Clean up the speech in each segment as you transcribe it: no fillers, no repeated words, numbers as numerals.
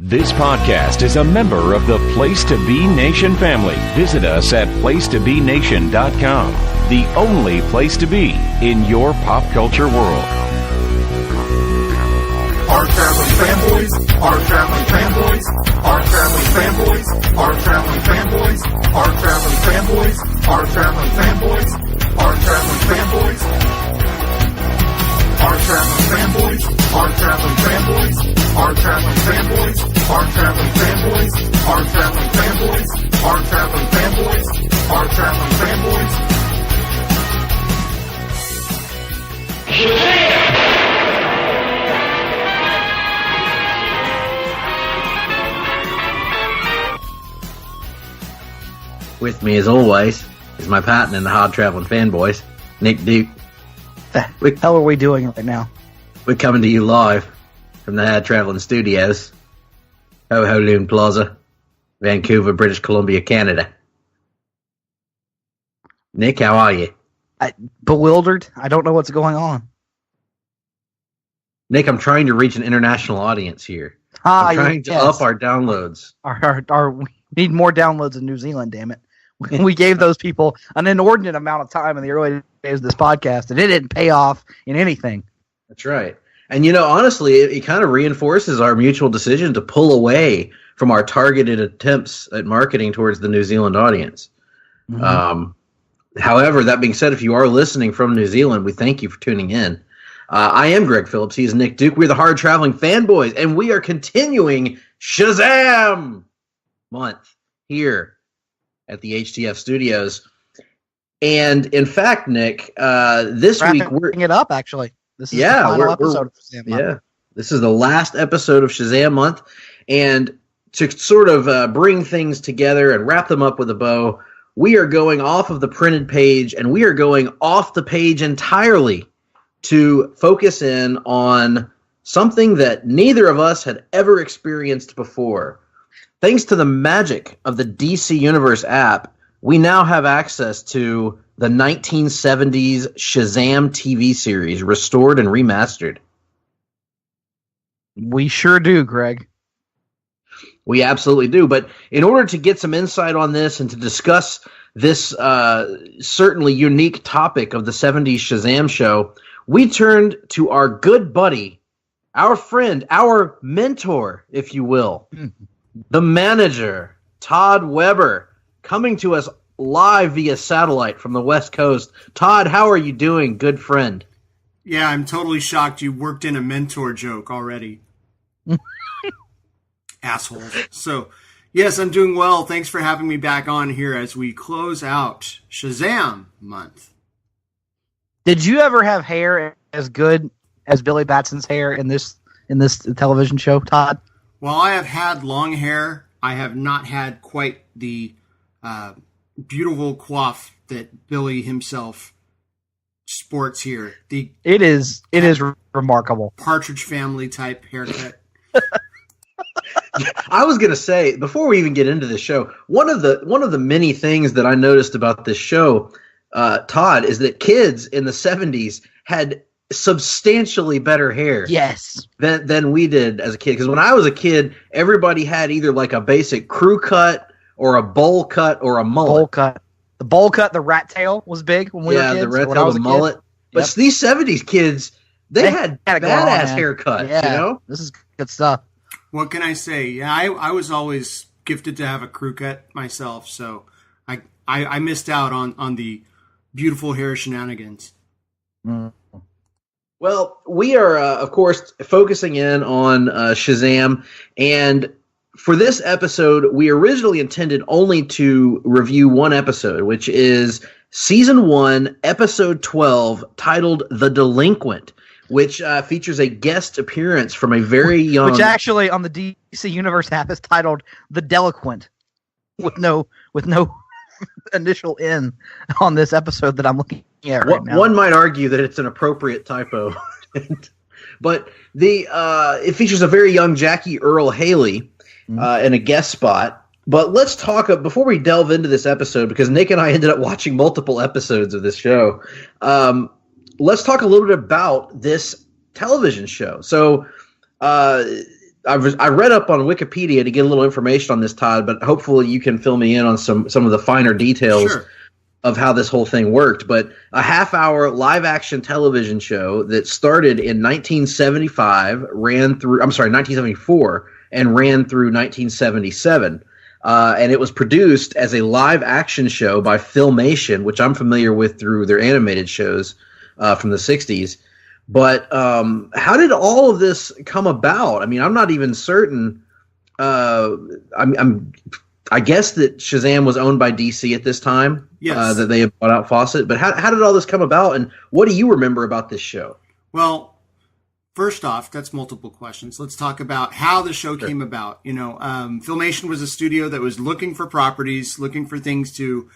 This podcast is a member of the Place to Be Nation family. Visit us at placetobenation.com, the only place to be in your pop culture world. Hard-Traveling Fanboys, Hard-Traveling Fanboys, Hard-Traveling Fanboys, Hard-Traveling Fanboys, Hard-Traveling Fanboys, Hard-Traveling Fanboys, Hard-Traveling Fanboys, Hard-Traveling Fanboys, Hard-Traveling Fanboys, Hard-Traveling Fanboys, Hard-Traveling Fanboys, Hard-Traveling Fanboys, Hard-Traveling Fanboys, Hard-Traveling Fanboys. With me, as always, is my partner in the Hard-Traveling Fanboys, Nick Duke. The hell are we doing right now? We're coming to you live from the Hard-Traveling Studios, Ho Ho Loon Plaza, Vancouver, British Columbia, Canada. Nick, how are you? Bewildered. I don't know what's going on. Nick, I'm trying to reach an international audience here. I'm trying to up our downloads. We need more downloads in New Zealand, damn it. We gave those people an inordinate amount of time in the early days of this podcast, and it didn't pay off in anything. That's right. And, honestly, it kind of reinforces our mutual decision to pull away from our targeted attempts at marketing towards the New Zealand audience. Mm-hmm. However, that being said, if you are listening from New Zealand, we thank you for tuning in. I am Greg Phillips. He is Nick Duke. We're the Hard-Traveling Fanboys, and we are continuing SHAZAM Month here at the HTF Studios. And in fact, Nick, this week we're it up. Actually, this is the final episode of SHAZAM Month. Yeah, this is the last episode of SHAZAM Month, and to sort of bring things together and wrap them up with a bow, we are going off of the printed page, and we are going off the page entirely to focus in on something that neither of us had ever experienced before. Thanks to the magic of the DC Universe app, we now have access to the 1970s SHAZAM TV series, restored and remastered. We sure do, Greg. We absolutely do. But in order to get some insight on this and to discuss this certainly unique topic of the 70s SHAZAM show, we turned to our good buddy, our friend, our mentor, if you will, the manager, Todd Weber, coming to us live via satellite from the West Coast. Todd, how are you doing, good friend? Yeah, I'm totally shocked you worked in a mentor joke already. Asshole. So, yes, I'm doing well. Thanks for having me back on here as we close out SHAZAM Month. Did you ever have hair as good as Billy Batson's hair in this television show, Todd? Well, I have had long hair. I have not had quite the beautiful coif that Billy himself sports here. It is remarkable. Partridge Family type haircut. I was going to say, before we even get into the show, one of the many things that I noticed about this show, Todd, is that kids in the 70s had substantially better hair than we did as a kid. Because when I was a kid, everybody had either like a basic crew cut or a bowl cut or a mullet. The bowl cut, the rat tail was big when we were kids. Yeah, the rat tail, the mullet. But these 70s kids, they had badass haircuts, This is good stuff. What can I say? Yeah, I was always gifted to have a crew cut myself, so I missed out on the beautiful hair shenanigans. Mm. Well, we are, of course, focusing in on SHAZAM, and for this episode, we originally intended only to review one episode, which is Season 1, Episode 12, titled The Delinquent, which features a guest appearance from a very young... Which actually, on the DC Universe app, is titled The Delinquent, with no initial N on this episode that I'm looking at right now. One might argue that it's an appropriate typo. But it features a very young Jackie Earle Haley in a guest spot. But let's talk, before we delve into this episode, because Nick and I ended up watching multiple episodes of this show, let's talk a little bit about this television show. So I read up on Wikipedia to get a little information on this, Todd, but hopefully you can fill me in on some of the finer details of how this whole thing worked. But a half-hour live-action television show that started in 1974, and ran through 1977. And it was produced as a live-action show by Filmation, which I'm familiar with through their animated shows from the 60s. But how did all of this come about? I mean, I'm not even certain. I guess that Shazam was owned by DC at this time. Yes. That they had bought out Fawcett. But how did all this come about, and what do you remember about this show? Well, first off, that's multiple questions. Let's talk about how the show came about. You know, Filmation was a studio that was looking for properties, looking for things to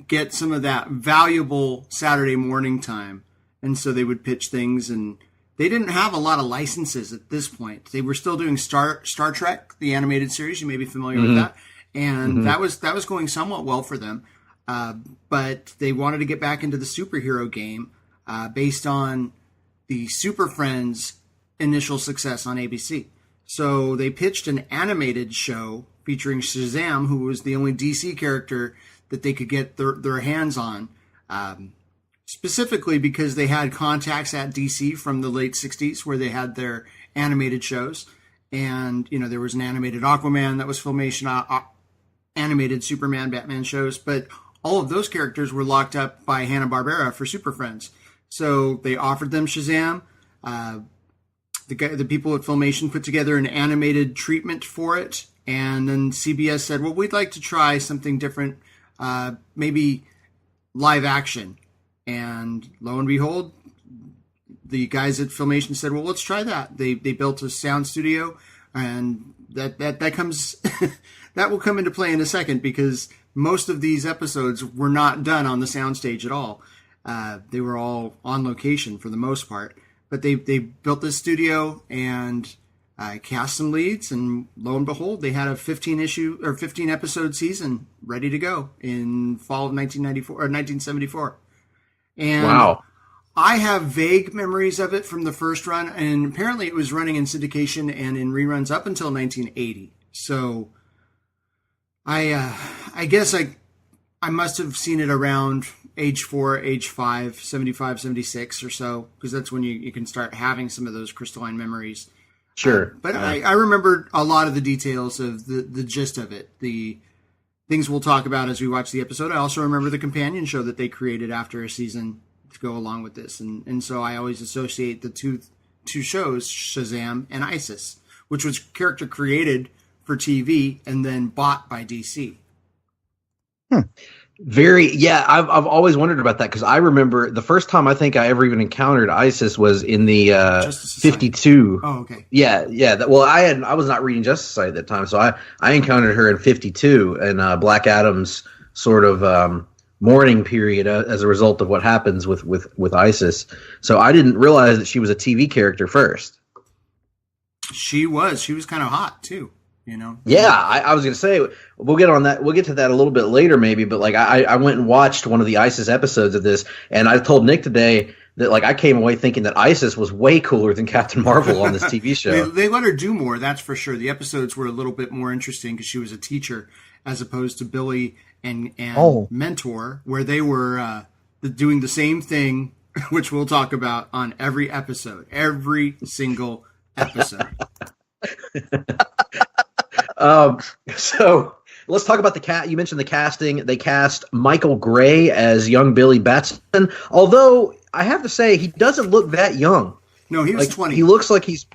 get some of that valuable Saturday morning time. And so they would pitch things, and they didn't have a lot of licenses at this point. They were still doing Star Trek, the animated series. You may be familiar with that. And that was going somewhat well for them. But they wanted to get back into the superhero game based on the Super Friends initial success on ABC. So they pitched an animated show featuring Shazam, who was the only DC character that they could get their hands on, specifically because they had contacts at DC from the late 60s where they had their animated shows. And, you know, there was an animated Aquaman that was Filmation, animated Superman, Batman shows, but all of those characters were locked up by Hanna-Barbera for Super Friends. So they offered them Shazam. The people at Filmation put together an animated treatment for it. And then CBS said, well, we'd like to try something different, maybe live action. And lo and behold, the guys at Filmation said, well, let's try that. They built a sound studio, and that comes that will come into play in a second, because most of these episodes were not done on the soundstage at all. They were all on location for the most part. But they built this studio and cast some leads, and lo and behold, they had a 15 episode season ready to go in fall of 1974. And wow. I have vague memories of it from the first run, and apparently it was running in syndication and in reruns up until 1980. So I guess I must have seen it around age 4, age 5, 75, 76 or so, because that's when you can start having some of those crystalline memories. Sure. But I remember a lot of the details of the gist of it, the things we'll talk about as we watch the episode. I also remember the companion show that they created after a season to go along with this. And so I always associate the two shows, Shazam and Isis, which was character created for TV and then bought by DC. I've always wondered about that, because I remember the first time I think I ever even encountered Isis was in the 52. Oh, okay. Yeah. I was not reading Justice Society at that time, so I encountered her in 52 and Black Adam's sort of mourning period as a result of what happens with Isis. So I didn't realize that she was a TV character first. She was kind of hot too. You know? Yeah, I was going to say, we'll get on that. We'll get to that a little bit later, maybe. But like, I went and watched one of the Isis episodes of this, and I told Nick today that like I came away thinking that Isis was way cooler than Captain Marvel on this TV show. They let her do more, that's for sure. The episodes were a little bit more interesting because she was a teacher, as opposed to Billy and Mentor, where they were doing the same thing, which we'll talk about on every episode, every single episode. So let's talk about the cat. You mentioned the casting. They cast Michael Gray as young Billy Batson. Although I have to say, he doesn't look that young. No, he was 20. He looks like he's.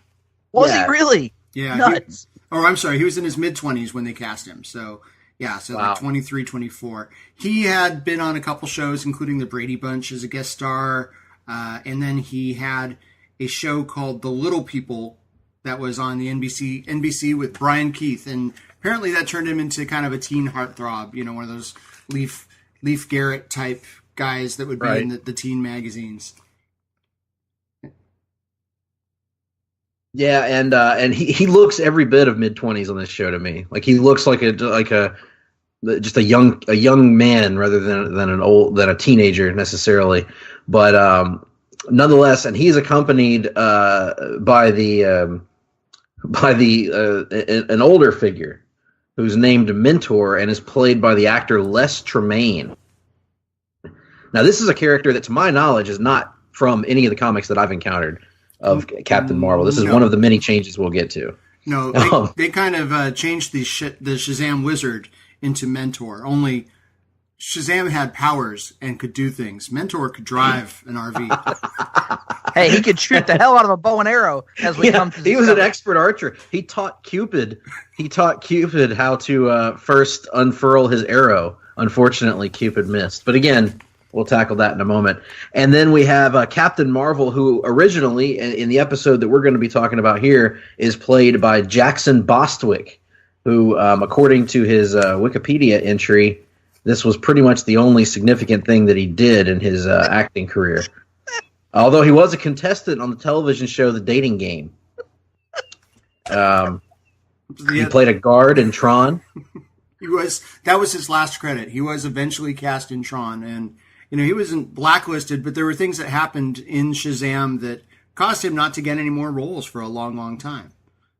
Was he really? Yeah. Nuts. I'm sorry. He was in his mid-20s when they cast him. So, yeah. So wow. Like 23, 24. He had been on a couple shows, including The Brady Bunch as a guest star. And then he had a show called The Little People that was on the NBC with Brian Keith, and apparently that turned him into kind of a teen heartthrob, you know, one of those Leif Garrett type guys that would be in the teen magazines. Yeah, and he looks every bit of mid-20s on this show to me. Like he looks like just a young man rather than a teenager necessarily, but nonetheless, and he's accompanied by the by an older figure who's named Mentor and is played by the actor Les Tremayne. Now, this is a character that, to my knowledge, is not from any of the comics that I've encountered of Captain Marvel. This is one of the many changes we'll get to. No, they kind of changed the Shazam Wizard into Mentor. Only Shazam had powers and could do things. Mentor could drive an RV. Hey, he could shoot the hell out of a bow and arrow. As we come to he was an expert archer. He taught Cupid how to first unfurl his arrow. Unfortunately, Cupid missed. But again, we'll tackle that in a moment. And then we have Captain Marvel, who originally, in the episode that we're going to be talking about here, is played by Jackson Bostwick, who, according to his Wikipedia entry, this was pretty much the only significant thing that he did in his acting career. Although he was a contestant on the television show The Dating Game. He played a guard in Tron. That was his last credit. He was eventually cast in Tron, and he wasn't blacklisted, but there were things that happened in Shazam that caused him not to get any more roles for a long, long time.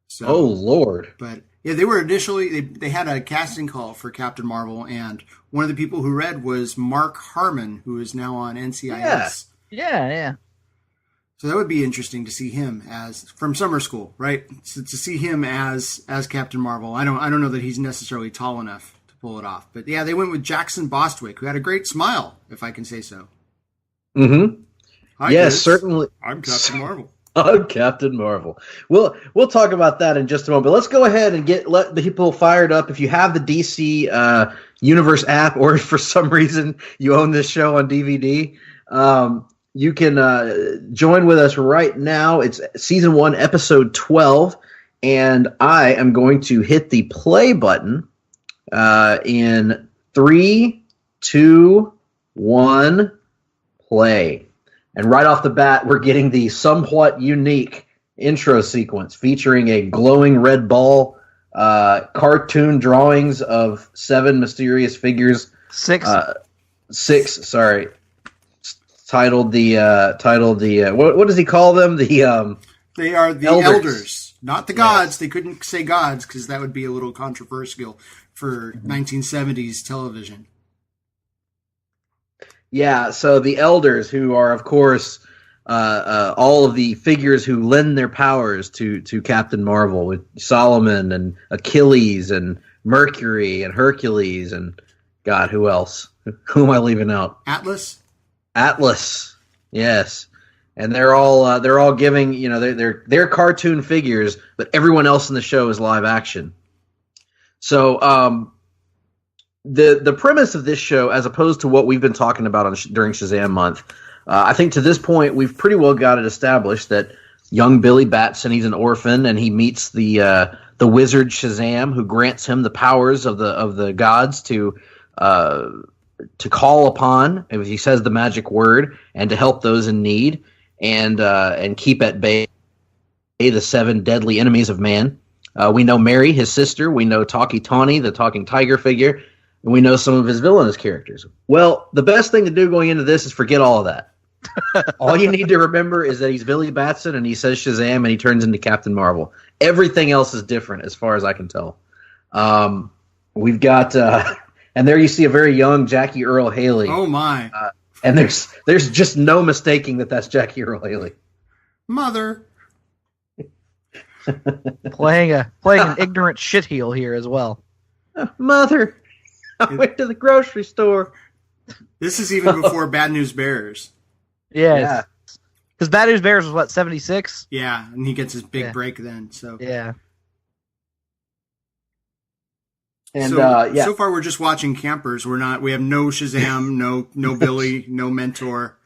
So, oh Lord! But yeah, they were initially they had a casting call for Captain Marvel, and one of the people who read was Mark Harmon, who is now on NCIS. Yeah. So that would be interesting to see him as from summer school, right? So to see him as Captain Marvel. I don't know that he's necessarily tall enough to pull it off, but yeah, they went with Jackson Bostwick, who had a great smile, if I can say so. Mm-hmm. Hi, yes, kids. certainly. I'm Captain Marvel. I'm Captain Marvel. We'll talk about that in just a moment. But let's go ahead and let the people fired up. If you have the DC Universe app, or if for some reason you own this show on DVD, you can join with us right now. It's season 1, episode 12, and I am going to hit the play button in 3, 2, 1, play. And right off the bat, we're getting the somewhat unique intro sequence featuring a glowing red ball, cartoon drawings of 7 mysterious figures. 6. 6, sorry. Titled the what does he call them? They are the elders, not the gods. Yes. They couldn't say gods because that would be a little controversial for 1970s television. Yeah, so the elders, who are, of course, all of the figures who lend their powers to Captain Marvel, with Solomon and Achilles and Mercury and Hercules and God, who else? Who am I leaving out? Atlas, yes, and they're all giving, they're cartoon figures, but everyone else in the show is live action. So the premise of this show, as opposed to what we've been talking about during Shazam Month, I think to this point we've pretty well got it established that young Billy Batson, he's an orphan, and he meets the wizard Shazam, who grants him the powers of the gods to call upon, if he says the magic word, and to help those in need, and keep at bay the 7 deadly enemies of man. We know Mary, his sister. We know Talkie Tawny, the talking tiger figure. And we know some of his villainous characters. Well, the best thing to do going into this is forget all of that. All you need to remember is that he's Billy Batson, and he says Shazam, and he turns into Captain Marvel. Everything else is different, as far as I can tell. We've got... and there you see a very young Jackie Earle Haley. Oh, my. And there's just no mistaking that that's Jackie Earle Haley. Mother. playing an ignorant shitheel here as well. Mother, I went to the grocery store. This is even before Bad News Bears. Yeah. Because Bad News Bears was, what, 76? Yeah, and he gets his big break then. So yeah. And so far we're just watching campers. We have no Shazam, no Billy, no Mentor.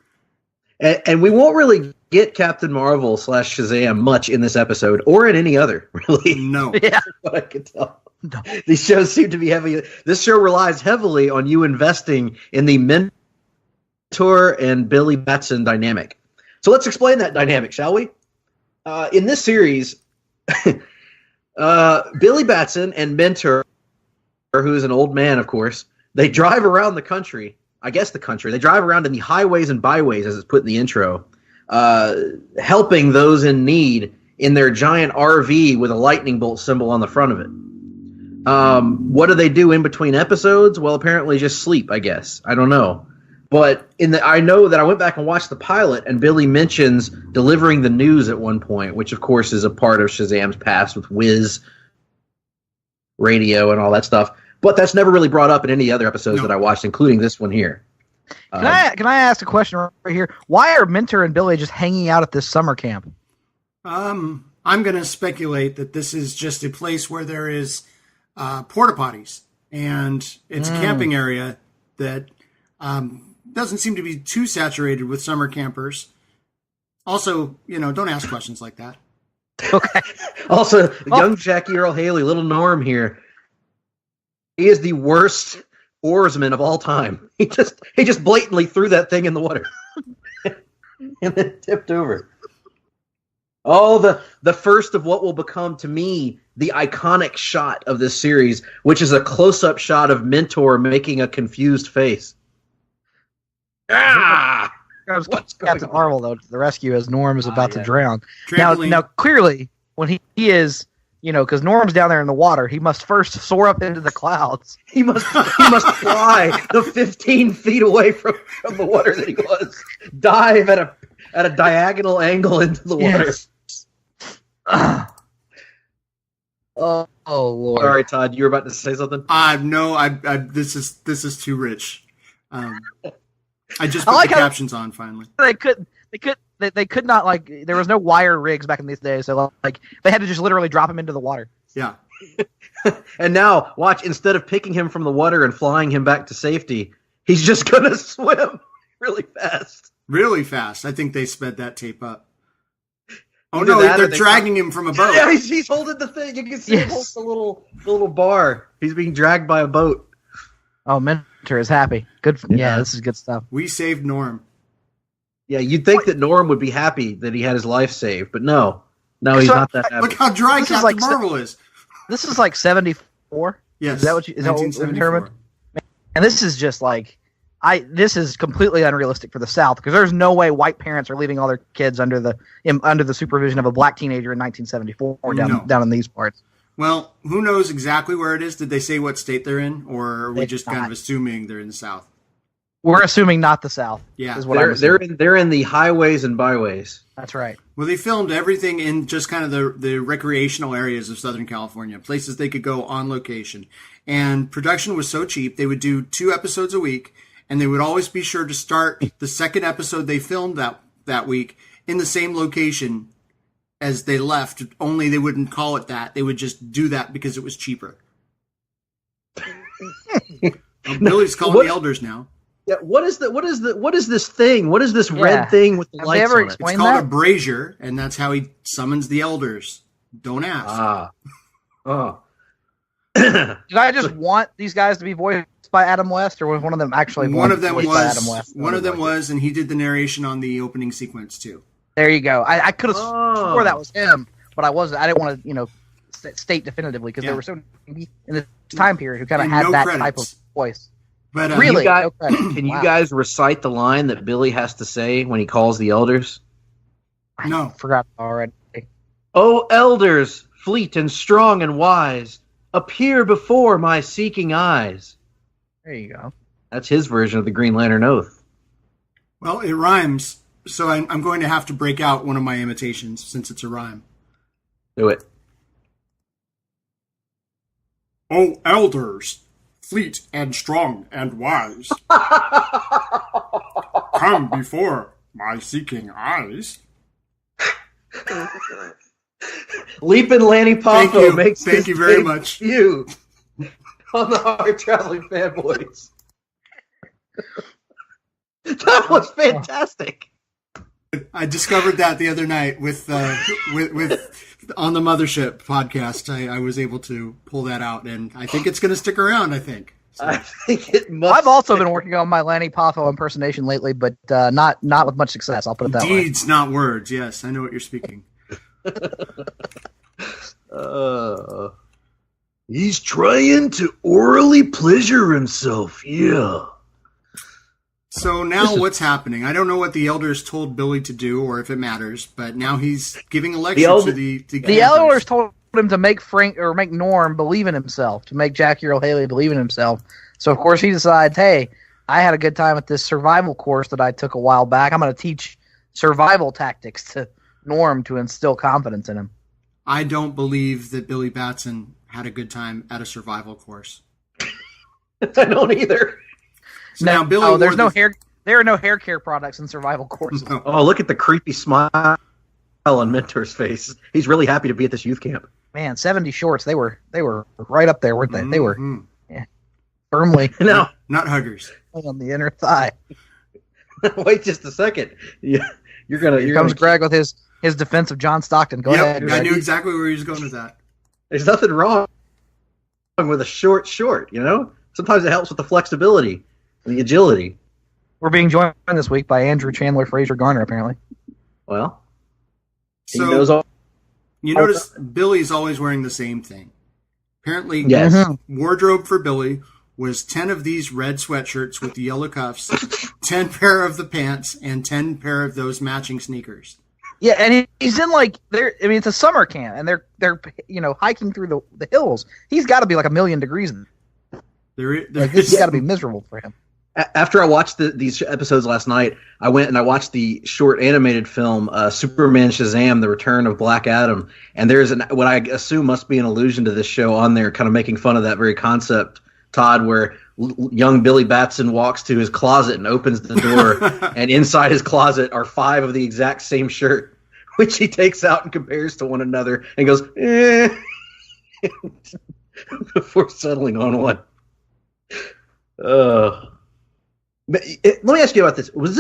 And we won't really get Captain Marvel / Shazam much in this episode, or in any other, really. No. Yeah. What I can tell. No. These shows seem to be heavy. This show relies heavily on you investing in the Mentor and Billy Batson dynamic. So let's explain that dynamic, shall we? In this series, Billy Batson and Mentor, who is an old man, of course, they drive around the country. I guess the country. They drive around in the highways and byways, as it's put in the intro, helping those in need in their giant RV with a lightning bolt symbol on the front of it. What do they do in between episodes? Well, apparently just sleep, I guess. I don't know. But I know that I went back and watched the pilot, and Billy mentions delivering the news at one point, which of course is a part of Shazam's past with Wiz radio and all that stuff. But that's never really brought up in any other episodes that I watched, including this one here. Can I ask a question right here? Why are Mentor and Billy just hanging out at this summer camp? I'm going to speculate that this is just a place where there is porta potties, and it's a camping area that doesn't seem to be too saturated with summer campers. Also, don't ask questions like that. Okay. Also, young Jackie Earl Haley, little Norm here. He is the worst oarsman of all time. He just blatantly threw that thing in the water and then tipped over. Oh, the first of what will become, to me, the iconic shot of this series, which is a close-up shot of Mentor making a confused face. Ah! What's Captain Marvel, though, to the rescue as Norm is about to drown. Trampoline. Now, clearly, when he is, because Norm's down there in the water, he must first soar up into the clouds. He must fly the 15 feet away from the water that he was. Dive at a diagonal angle into the water. Yes. Oh Lord! All right, Todd, you were about to say something. No, this is too rich. I just put the captions on finally. They could not, there was no wire rigs back in these days, so they had to just literally drop him into the water. Yeah. And now, watch, instead of picking him from the water and flying him back to safety, he's just going to swim really fast. Really fast. I think they sped that tape up. Oh, Either no, that they're dragging him from a boat. Yeah, he's holding the thing. You can see him hold the little bar. He's being dragged by a boat. Oh, Mentor is happy. Good. Yeah, this is good stuff. We saved Norm. Yeah, you'd think that Norm would be happy that he had his life saved, but no, he's not that happy. Look how dry Captain Marvel is. This is like 74. Yes, is that what you? Is that what you 1974. determined? And this is just this is completely unrealistic for the South, because there's no way white parents are leaving all their kids under the supervision of a black teenager in 1974 down in these parts. Well, who knows exactly where it is? Did they say what state they're in, or are we just kind of assuming they're in the South? We're assuming not the South. Yeah, is what they're in the highways and byways. That's right. Well, they filmed everything in just kind of the recreational areas of Southern California, places they could go on location. And production was so cheap, they would do 2 episodes a week, and they would always be sure to start the second episode they filmed that week in the same location as they left, only they wouldn't call it that. They would just do that because it was cheaper. Billy's calling the elders now. Yeah, what is this thing? What is this red thing with the Have lights they ever on it? It's explained called that? a brazier, and that's how he summons the elders. Don't ask. Did I just want these guys to be voiced by Adam West, or was one of them actually One of them voiced by Adam West? One of them was, and he did the narration on the opening sequence too. There you go. I could have swore that was him, but I wasn't. I didn't want to, state definitively, because there were so many in this time period who kind of had that type of voice. But Really? Can you guys recite the line that Billy has to say when he calls the elders? No. I forgot already. "O elders, fleet and strong and wise, appear before my seeking eyes." There you go. That's his version of the Green Lantern Oath. Well, it rhymes, so I'm going to have to break out one of my imitations since it's a rhyme. Do it. O elders, fleet and strong and wise, come before my seeking eyes. Leapin' Lanny Poffo makes Thank you very much. You on the Hard-Traveling Fanboys. That was fantastic. I discovered that the other night with on the Mothership podcast. I was able to pull that out, and I think it's going to stick around. I think. So. I think it must. I've also been working on my Lanny Poffo impersonation lately, but not with much success. I'll put it that way. Deeds, not words. Yes, I know what you're speaking. He's trying to orally pleasure himself. Yeah. So now what's happening? I don't know what the elders told Billy to do or if it matters, but now he's giving a lecture to the elders told him to make make Norm believe in himself, to make Jackie Earle Haley believe in himself. So of course he decides, hey, I had a good time at this survival course that I took a while back. I'm going to teach survival tactics to Norm to instill confidence in him. I don't believe that Billy Batson had a good time at a survival course. I don't either. So now Billy, there are no hair care products in survival courses. No. Oh, look at the creepy smile on Mentor's face. He's really happy to be at this youth camp. Man, 70 shorts, they were right up there, weren't they? They were firmly not huggers on the inner thigh. Wait just a second. Here comes Greg with his defense of John Stockton. Go ahead. I knew exactly where he was going with that. There's nothing wrong with a short, you know? Sometimes it helps with the flexibility and the agility. We're being joined this week by Andrew Chandler Fraser Garner, apparently. Well, so you notice Billy's always wearing the same thing. Apparently, yes. Wardrobe for Billy was 10 of these red sweatshirts with the yellow cuffs, 10 pair of the pants, and 10 pair of those matching sneakers. Yeah, and he's in it's a summer camp, and they're hiking through the hills. He's got to be like 1,000,000 degrees. This has got to be miserable for him. After I watched these episodes last night, I went and I watched the short animated film Superman Shazam: The Return of Black Adam, and there's what I assume must be an allusion to this show on there, kind of making fun of that very concept, Todd, where young Billy Batson walks to his closet and opens the door, and inside his closet are 5 of the exact same shirt, which he takes out and compares to one another and goes, before settling on one. Let me ask you about this. Is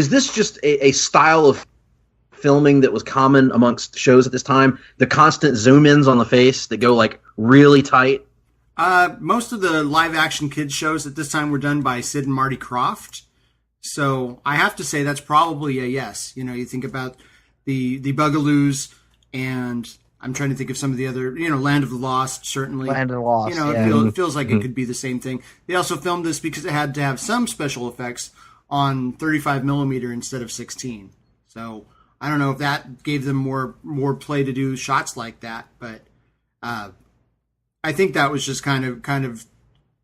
this just a style of filming that was common amongst shows at this time? The constant zoom-ins on the face that go like really tight? Most of the live-action kids shows at this time were done by Sid and Marty Krofft. So I have to say that's probably a yes. You know, you think about the Bugaloos, and I'm trying to think of some of the other, Land of the Lost, certainly. Land of the Lost, it feels like it could be the same thing. They also filmed this because it had to have some special effects on 35 millimeter instead of 16. So I don't know if that gave them more play to do shots like that, but I think that was just kind of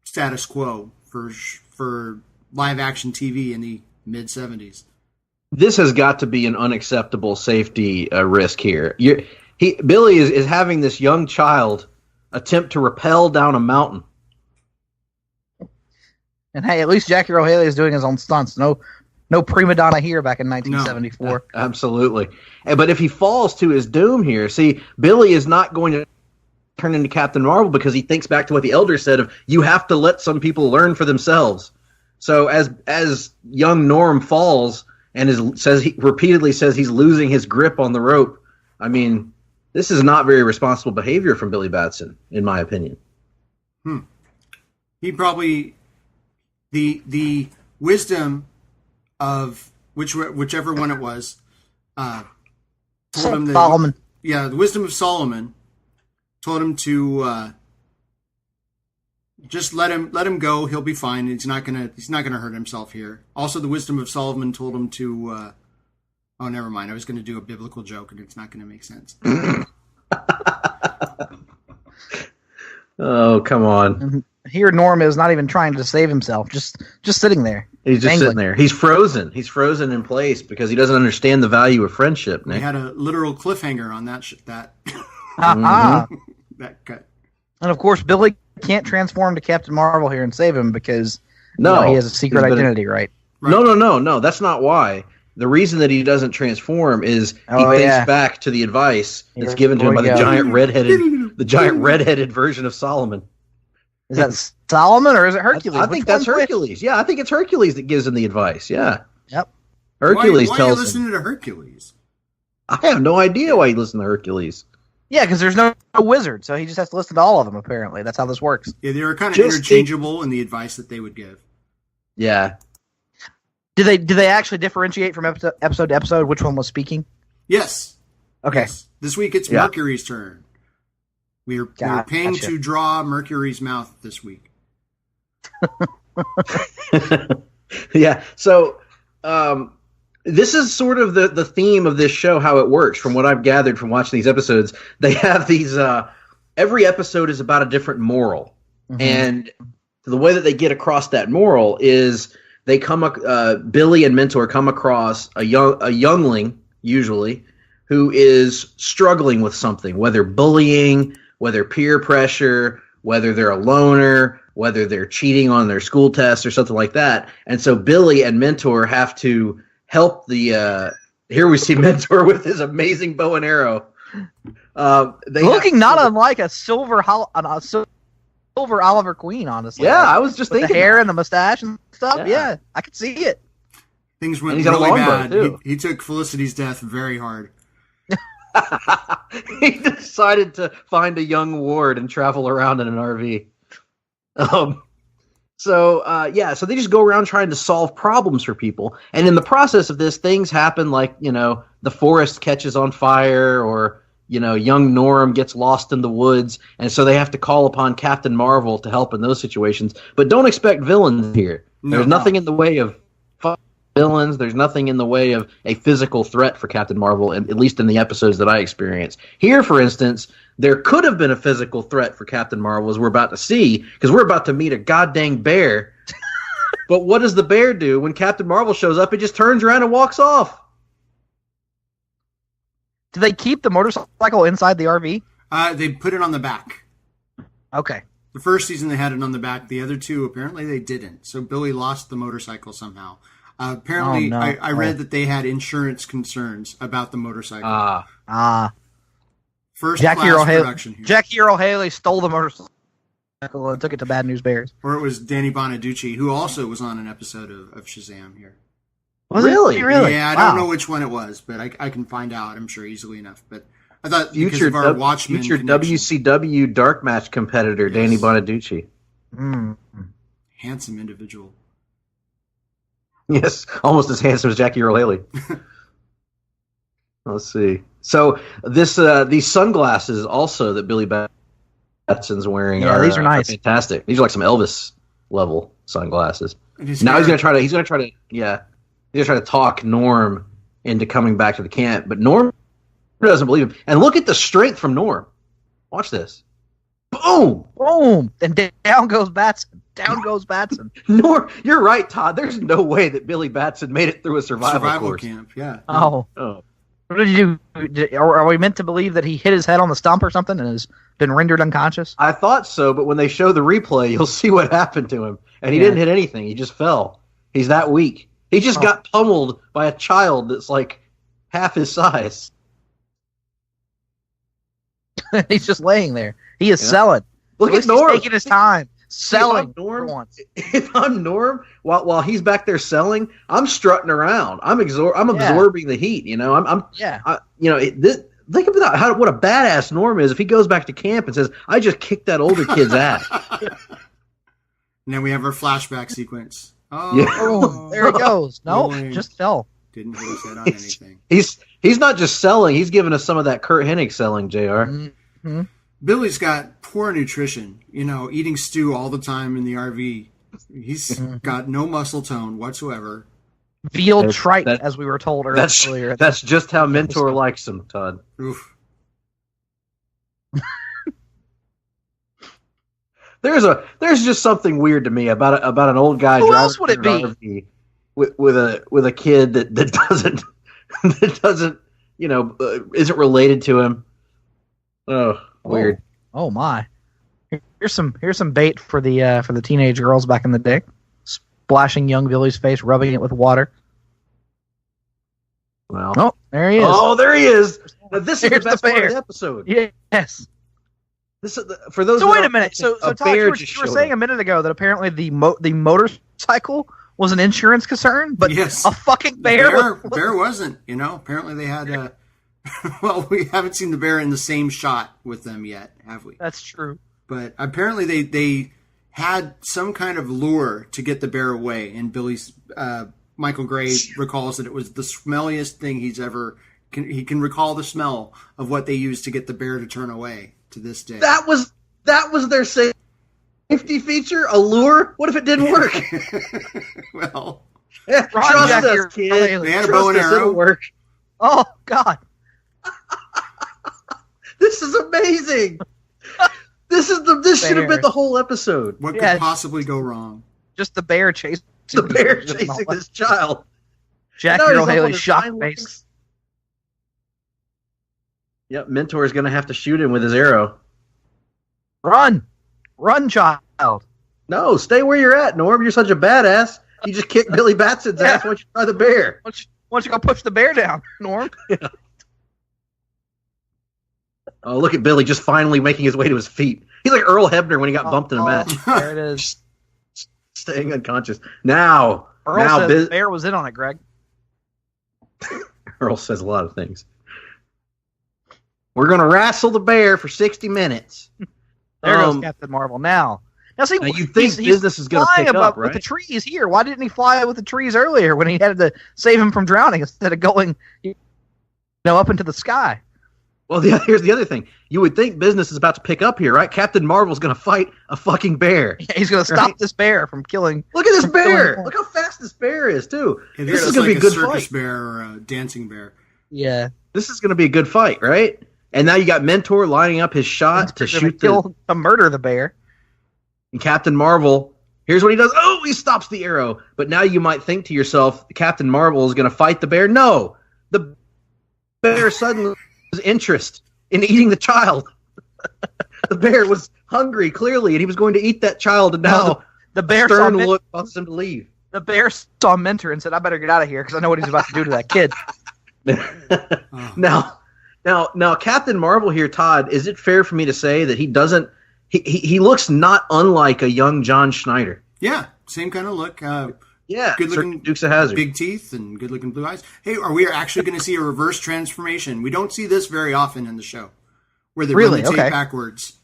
status quo for live action TV in the mid 70s. This has got to be an unacceptable safety risk here. Billy is having this young child attempt to rappel down a mountain. And hey, at least Jackie Earle Haley is doing his own stunts. No prima donna here back in 1974. No, absolutely. But if he falls to his doom here, see, Billy is not going to turn into Captain Marvel because he thinks back to what the elders said of, you have to let some people learn for themselves. So as young Norm falls and repeatedly says he's losing his grip on the rope, I mean, this is not very responsible behavior from Billy Batson, in my opinion. He probably the wisdom of whichever one it was told him that Solomon. The wisdom of Solomon told him to just let him go. He'll be fine. He's not gonna hurt himself here. Also, the wisdom of Solomon told him to. Oh, never mind. I was going to do a biblical joke, and it's not going to make sense. Oh, come on. Here, Norm is not even trying to save himself, just sitting there. He's just sitting there. He's frozen. He's frozen in place because he doesn't understand the value of friendship, Nick. He had a literal cliffhanger on that that cut. And, of course, Billy can't transform to Captain Marvel here and save him because he has a secret identity, right? No. That's not why. The reason that he doesn't transform is he thinks back to the advice that's given to him by the giant redheaded version of Solomon. Is that Solomon or is it Hercules? I think that's Hercules. Yeah, I think it's Hercules that gives him the advice. Yeah. Yep. Hercules why tells him. Why are you listening to Hercules? I have no idea why you listen to Hercules. Yeah, because there's no wizard, so he just has to listen to all of them, apparently. That's how this works. Yeah, they were kind of interchangeable in the advice that they would give. Yeah. Do they actually differentiate from episode to episode which one was speaking? Yes. Okay. Yes. This week it's Mercury's turn. We're paying to draw Mercury's mouth this week. Yeah. So this is sort of the theme of this show, how it works. From what I've gathered from watching these episodes, they have these. Every episode is about a different moral, and the way that they get across that moral is they Billy and Mentor come across a youngling usually who is struggling with something, whether bullying, whether peer pressure, whether they're a loner, whether they're cheating on their school tests or something like that. And so Billy and Mentor have to help the here we see Mentor with his amazing bow and arrow. Looking not unlike a silver Oliver Queen, honestly. Yeah, I was just with thinking the hair that. and the mustache and stuff. Yeah, I could see it. Things went he's got a really longbow, bad. too. He took Felicity's death very hard. He decided to find a young ward and travel around in an RV. So they just go around trying to solve problems for people. And in the process of this, things happen like, the forest catches on fire, or, young Norm gets lost in the woods. And so they have to call upon Captain Marvel to help in those situations. But don't expect villains here. There's nothing in the way of villains. There's nothing in the way of a physical threat for Captain Marvel, at least in the episodes that I experienced. Here, for instance, there could have been a physical threat for Captain Marvel, as we're about to see, because we're about to meet a goddamn bear. But what does the bear do when Captain Marvel shows up? It just turns around and walks off. Do they keep the motorcycle inside the RV? They put it on the back. Okay. The first season they had it on the back. The other two, apparently they didn't. So Billy lost the motorcycle somehow. Apparently, I read that they had insurance concerns about the motorcycle. First class production here. Jackie Earle Haley stole the motorcycle and took it to Bad News Bears. Or it was Danny Bonaducci, who also was on an episode of Shazam here. Was it? Really? Yeah, I don't know which one it was, but I can find out, I'm sure, easily enough. But I thought because of our Watchmen future WCW dark match competitor, Danny Bonaducci. Handsome individual. Yes, almost as handsome as Jackie Earle Haley. Let's see. So these sunglasses also that Billy Batson's wearing these are nice. Fantastic. These are like some Elvis level sunglasses. Now he's gonna try to talk Norm into coming back to the camp, but Norm doesn't believe him. And look at the strength from Norm. Watch this. Boom! Boom! And down goes Batson. Down goes Batson. Norm, you're right, Todd. There's no way that Billy Batson made it through a survival course. Camp. Yeah. Oh. What did you do? Are we meant to believe that he hit his head on the stump or something and has been rendered unconscious? I thought so, but when they show the replay, you'll see what happened to him. And he didn't hit anything. He just fell. He's that weak. He just got pummeled by a child that's like half his size. He's just laying there. He is selling. Look at Norm. He's taking his time. Selling. If I'm Norm, while he's back there selling, I'm strutting around. I'm absorbing the heat. Think about what a badass Norm is if he goes back to camp and says, "I just kicked that older kid's ass." And then we have our flashback sequence. Oh, there he goes. No, just fell. Didn't hit his head on anything. He's not just selling. He's giving us some of that Kurt Hennig selling, JR. Mm-hmm. Billy's got poor nutrition, eating stew all the time in the RV. He's got no muscle tone whatsoever. Veal tripe, as we were told earlier. That's just how Mentor likes him, Todd. Oof. There's just something weird to me about an old guy. Who else would it be? With a kid that doesn't isn't related to him. Oh. Weird. Oh my! Here's some bait for the teenage girls back in the day. Splashing young Billy's face, rubbing it with water. Well, oh, there he is. Oh, there he is. Now, this is the best part of the episode. Yes. This is for those. So wait a minute. So Todd, you were saying a minute ago that apparently the motorcycle was an insurance concern, but a fucking bear. Bear wasn't. Apparently they had. Well, we haven't seen the bear in the same shot with them yet, have we? That's true. But apparently they had some kind of lure to get the bear away, and Billy's Michael Gray recalls that it was the smelliest thing he can recall the smell of what they used to get the bear to turn away to this day. That was their saving safety feature? A lure? What if it didn't work? Well, Yeah, trust us, kid. they had a bow and arrow. It'll work. Oh God! This is amazing. This should have been the whole episode. What could possibly go wrong? Just the bear chasing. The bear chasing this child. Jackie Earle Haley's shock face. Yep, Mentor is going to have to shoot him with his arrow. Run, child. No, stay where you're at, Norm. You're such a badass. You just kicked Billy Batson's ass once you try the bear. Why don't you go push the bear down, Norm? Yeah. Oh, look at Billy just finally making his way to his feet. He's like Earl Hebner when he got bumped in a match. There it is. Staying unconscious. Now says the bear was in on it, Greg. Earl says a lot of things. We're going to wrestle the bear for 60 minutes. There goes Captain Marvel. Now see, you think business is going to pick up, right? With the trees here. Why didn't he fly with the trees earlier when he had to save him from drowning instead of going, up into the sky? Well, here's the other thing. You would think business is about to pick up here, right? Captain Marvel's going to fight a fucking bear. Yeah, he's going to stop this bear from killing. Look at this bear. Look how fast this bear is, too. This is going to be a good circus fight. Bear or a dancing bear. Yeah. This is going to be a good fight, right? And now you got Mentor lining up his shot to murder the bear. And Captain Marvel, here's what he does. Oh, he stops the arrow. But now you might think to yourself, Captain Marvel is going to fight the bear. No. The bear suddenly has interest in eating the child. The bear was hungry, clearly, and he was going to eat that child. And now the bear stern look causes him to leave. The bear saw Mentor and said, I better get out of here because I know what he's about to do to that kid. Now, Captain Marvel here, Todd, is it fair for me to say that he doesn't he looks not unlike a young John Schneider? Yeah, same kind of look. Good looking Dukes of Hazzard. Big teeth and good looking blue eyes. Hey, are we actually going to see a reverse transformation? We don't see this very often in the show, where they run the tape backwards.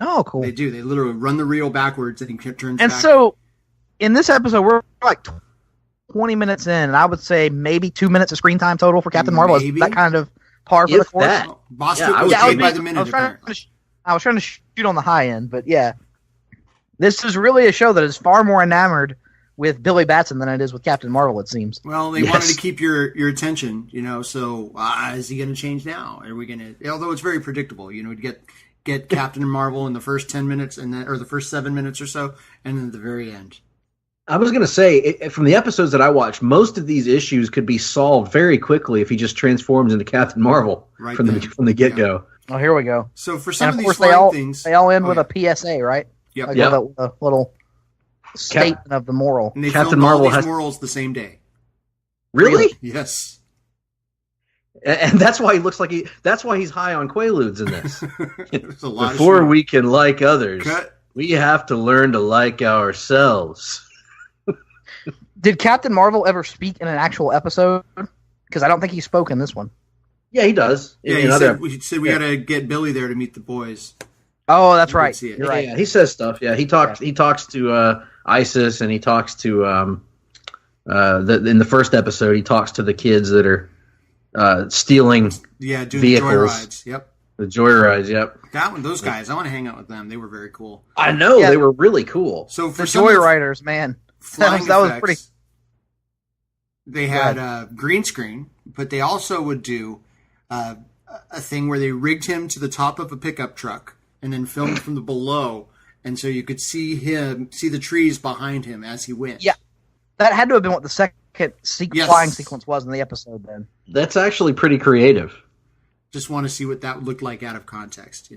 Oh, cool. They do. They literally run the reel backwards and he turns and back. So, in this episode, we're like 20 minutes in, and I would say maybe 2 minutes of screen time total for Captain Marvel. Is that kind of par for the course? Boston was paid by the minute, I was trying to shoot on the high end, but yeah. This is really a show that is far more enamored with Billy Batson than it is with Captain Marvel, it seems. Well, they wanted to keep your attention, so is he going to change now? Are we going to, although it's very predictable, get Captain Marvel in the first 10 minutes or the first 7 minutes or so, and then at the very end. I was going to say, from the episodes that I watched, most of these issues could be solved very quickly if he just transforms into Captain Marvel from the get-go. Yeah. Oh, here we go. So for some of these flying things... They all end with a PSA, right? Yep. Like a little statement of the moral. And they Captain Marvel has morals the same day. Really? Yes. And that's why he looks like that's why he's high on Quaaludes in this. Before we can like others, we have to learn to like ourselves. Did Captain Marvel ever speak in an actual episode? Because I don't think he spoke in this one. Yeah, he does. Yeah, he said we got to get Billy there to meet the boys. Oh, that's right. You're right. Yeah, he says stuff. Yeah, he talks to Isis, and he talks to in the first episode, he talks to the kids that are stealing doing vehicles. Joyrides. Yep. The joyrides. Yep. Those guys, I want to hang out with them. They were very cool. I know they were really cool. So for the joyriders, man, that was pretty. They had green screen, but they also would do a thing where they rigged him to the top of a pickup truck and then filmed from the below, and so you could see the trees behind him as he went. Yeah, that had to have been what the second flying sequence was in the episode. Then that's actually pretty creative. Just want to see what that looked like out of context,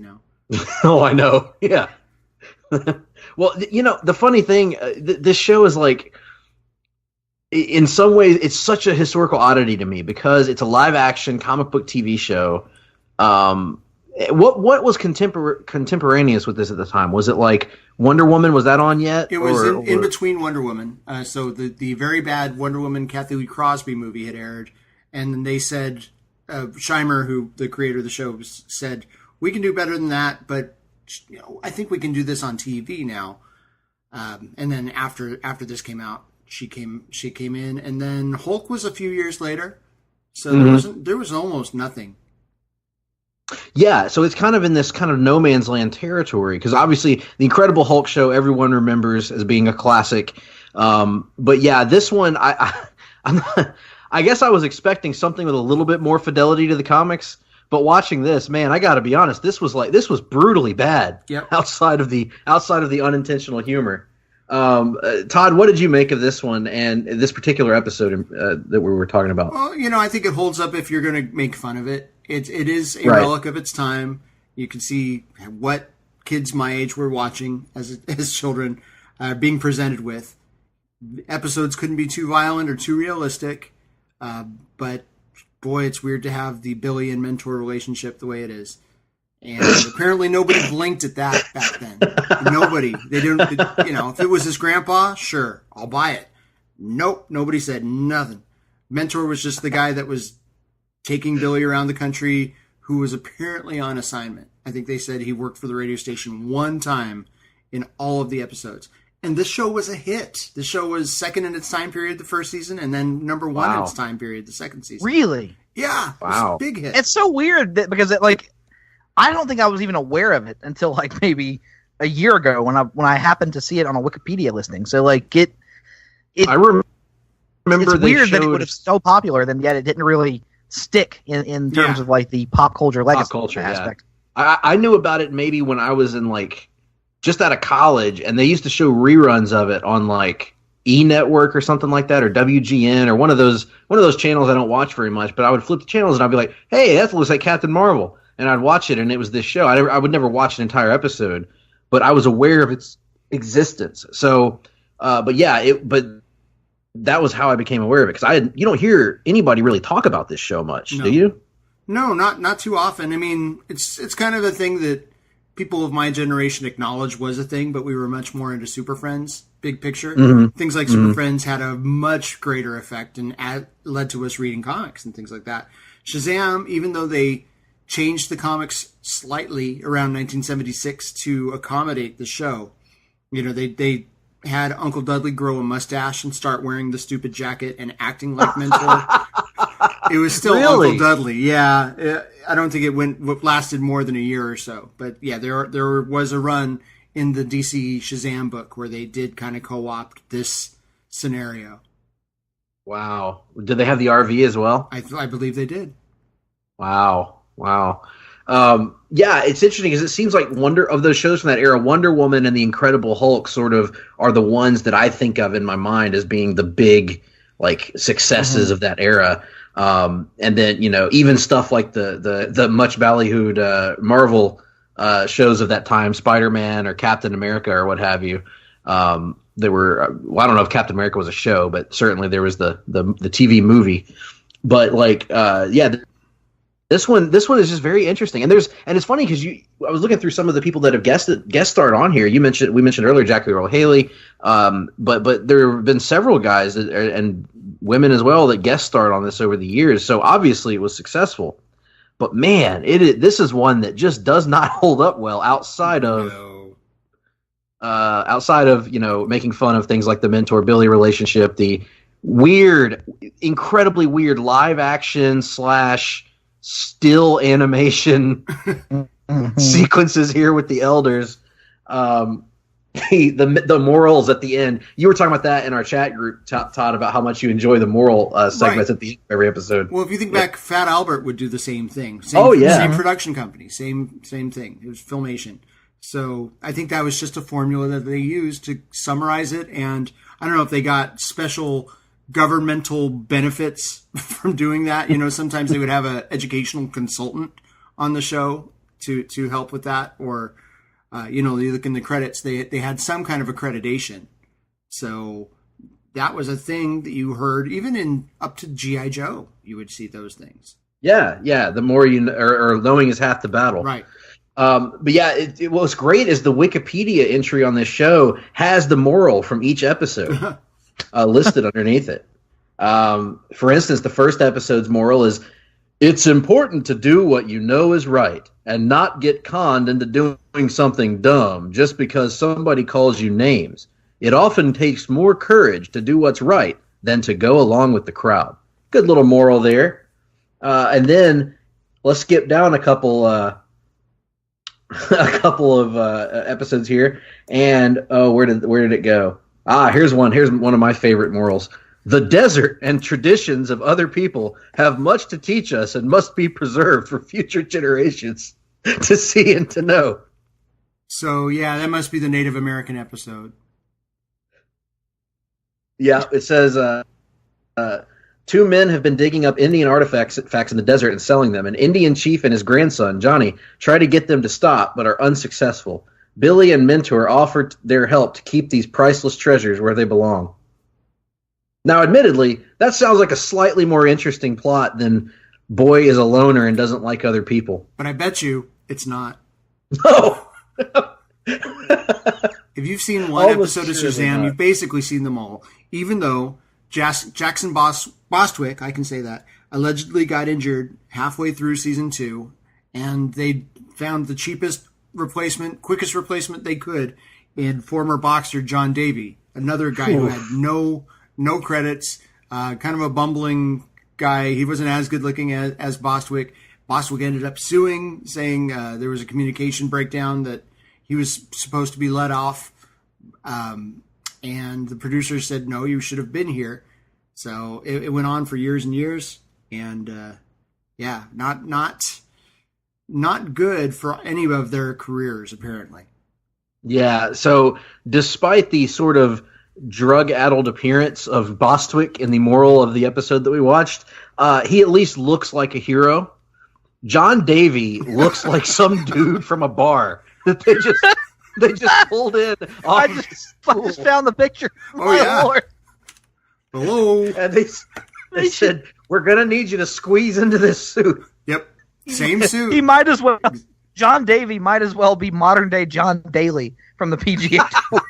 Oh, I know. Yeah. Well, the funny thing, this show is like, in some ways, it's such a historical oddity to me because it's a live-action comic book TV show. What was contemporaneous with this at the time? Was it like Wonder Woman? Was that on yet? It was in between Wonder Woman. So the very bad Wonder Woman Kathy Lee Crosby movie had aired, and then they said, Scheimer, who the creator of the show, said, we can do better than that, but I think we can do this on TV now. And then after this came out, she came in, and then Hulk was a few years later, so there was almost nothing. Yeah, so it's kind of in this kind of no man's land territory because obviously the Incredible Hulk show everyone remembers as being a classic. But yeah, this one I'm not, I guess I was expecting something with a little bit more fidelity to the comics, but watching this, man, I got to be honest, this was brutally bad. Yep. Outside of the unintentional humor. Todd, what did you make of this one and this particular episode that we were talking about? Well, I think it holds up if you're going to make fun of it. It is a Right. relic of its time. You can see what kids my age were watching as children being presented with. Episodes couldn't be too violent or too realistic, but boy, it's weird to have the Billy and mentor relationship the way it is. And apparently nobody blinked at that back then. Nobody. They didn't, if it was his grandpa, sure, I'll buy it. Nope, nobody said nothing. Mentor was just the guy that was taking Billy around the country who was apparently on assignment. I think they said he worked for the radio station one time in all of the episodes. And this show was a hit. The show was second in its time period the first season, and then number one in its time period the second season. Really? Yeah. Wow. It was a big hit. It's so weird because I don't think I was even aware of it until maybe a year ago when I happened to see it on a Wikipedia listing. So I remember it's weird that it was so popular, then yet it didn't really stick in terms of the pop culture legacy aspect. Yeah. I knew about it maybe when I was in just out of college, and they used to show reruns of it on E Network or something like that, or WGN, or one of those channels I don't watch very much. But I would flip the channels and I'd be like, "Hey, that looks like Captain Marvel," and I'd watch it, and it was this show. I would never watch an entire episode, but I was aware of its existence. So, but that was how I became aware of it because you don't hear anybody really talk about this show much, do you? No, not too often. I mean, it's kind of a thing that people of my generation acknowledge was a thing, but we were much more into Super Friends, big picture. Mm-hmm. Things like Super Friends had a much greater effect and led to us reading comics and things like that. Shazam, even though they changed the comics slightly around 1976 to accommodate the show, they had Uncle Dudley grow a mustache and start wearing the stupid jacket and acting like Mentor. It was still really? Uncle Dudley. Yeah. I don't think it lasted more than a year or so. But yeah, there was a run in the DC Shazam book where they did kind of co-opt this scenario. Wow. Did they have the RV as well? I believe they did. Wow. Yeah, it's interesting because it seems like of those shows from that era, Wonder Woman and the Incredible Hulk sort of are the ones that I think of in my mind as being the big successes of that era. And then even stuff like the much ballyhooed Marvel shows of that time, Spider-Man or Captain America or what have you. There were I don't know if Captain America was a show, but certainly there was the TV movie. But This one is just very interesting, and it's funny because I was looking through some of the people that have guest starred on here. We mentioned earlier Jackie Earle Haley, but there have been several guys and women as well that guest starred on this over the years. So obviously it was successful, but man, this is one that just does not hold up well outside of making fun of things like the Mentor Billy relationship, the weird, incredibly weird live action / still animation sequences here with the elders. The morals at the end. You were talking about that in our chat group, Todd, about how much you enjoy the moral segments at the end of every episode. Well, if you think back, Fat Albert would do the same thing. Same production company, same thing. It was Filmation. So I think that was just a formula that they used to summarize it. And I don't know if they got special governmental benefits from doing that. Sometimes they would have an educational consultant on the show to help with that, or you look in the credits, they had some kind of accreditation. So that was a thing that you heard even in up to G.I. Joe. You would see those things. Yeah. The more or knowing is half the battle. Right. But yeah, what's great is the Wikipedia entry on this show has the moral from each episode. Listed underneath it. For instance, the first episode's moral is, it's important to do what you know is right and not get conned into doing something dumb just because somebody calls you names. It often takes more courage to do what's right than to go along with the crowd. Good little moral there. And then let's skip down a couple a couple of episodes here, and where did it go? Here's one of my favorite morals. The desert and traditions of other people have much to teach us and must be preserved for future generations to see and to know. So yeah, that must be the Native American episode. Yeah, it says 2 men have been digging up Indian artifacts in the desert and selling them. An Indian chief and his grandson, Johnny, try to get them to stop, but are unsuccessful. Billy and Mentor offered their help to keep these priceless treasures where they belong. Now, admittedly, that sounds like a slightly more interesting plot than boy is a loner and doesn't like other people. But I bet you it's not. No! If you've seen one episode of Shazam, you've basically seen them all. Even though Jackson Bostwick, I can say that, allegedly got injured halfway through season 2, and they found the cheapest replacement, quickest replacement they could in former boxer John Davey, another guy who had no credits, kind of a bumbling guy. He wasn't as good looking as Bostwick. Bostwick ended up suing, saying there was a communication breakdown, that he was supposed to be let off, and the producer said, no, you should have been here. So it went on for years and years, and not good for any of their careers, apparently. Yeah, so despite the sort of drug-addled appearance of Bostwick in the moral of the episode that we watched, he at least looks like a hero. John Davey looks like some dude from a bar that they just pulled in. I just found the picture. Oh, yeah. Lord. Hello. And they said, we're going to need you to squeeze into this suit. Yep. Same suit. He might as well. John Davey might as well be modern day John Daly from the PGA Tour.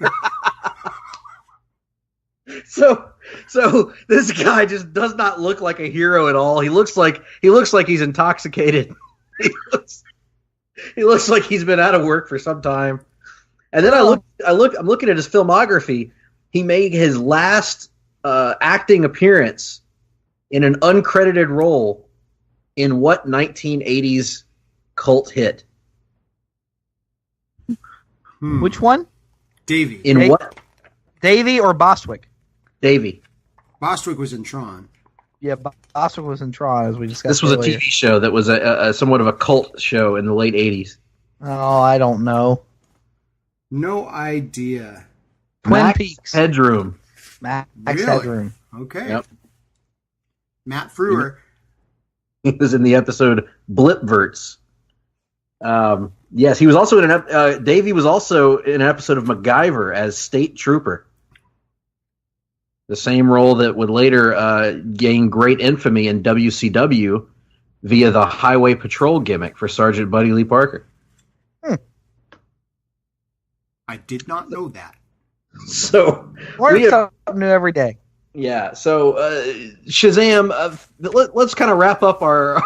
So this guy just does not look like a hero at all. He looks like he's intoxicated. He looks like he's been out of work for some time. And then I'm looking at his filmography. He made his last acting appearance in an uncredited role in what 1980s cult hit? Which one? Davey. What? Davey or Bostwick? Davey. Bostwick was in Tron. Yeah, Bostwick was in Tron, as we discussed. This was earlier. a TV show that was a somewhat of a cult show in the late 80s. Oh, I don't know. No idea. Twin Max Peaks. Headroom. Max Really? Headroom. Okay. Yep. Matt Frewer. He was in the episode Blipverts. Yes, he was also in Davey was also in an episode of MacGyver as State Trooper. The same role that would later gain great infamy in WCW via the Highway Patrol gimmick for Sergeant Buddy Lee Parker. I did not know that. So Learn something new every day. Yeah, so Shazam, let's kind of wrap up our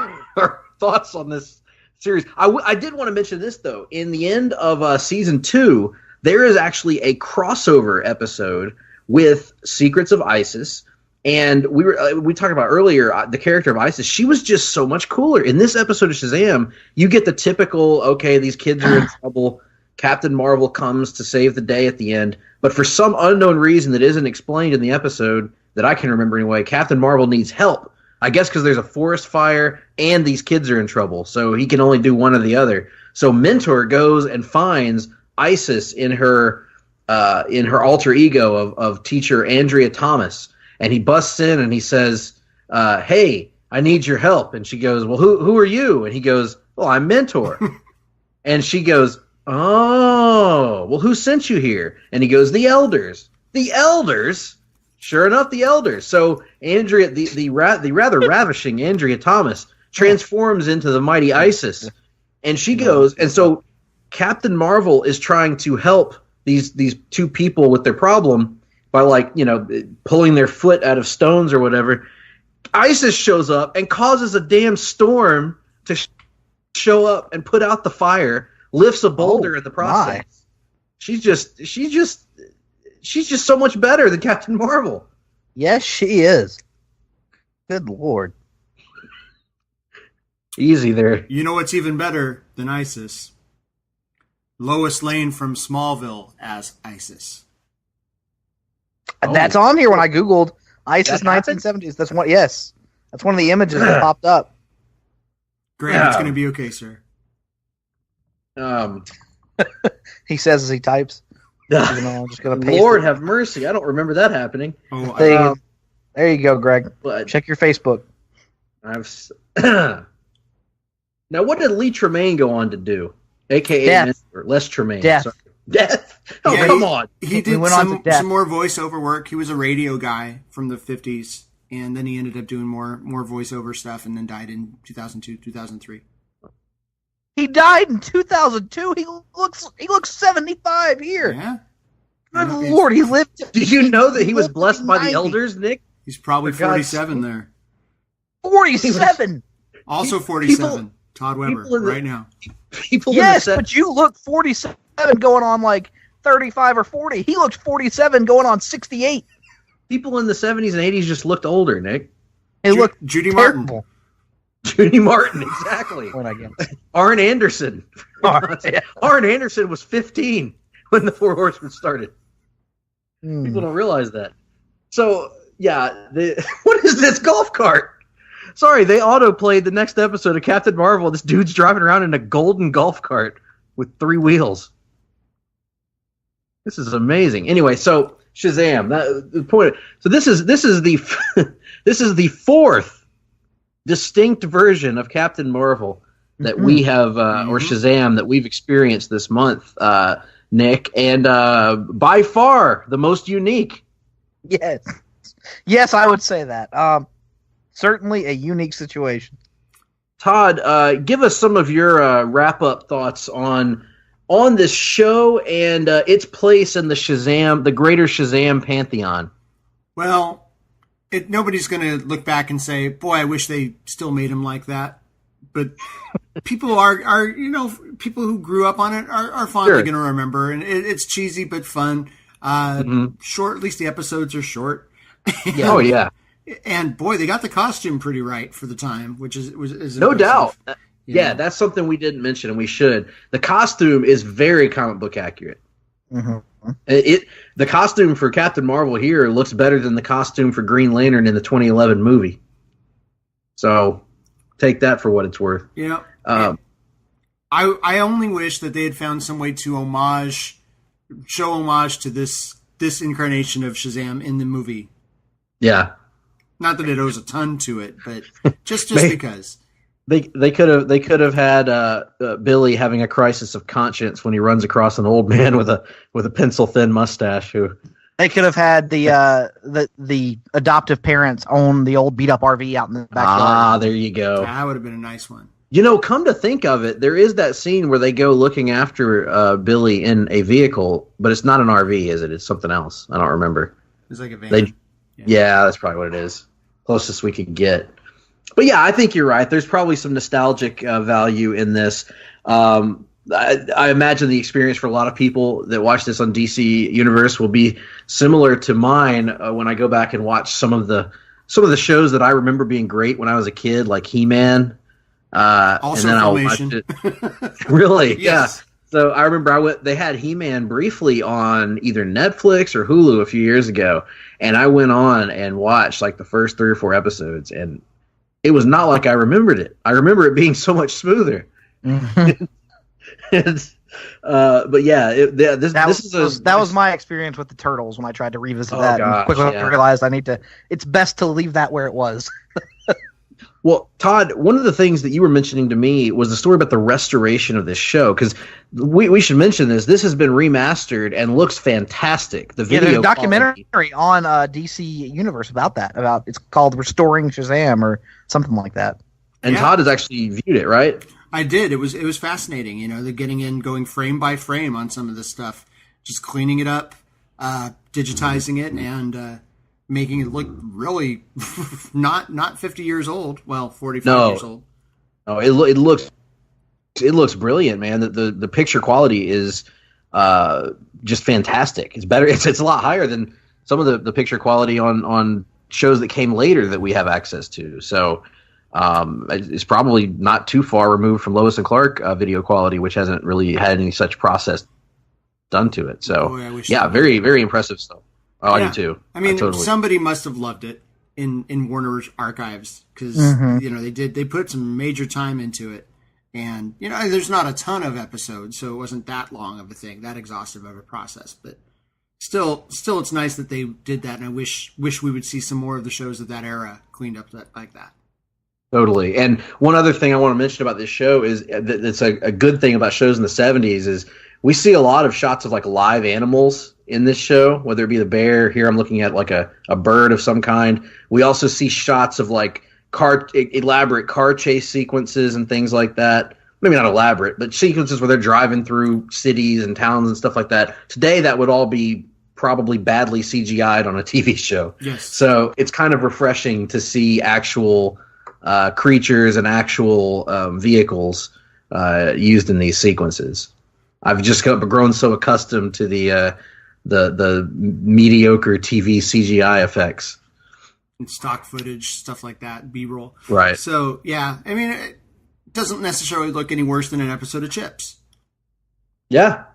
thoughts on this series. I did want to mention this, though. In the end of Season 2, there is actually a crossover episode with Secrets of Isis. And we talked about earlier the character of Isis. She was just so much cooler. In this episode of Shazam, you get the typical, okay, these kids are in trouble. Captain Marvel comes to save the day at the end. But for some unknown reason that isn't explained in the episode, that I can remember anyway, Captain Marvel needs help. I guess because there's a forest fire and these kids are in trouble. So he can only do one or the other. So Mentor goes and finds Isis in her alter ego of teacher Andrea Thomas. And he busts in and he says, hey, I need your help. And she goes, well, who are you? And he goes, well, I'm Mentor. And she goes, oh, well, who sent you here? And he goes, the elders. The elders? Sure enough, the elders. So Andrea, the rather ravishing Andrea Thomas, transforms into the mighty Isis. And she goes, and so Captain Marvel is trying to help these two people with their problem by, pulling their foot out of stones or whatever. Isis shows up and causes a damn storm to show up and put out the fire, lifts a boulder in the process. My. She's just so much better than Captain Marvel. Yes, she is. Good Lord. Easy there. You know what's even better than ISIS? Lois Lane from Smallville as ISIS. That's on here when I Googled ISIS That happened? 1970s. That's one. Yes. That's one of the images that popped up. Grant, it's going to be okay, sir. He says as he types. Even though I'm just gonna paste Lord it. have mercy. I don't remember that happening. Oh, There you go, Greg. But Check your Facebook. Now, what did Lee Tremaine go on to do? AKA Death. Or Les Tremaine. Death. Sorry. Death? Oh, Yeah, come on. He We did went on to death. some more voiceover work. He was a radio guy from the 50s, and then he ended up doing more voiceover stuff, and then died in 2002, 2003. He died in 2002. He looks 75 here. Yeah. Good Lord, he lived. Did you know that he was lived blessed by the 90. elders, Nick? He's probably For God's 47 there. 47. Also 47. Todd Weber, people in the- right now. People Yes, in the but you look 47 going on like 35 or 40. He looked 47 going on 68. people in the 70s and 80s just looked older, Nick. He looked Judy Martin. terrible. Judy Martin, exactly. Point again. Arn Anderson. Yeah. Arn Anderson was 15 when the Four Horsemen started. Hmm. People don't realize that. So, yeah, what is this golf cart? Sorry, they auto-played the next episode of Captain Marvel. This dude's driving around in a golden golf cart with 3 wheels. This is amazing. Anyway, so Shazam. The point. So this is the this is the 4th distinct version of Captain Marvel that we have, or Shazam, that we've experienced this month, Nick, and by far the most unique. Yes, I would say that. Certainly a unique situation. Todd, give us some of your wrap-up thoughts on this show and its place in the greater Shazam pantheon. Well, nobody's going to look back and say, boy, I wish they still made him like that. But people are people who grew up on it are fondly going to remember. And it's cheesy but fun. Short, at least the episodes are short. Oh, yeah. And boy, they got the costume pretty right for the time, which is no impressive. doubt. Yeah, that's something we didn't mention, and we should. The costume is very comic book accurate. The costume for Captain Marvel here looks better than the costume for Green Lantern in the 2011 movie. So take that for what it's worth. Yeah. I only wish that they had found some way to show homage to this incarnation of Shazam in the movie. Yeah. Not that it owes a ton to it, but just because. They could have had Billy having a crisis of conscience when he runs across an old man with a pencil thin mustache. They could have had the adoptive parents own the old beat up RV out in the backyard. Ah, there you go. That would have been a nice one. Come to think of it, there is that scene where they go looking after Billy in a vehicle, but it's not an RV, is it? It's something else. I don't remember. It's like a van. Yeah, that's probably what it is. Closest we could get. But yeah, I think you're right. There's probably some nostalgic value in this. I imagine the experience for a lot of people that watch this on DC Universe will be similar to mine when I go back and watch some of the shows that I remember being great when I was a kid, like He-Man. Also, and then I'll watch Filmation. it. Really? Yes. Yeah. So I remember they had He-Man briefly on either Netflix or Hulu a few years ago, and I went on and watched like the first 3 or 4 episodes, and it was not like I remembered it. I remember it being so much smoother. But yeah, that was my experience with the Turtles when I tried to revisit that. And quickly realized it's best to leave that where it was. Well, Todd, one of the things that you were mentioning to me was the story about the restoration of this show, because we should mention this. This has been remastered and looks fantastic. The video there's a documentary on DC Universe about that. It's called Restoring Shazam or something like that. And Todd has actually viewed it, right? I did. It was fascinating. The going frame by frame on some of this stuff, just cleaning it up, digitizing it, and making it look really not 50 years old. Well, 45 years old. No, it looks brilliant, man. The picture quality is just fantastic. It's better. It's a lot higher than some of the picture quality on shows that came later that we have access to. So It's probably not too far removed from Lois and Clark video quality, which hasn't really had any such process done to it. So, very, very impressive stuff. Oh, I do too. I mean, somebody must have loved it in Warner's archives because they put some major time into it, and there's not a ton of episodes, so it wasn't that long of a thing, that exhaustive of a process. But still, it's nice that they did that, and I wish we would see some more of the shows of that era cleaned up like that. Totally. And one other thing I want to mention about this show is that it's a good thing about shows in the 70s is we see a lot of shots of like live animals in this show, whether it be the bear. Here I'm looking at like a bird of some kind. We also see shots of like elaborate car chase sequences and things like that. Maybe not elaborate, but sequences where they're driving through cities and towns and stuff like that. Today that would all be probably badly CGI'd on a TV show. Yes. So it's kind of refreshing to see actual creatures and actual vehicles used in these sequences. I've just grown so accustomed to the mediocre TV CGI effects and stock footage, stuff like that, B-roll. Right. So yeah, I mean, it doesn't necessarily look any worse than an episode of Chips. Yeah,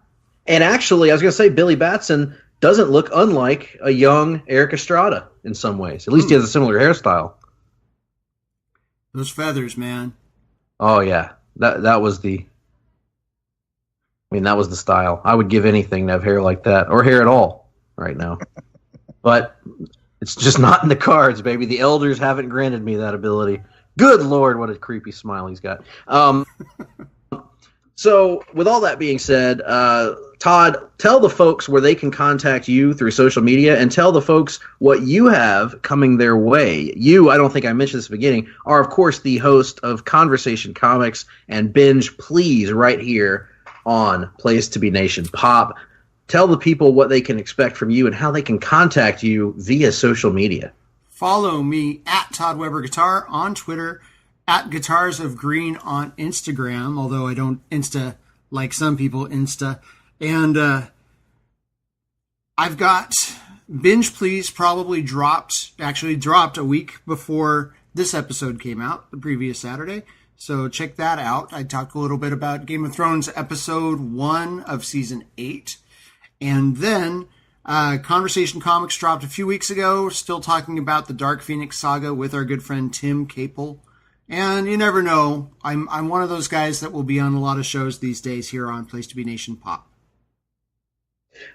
and actually, I was going to say Billy Batson doesn't look unlike a young Eric Estrada in some ways. At least he has a similar hairstyle. Those feathers, man. Oh yeah, that was the style. I would give anything to have hair like that, or hair at all, right now. But it's just not in the cards, baby. The elders haven't granted me that ability. Good Lord, what a creepy smile he's got. So, with all that being said, Todd, tell the folks where they can contact you through social media, and tell the folks what you have coming their way. You, I don't think I mentioned this at the beginning, are, of course, the host of Conversation Comics and Binge Please right here on Place to Be Nation Pop. Tell the people what they can expect from you and how they can contact you via social media. Follow me at Todd Weber Guitar on Twitter, at Guitars of Green on Instagram, although I don't Insta like some people Insta. And I've got Binge Please probably dropped a week before this episode came out, the previous Saturday. So check that out. I talked a little bit about Game of Thrones episode 1 of season 8. And then Conversation Comics dropped a few weeks ago, still talking about the Dark Phoenix saga with our good friend Tim Capel. And you never know, I'm one of those guys that will be on a lot of shows these days here on Place to Be Nation Pop.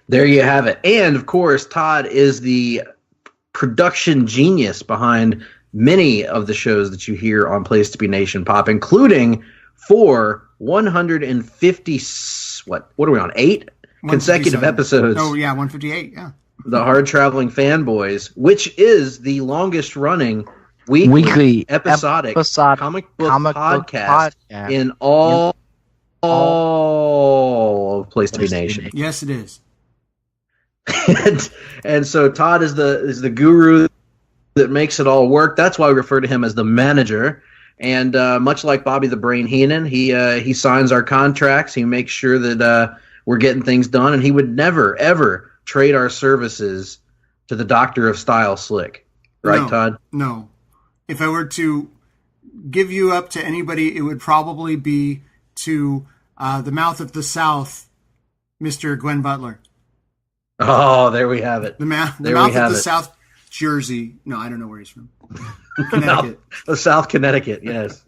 There you have it. And, of course, Todd is the production genius behind many of the shows that you hear on Place to Be Nation Pop, including for 150, what are we on, 8 consecutive episodes? Oh, yeah, 158, yeah. The Hard-Traveling Fanboys, which is the longest-running weekly episodic comic book podcast in all of Place to Be Nation. Yes, it is. and so Todd is the guru that makes it all work. That's why we refer to him as the manager. And much like Bobby the Brain Heenan, he signs our contracts. He makes sure that we're getting things done, and he would never ever trade our services to the Doctor of Style Slick. Right, no, Todd? No. If I were to give you up to anybody, it would probably be to the Mouth of the South, Mr. Glenn Butler. Oh, there we have it. The Mouth of the South, Jersey. No, I don't know where he's from. Connecticut. South Connecticut, yes.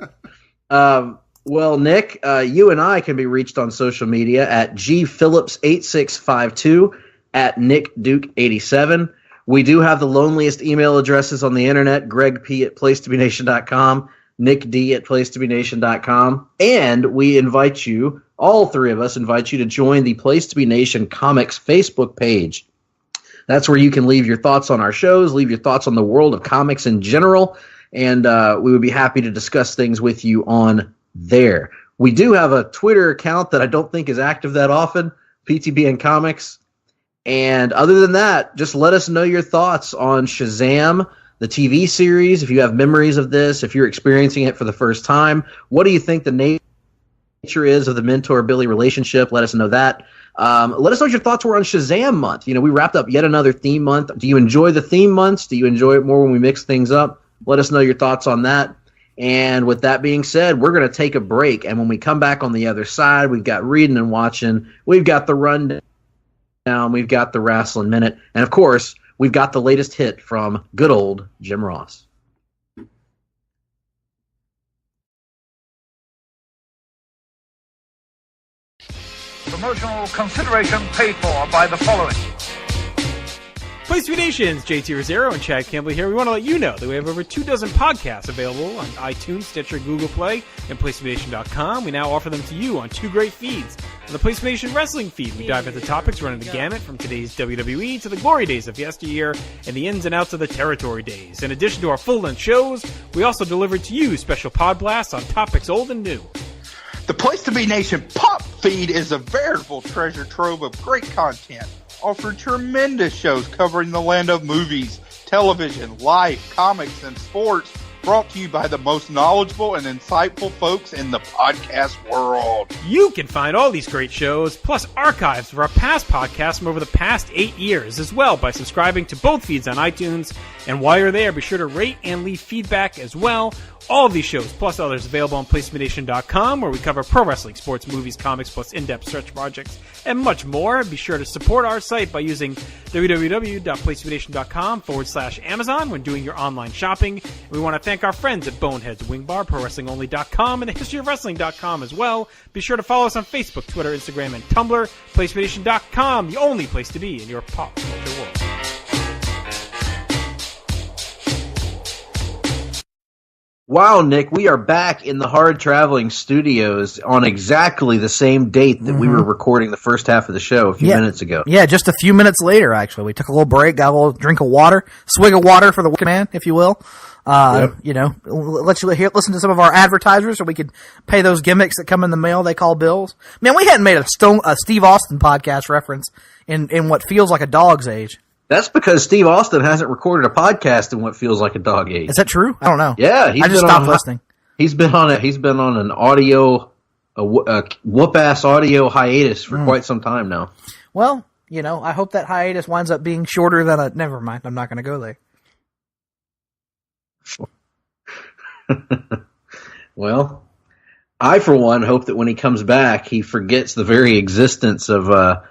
Well, Nick, you and I can be reached on social media at gphillips8652, at nickduke87. We do have the loneliest email addresses on the internet, gregp@placetobenation.com, nickd@placetobenation.com, and we invite you, all three of us invite you to join the Place to Be Nation Comics Facebook page. That's where you can leave your thoughts on our shows, leave your thoughts on the world of comics in general, and we would be happy to discuss things with you on there. We do have a Twitter account that I don't think is active that often, PTBN Comics. And other than that, just let us know your thoughts on Shazam, the TV series, if you have memories of this, if you're experiencing it for the first time. What do you think the nature is of the mentor-Billy relationship? Let us know that. Let us know what your thoughts were on Shazam Month. You know, we wrapped up yet another theme month. Do you enjoy the theme months? Do you enjoy it more when we mix things up? Let us know your thoughts on that. And with that being said, we're going to take a break. And when we come back on the other side, we've got reading and watching. We've got the rundown. We've got the Wrestling Minute. And, of course, we've got the latest hit from good old Jim Ross. Promotional consideration paid for by the following. Place to Be Nations, JT Rosero and Chad Campbell here. We want to let you know that we have over 24 podcasts available on iTunes, Stitcher, Google Play, and PlaceToBeNation.com. We now offer them to you on 2 great feeds. On the Place to Be Nation Wrestling feed, we dive into topics running the gamut from today's WWE to the glory days of yesteryear and the ins and outs of the territory days. In addition to our full-length shows, we also deliver to you special pod blasts on topics old and new. The Place to Be Nation Pop feed is a veritable treasure trove of great content. Offered tremendous shows covering the land of movies, television, life, comics, and sports, brought to you by the most knowledgeable and insightful folks in the podcast world. You can find all these great shows, plus archives of our past podcasts from over the past 8 years as well by subscribing to both feeds on iTunes. And while you're there, be sure to rate and leave feedback as well. All of these shows, plus others, available on PlaceToBeNation.com, where we cover pro wrestling, sports, movies, comics, plus in-depth search projects, and much more. Be sure to support our site by using www.PlaceToBeNation.com/Amazon when doing your online shopping. And we want to thank our friends at Boneheads Wing Bar, ProWrestlingOnly.com, and TheHistoryOfWrestling.com as well. Be sure to follow us on Facebook, Twitter, Instagram, and Tumblr. PlaceToBeNation.com, the only place to be in your pop culture world. Wow, Nick, we are back in the Hard-Traveling Studios on exactly the same date that we were recording the first half of the show a few minutes ago. Yeah, just a few minutes later, actually. We took a little break, got a little drink of water, swig of water for the working man, if you will. You know, let you listen to some of our advertisers so we could pay those gimmicks that come in the mail they call bills. Man, we hadn't made a Steve Austin podcast reference in what feels like a dog's age. That's because Steve Austin hasn't recorded a podcast in what feels like a dog age. Is that true? I don't know. Yeah, I just stopped listening. He's been on an audio, whoop-ass audio hiatus for quite some time now. Well, you know, I hope that hiatus winds up being shorter than a... Never mind, I'm not going to go there. Well, I, for one, hope that when he comes back, he forgets the very existence of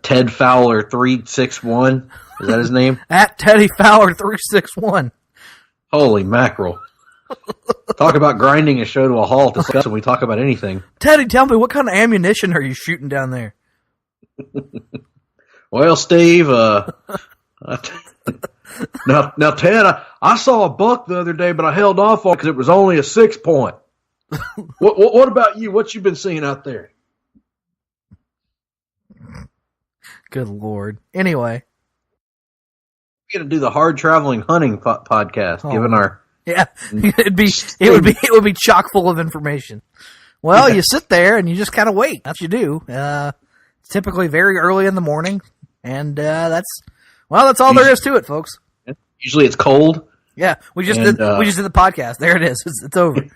Ted Fowler 361. Is that his name? At Teddy Fowler 361. Holy mackerel. Talk about grinding a show to a halt when we talk about anything. Teddy, tell me, what kind of ammunition are you shooting down there? Well, Steve, now Ted, I saw a buck the other day, but I held off on it because it was only a 6-point. What about you? What you been seeing out there? Good Lord. Anyway. We're going to do the Hard-Traveling Hunting podcast, given our... Yeah, it would be chock full of information. Well, you sit there and you just kind of wait. That's what you do. It's typically very early in the morning, and that's all there is to it, folks. Usually it's cold. Yeah, we just did the podcast. There it is. It's over.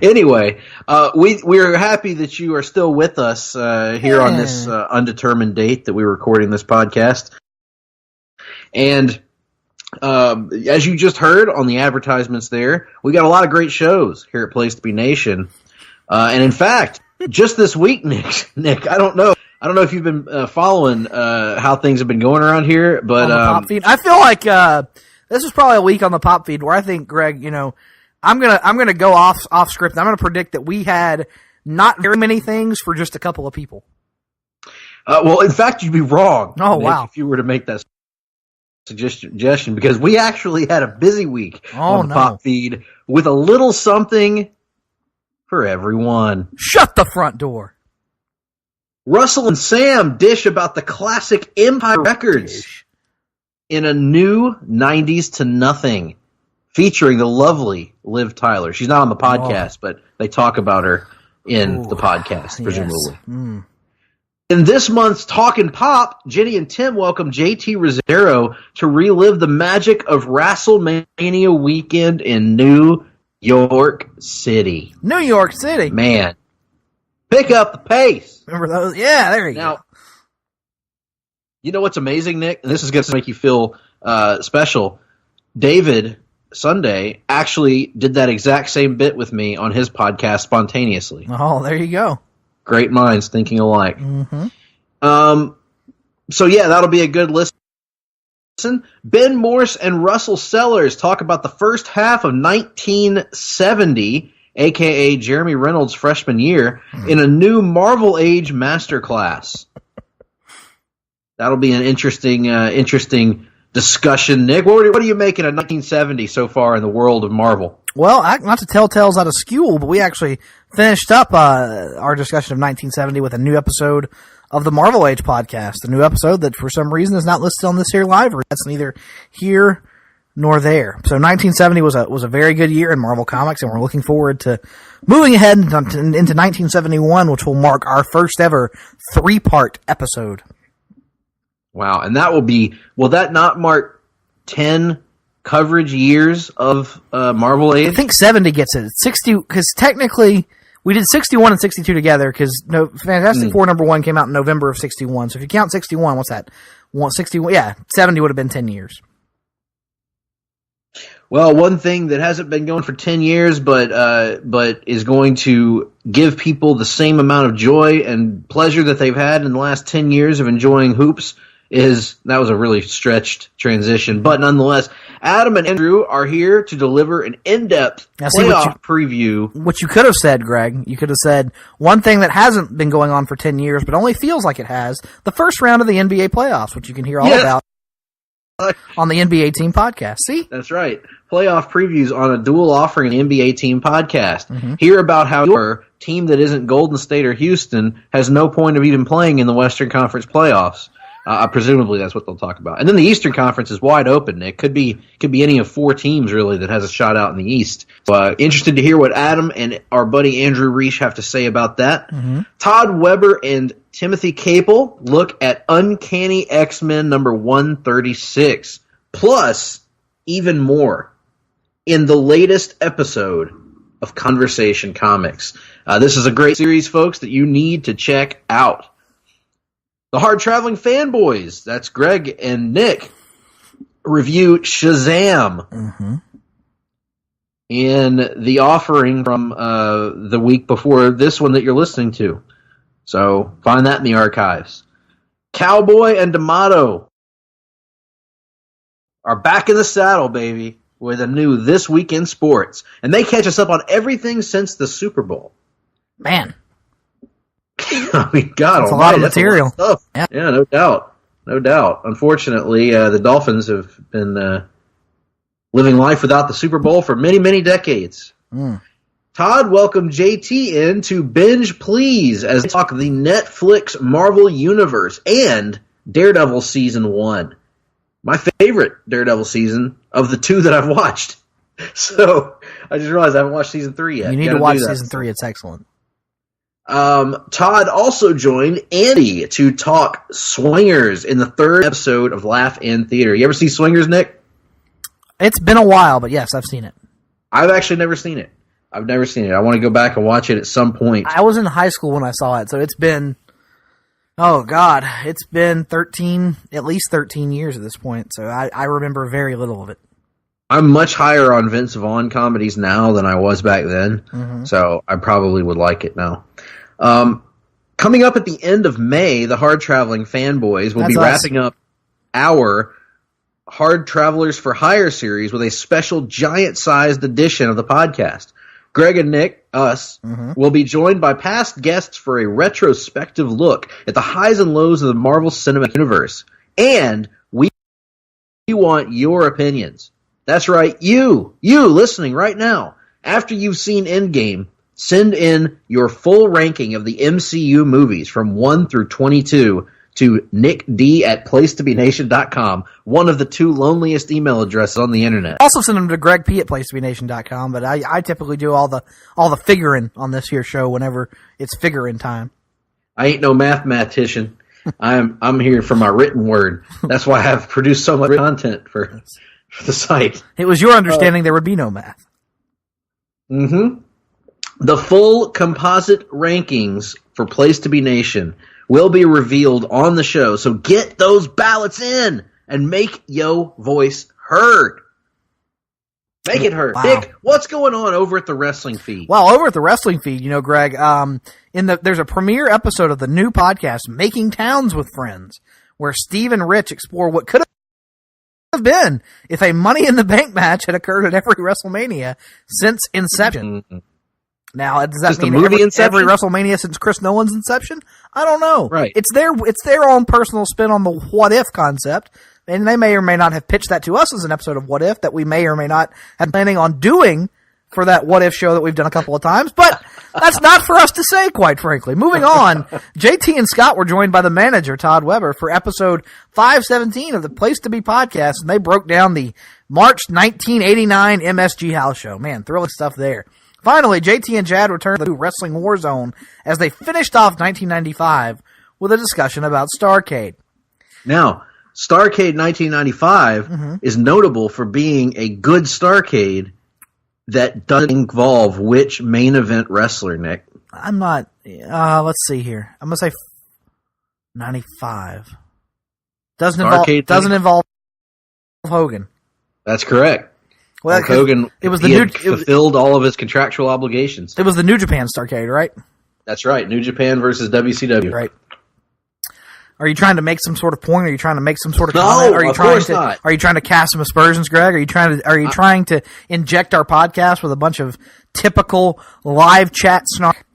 Anyway, we're happy that you are still with us here on this undetermined date that we're recording this podcast. And as you just heard on the advertisements there, we got a lot of great shows here at Place to Be Nation. And in fact, just this week, Nick, I don't know if you've been following how things have been going around here, but on the pop feed. I feel like this is probably a week on the pop feed where I think, Greg, you know, I'm gonna go off script. I'm gonna predict that we had not very many things for just a couple of people. Well, in fact, you'd be wrong. Oh, Nick, wow! If you were to make that suggestion, because we actually had a busy week on the pop feed with a little something for everyone. Shut the front door. Russell and Sam dish about the classic Empire Records in a new 90s to Nothing, featuring the lovely Liv Tyler. She's not on the podcast, but they talk about her in the podcast, presumably. Yes. In this month's Talkin' Pop, Jenny and Tim welcome JT Rosero to relive the magic of WrestleMania weekend in New York City. New York City. Man, pick up the pace. Remember those? Yeah, there you go. You know what's amazing, Nick? And this is going to make you feel special. David Sunday, actually did that exact same bit with me on his podcast spontaneously. Oh, there you go. Great minds thinking alike. Mm-hmm. So yeah, that'll be a good listen. Ben Morse and Russell Sellers talk about the first half of 1970, a.k.a. Jeremy Reynolds' freshman year, in a new Marvel Age masterclass. That'll be an interesting discussion. Nick, what are you making of 1970 so far in the world of Marvel? Well, not to tell tales out of school, but we actually finished up our discussion of 1970 with a new episode of the Marvel Age podcast, a new episode that for some reason is not listed on this here live. That's neither here nor there. So 1970 was a very good year in Marvel Comics, and we're looking forward to moving ahead into 1971, which will mark our first ever 3-part episode. Wow, and will that not mark 10 coverage years of Marvel Age? I think 70 gets it. 60, because technically we did 61 and 62 together, because Fantastic Four #1 came out in November of 61. So if you count 61, what's that? 61, yeah, 70 would have been 10 years. Well, one thing that hasn't been going for 10 years, but is going to give people the same amount of joy and pleasure that they've had in the last 10 years of enjoying hoops that was a really stretched transition, but nonetheless, Adam and Andrew are here to deliver an in-depth playoff preview. What you could have said, Greg, you could have said one thing that hasn't been going on for 10 years, but only feels like it has, the first round of the NBA playoffs, which you can hear all about on the NBA Team podcast. See? That's right. Playoff previews on a dual offering in the NBA Team podcast. Mm-hmm. Hear about how your team that isn't Golden State or Houston has no point of even playing in the Western Conference playoffs. Presumably that's what they'll talk about. And then the Eastern Conference is wide open, Nick. Could be any of 4 teams, really, that has a shot out in the East. So, interested to hear what Adam and our buddy Andrew Reich have to say about that. Mm-hmm. Todd Weber and Timothy Capel look at Uncanny X-Men number 136. Plus, even more, in the latest episode of Conversation Comics. This is a great series, folks, that you need to check out. The Hard-Traveling Fanboys, that's Greg and Nick, review SHAZAM in the offering from the week before this one that you're listening to. So find that in the archives. Cowboy and D'Amato are back in the saddle, baby, with a new This Week in Sports. And they catch us up on everything since the Super Bowl. Man. I mean, God, that's a lot of material. Yeah, no doubt. Unfortunately, the Dolphins have been living life without the Super Bowl for many, many decades. Todd, welcome JT in to Binge Please as they talk the Netflix Marvel Universe and Daredevil Season 1. My favorite Daredevil season of the 2 that I've watched. So, I just realized I haven't watched Season 3 yet. You need to watch Season 3. It's excellent. Todd also joined Andy to talk Swingers in the 3rd episode of Laugh in Theater. You ever see Swingers, Nick? It's been a while, but yes, I've seen it. I've actually never seen it. I want to go back and watch it at some point. I was in high school when I saw it, so it's been, it's been at least 13 years at this point, so I remember very little of it. I'm much higher on Vince Vaughn comedies now than I was back then, so I probably would like it now. Coming up at the end of May, the Hard-Traveling Fanboys will be wrapping up our Hard Travelers for Hire series with a special giant-sized edition of the podcast. Greg and Nick, will be joined by past guests for a retrospective look at the highs and lows of the Marvel Cinematic Universe. And we want your opinions. That's right, you listening right now. After you've seen Endgame, send in your full ranking of the MCU movies from 1 through 22 to nickd@placetobenation.com, one of the 2 loneliest email addresses on the internet. Also send them to gregp@placetobenation.com, but I typically do all the figuring on this here show whenever it's figuring time. I ain't no mathematician. I'm here for my written word. That's why I've produced so much content for the site. It was your understanding there would be no math. The full composite rankings for Place to Be Nation will be revealed on the show, so get those ballots in and make your voice heard. Make it hurt. Wow. Nick, what's going on over at the wrestling feed? Well, over at the wrestling feed, Greg, there's a premiere episode of the new podcast, Making Towns with Friends, where Steve and Rich explore what could have been if a Money in the Bank match had occurred at every WrestleMania since Inception. Mm-hmm. Now, does that Just mean the movie every Inception? WrestleMania since Chris Nolan's Inception? I don't know. Right. It's their own personal spin on the what if concept. And they may or may not have pitched that to us as an episode of What If that we may or may not have been planning on doing for that What If show that we've done a couple of times. But that's not for us to say, quite frankly. Moving on, JT and Scott were joined by the manager, Todd Weber, for episode 517 of the Place to Be podcast, and they broke down the March 1989 MSG House show. Man, thrilling stuff there. Finally, JT and Jad returned to Wrestling Warzone as they finished off 1995 with a discussion about Starrcade. Now, Starrcade 1995 is notable for being a good Starrcade that doesn't involve which main event wrestler, Nick? I'm not. Let's see here. I'm gonna say 95. Doesn't involve Hogan. That's correct. Well, Hulk Hogan, it was fulfilled all of his contractual obligations. It was the New Japan Starrcade, right? That's right. New Japan versus WCW. Right. Are you trying to make some sort of point? Are you trying to make some sort of No, comment? Are you of trying course to? not. Are you trying to cast some aspersions, Greg? Are you trying to inject our podcast with a bunch of typical live chat snark?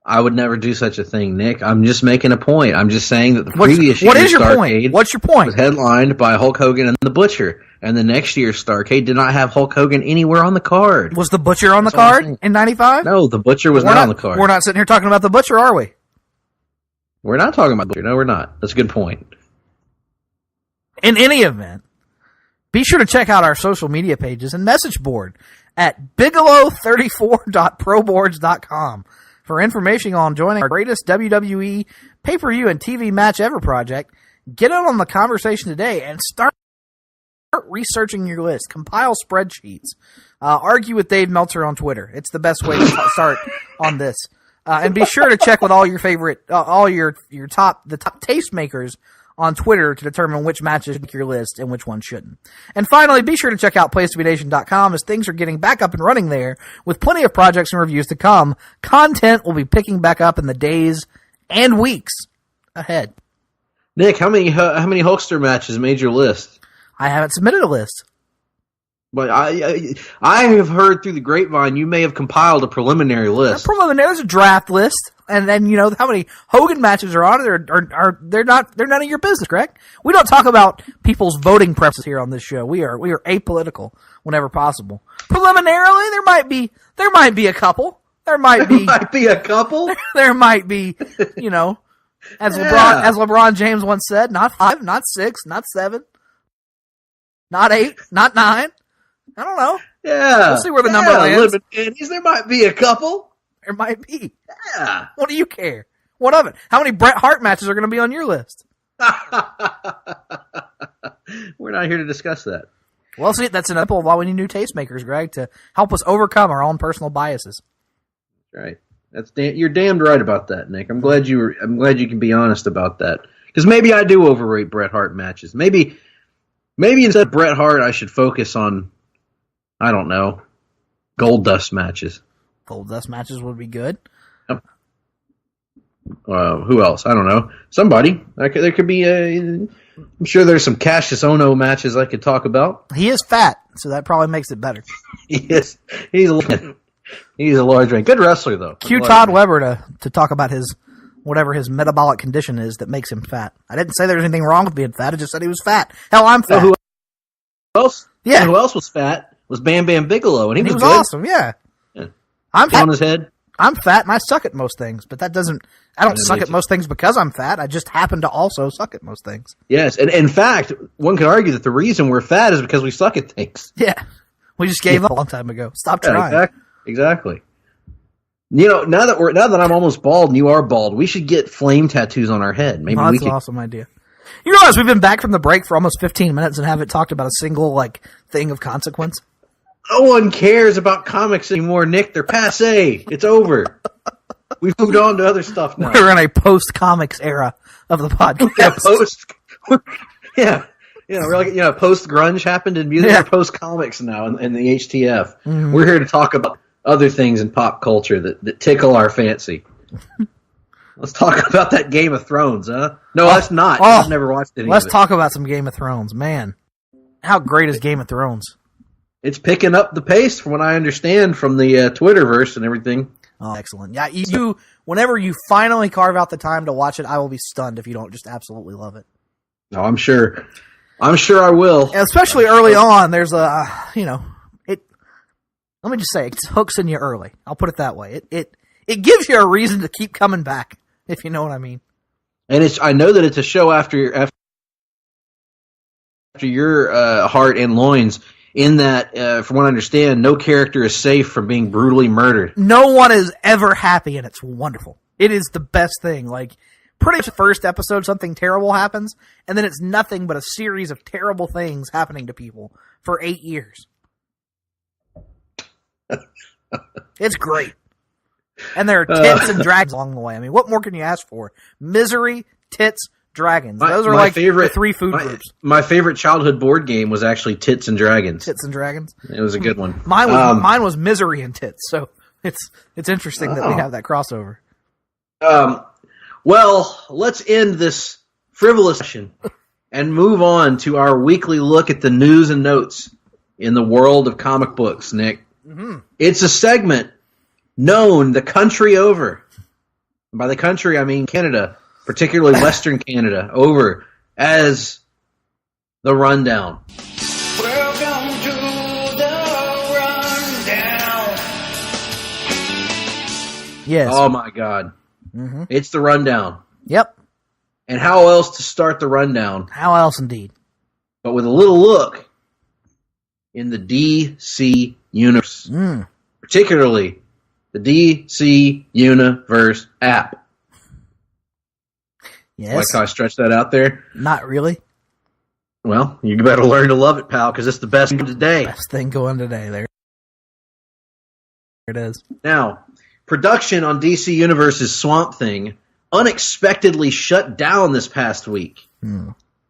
I would never do such a thing, Nick. I'm just making a point. I'm just saying that the previous What year's is your Starrcade point? What's your point? was headlined by Hulk Hogan and the Butcher, and the next year's Starrcade did not have Hulk Hogan anywhere on the card. Was the Butcher on the That's all I'm card saying. in 95? No, the Butcher was not on the card. We're not sitting here talking about the Butcher, are we? We're not talking about the Butcher. No, we're not. That's a good point. In any event, be sure to check out our social media pages and message board at bigelow34.proboards.com for information on joining our greatest WWE pay-per-view and TV match ever project. Get in on the conversation today and start researching your list. Compile spreadsheets. Argue with Dave Meltzer on Twitter. It's the best way to start on this. And be sure to check with all your favorite, the top tastemakers on Twitter to determine which matches make your list and which ones shouldn't. And finally, be sure to check out PlaceToBeNation.com as things are getting back up and running there with plenty of projects and reviews to come. Content will be picking back up in the days and weeks ahead. Nick, how many Hulkster matches made your list? I haven't submitted a list. But I have heard through the grapevine you may have compiled a preliminary list. There's a draft list, and then how many Hogan matches are on it. They're none of your business, Greg. We don't talk about people's voting preferences here on this show. We are apolitical whenever possible. Preliminarily, there might be a couple. There might be a couple. There might be, as LeBron James once said, not 5, not 6, not 7, not 8, not 9. I don't know. Yeah. We'll see where the number lands. There might be a couple. There might be. Yeah. What do you care? What of it? How many Bret Hart matches are going to be on your list? We're not here to discuss that. Well, see, that's an example of why we need new tastemakers, Greg, to help us overcome our own personal biases. Right. You're damned right about that, Nick. I'm glad you can be honest about that. Because maybe I do overrate Bret Hart matches. Maybe instead of Bret Hart, I should focus on, I don't know, Gold Dust matches. Gold Dust matches would be good. Who else? I don't know. Somebody. There could be I'm sure there's some Cassius Ohno matches I could talk about. He is fat, so that probably makes it better. He's a large man. Good wrestler, though. Cue Todd Weber to talk about whatever his metabolic condition is that makes him fat. I didn't say there was anything wrong with being fat. I just said he was fat. Hell, I'm fat. Who else? Yeah. Who else was fat was Bam Bam Bigelow, and he was good. Awesome. Yeah. I'm fat. On his head. I'm fat and I suck at most things, but that doesn't. I don't suck at most things because I'm fat. I just happen to also suck at most things. Yes, and in fact, one could argue that the reason we're fat is because we suck at things. Yeah, we just gave up a long time ago. Stop trying. Exactly. Now that I'm almost bald and you are bald, we should get flame tattoos on our head. Maybe that's an awesome idea. You realize we've been back from the break for almost 15 minutes and haven't talked about a single thing of consequence? No one cares about comics anymore, Nick. They're passé. It's over. We've moved on to other stuff now. We're in a post-comics era of the podcast. Yeah, Post grunge happened in music. Or post comics now in the HTF. Mm-hmm. We're here to talk about other things in pop culture that tickle our fancy. Let's talk about that Game of Thrones, huh? No, that's not. I've never watched any of it. Let's talk about some Game of Thrones, man. How great is Game of Thrones? It's picking up the pace, from what I understand from the Twitterverse and everything. Oh, excellent! Yeah, you. Whenever you finally carve out the time to watch it, I will be stunned if you don't just absolutely love it. No, I'm sure I will. And especially early on, there's let me just say, it hooks in you early. I'll put it that way. It gives you a reason to keep coming back, if you know what I mean. And I know that it's a show after your heart and loins. In that, from what I understand, no character is safe from being brutally murdered. No one is ever happy, and it's wonderful. It is the best thing. Like, pretty much the first episode, something terrible happens, and then it's nothing but a series of terrible things happening to people for 8 years. It's great. And there are tits and dragons along the way. I mean, what more can you ask for? Misery, tits, dragons. Those are like the three food groups. My favorite childhood board game was actually Tits and Dragons. Tits and Dragons? It was a good one. Mine was Misery and Tits, so it's interesting that we have that crossover. Well, let's end this frivolous session and move on to our weekly look at the news and notes in the world of comic books, Nick. Mm-hmm. It's a segment known the country over. And by the country, I mean Canada, particularly Western Canada, over as the Rundown. Welcome to the Rundown. Yes. Oh, my God. Mm-hmm. It's the Rundown. Yep. And how else to start the Rundown? How else, indeed? But with a little look in the DC Universe. Particularly the DC Universe app. Yes. Like how I stretched that out there? Not really. Well, you better learn to love it, pal, because it's the best thing today. Best thing going today. There it is. Now, production on DC Universe's Swamp Thing unexpectedly shut down this past week.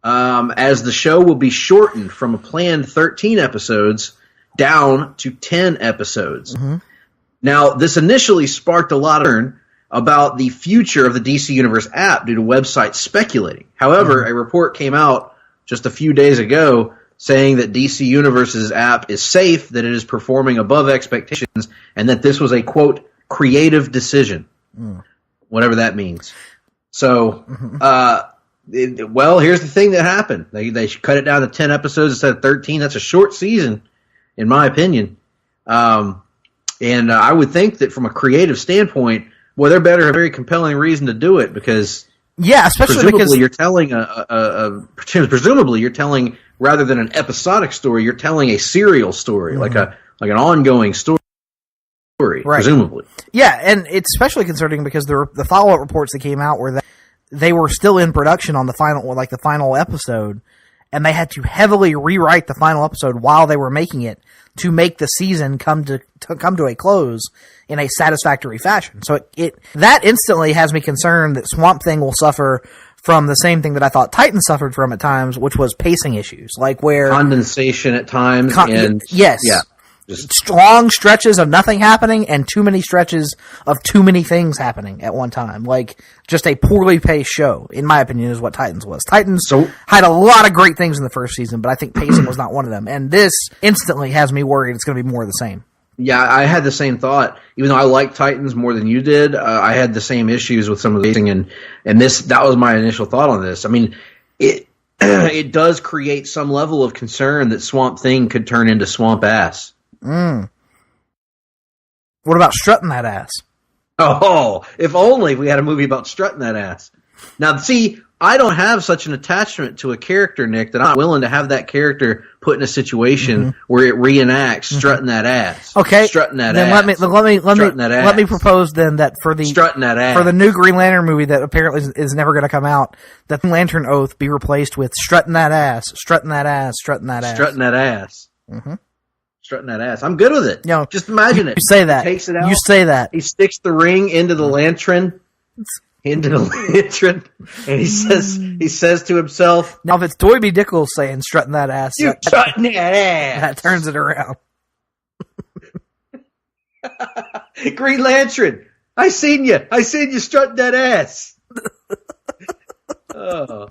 As the show will be shortened from a planned 13 episodes down to 10 episodes. Mm-hmm. Now, this initially sparked a lot of concern about the future of the DC Universe app due to websites speculating. However, a report came out just a few days ago saying that DC Universe's app is safe, that it is performing above expectations, and that this was a, quote, creative decision, whatever that means. So, well, here's the thing that happened. They cut it down to 10 episodes instead of 13. That's a short season, in my opinion. And I would think that from a creative standpoint, well, there better have a very compelling reason to do it because especially because you're telling presumably you're telling rather than an episodic story, you're telling a serial story, like an ongoing story, right. Presumably. Yeah, and it's especially concerning because the follow-up reports that came out were that they were still in production on the final episode, and they had to heavily rewrite the final episode while they were making it to make the season come to a close in a satisfactory fashion. So that instantly has me concerned that Swamp Thing will suffer from the same thing that I thought Titan suffered from at times, which was pacing issues, like where condensation at times strong stretches of nothing happening and too many stretches of too many things happening at one time. Like, just a poorly paced show, in my opinion, is what Titans was. Titans had a lot of great things in the first season, but I think pacing was not one of them. And this instantly has me worried it's going to be more of the same. Yeah, I had the same thought. Even though I liked Titans more than you did, I had the same issues with some of the pacing, and that was my initial thought on this. I mean, it does create some level of concern that Swamp Thing could turn into Swamp Ass. What about strutting that ass? Oh, if only we had a movie about strutting that ass. Now, see, I don't have such an attachment to a character, Nick, that I'm willing to have that character put in a situation where it reenacts strutting that ass. Okay, strutting that then ass. Let me propose then that for the strutting that ass. For the new Green Lantern movie that apparently is never going to come out, that Lantern Oath be replaced with strutting that ass, strutting that ass, strutting that ass, strutting that ass. Strutting that ass. I'm good with it. Just imagine it. You say that. He takes it out. You say that. He sticks the ring into the lantern. into the lantern, and he says to himself, Now, if it's Doiby Dickles saying strutting that ass, "You strutting that ass." that turns it around. Green Lantern, I seen you strutting that ass. Oh,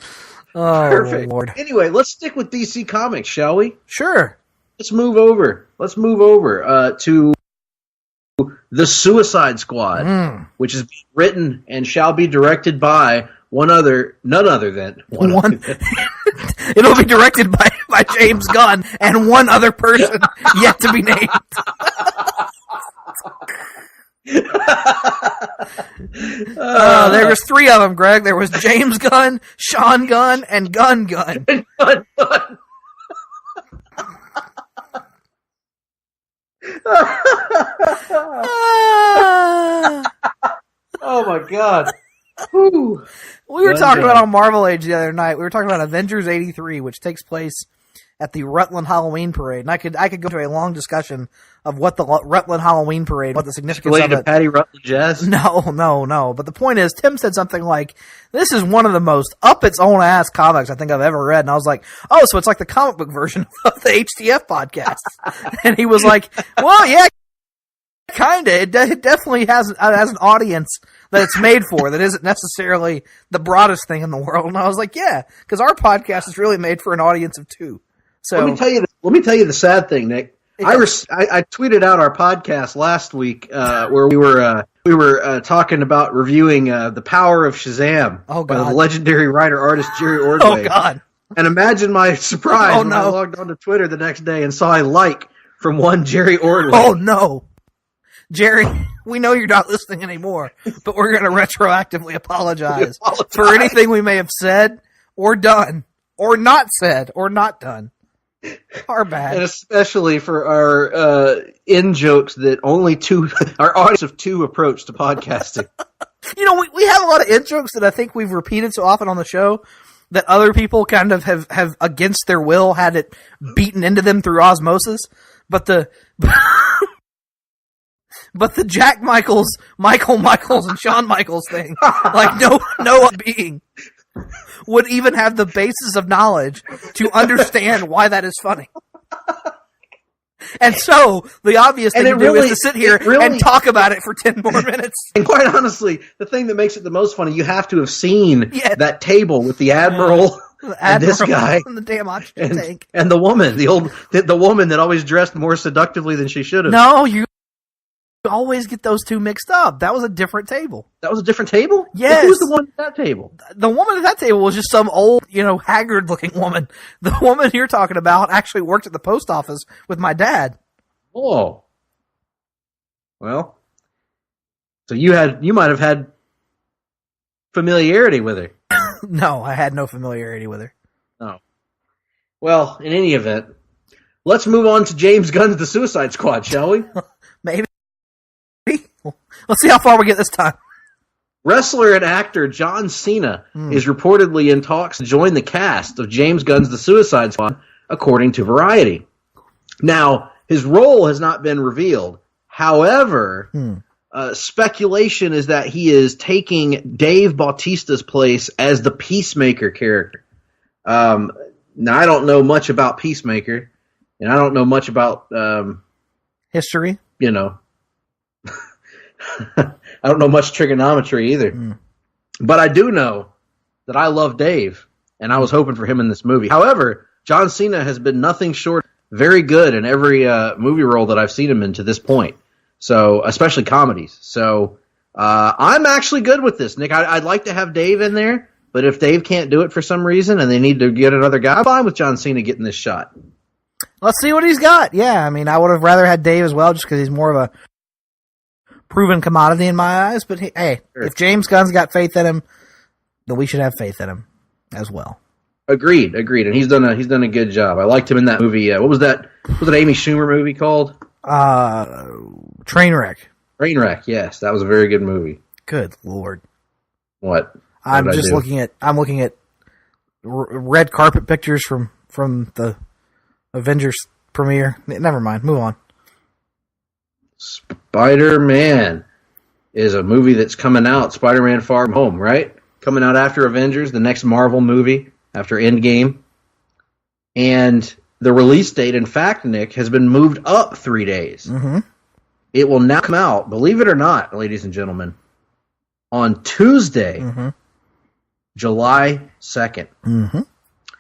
perfect. Lord. Anyway, let's stick with DC Comics, shall we? Sure. Let's move over to The Suicide Squad, which is being written and shall be directed by none other than It'll be directed by James Gunn and one other person yet to be named. There was three of them, Greg. There was James Gunn, Sean Gunn, and Gunn. Oh my God. Whew. We were talking about on Marvel Age the other night. We were talking about Avengers 83, which takes place at the Rutland Halloween Parade. And I could go into a long discussion of what the Rutland Halloween Parade, what the significance related of it. to Patty Rutland Jazz? No. But the point is, Tim said something like, this is one of the most up-its-own-ass comics I think I've ever read. And I was like, oh, so it's like the comic book version of the HTF podcast. And he was like, well, yeah, kind of. It definitely has an audience that it's made for that isn't necessarily the broadest thing in the world. And I was like, yeah, because our podcast is really made for an audience of two. So let me tell you the sad thing, Nick. I tweeted out our podcast last week where we were talking about reviewing The Power of Shazam by the legendary writer-artist Jerry Ordway. Oh, God. And imagine my surprise when I logged onto Twitter the next day and saw a like from one Jerry Ordway. Oh, no. Jerry, we know you're not listening anymore, but we're going to retroactively apologize for anything we may have said or done or not said or not done. Our bad. And especially for our in-jokes that only our audience of two approach to podcasting. You know, we have a lot of in-jokes that I think we've repeated so often on the show that other people kind of have against their will had it beaten into them through osmosis. But the Jack Michaels, Michael Michaels, and Shawn Michaels thing, like no other being would even have the basis of knowledge to understand why that is funny. And so, the obvious thing to do is to sit here and talk about it for 10 more minutes. And quite honestly, the thing that makes it the most funny, you have to have seen that table with the Admiral and this guy. And the damn oxygen tank. And the woman, the woman that always dressed more seductively than she should have. No, you always get those two mixed up. That was a different table. That was a different table? Yes. Who was the one at that table? The woman at that table was just some old, haggard-looking woman. The woman you're talking about actually worked at the post office with my dad. Oh. Well, so you might have had familiarity with her. No, I had no familiarity with her. Oh. Well, in any event, let's move on to James Gunn's The Suicide Squad, shall we? Maybe. Let's see how far we get this time. Wrestler and actor John Cena is reportedly in talks to join the cast of James Gunn's The Suicide Squad, according to Variety. Now, his role has not been revealed. However, speculation is that he is taking Dave Bautista's place as the Peacemaker character. Now, I don't know much about Peacemaker, and I don't know much about history. I don't know much trigonometry either. But I do know that I love Dave, and I was hoping for him in this movie. However, John Cena has been nothing short very good in every movie role that I've seen him in to this point. So, especially comedies. So, I'm actually good with this, Nick. I'd like to have Dave in there, but if Dave can't do it for some reason and they need to get another guy, I'm fine with John Cena getting this shot. Let's see what he's got. Yeah, I mean, I would have rather had Dave as well just because he's more of a proven commodity in my eyes, but hey, sure. If James Gunn's got faith in him, then we should have faith in him as well. Agreed, and he's done a good job. I liked him in that movie. What was that? Was it Amy Schumer movie called? Trainwreck. Trainwreck. Yes, that was a very good movie. Good Lord. What? I'm looking at red carpet pictures from the Avengers premiere. Never mind. Move on. Spider-Man. is a movie that's coming out, Spider-Man Far From Home, right? Coming out after Avengers, the next Marvel movie after Endgame. And the release date, in fact, Nick, has been moved up 3 days. Mm-hmm. It will now come out, believe it or not, ladies and gentlemen, on Tuesday, July 2nd. Mm-hmm.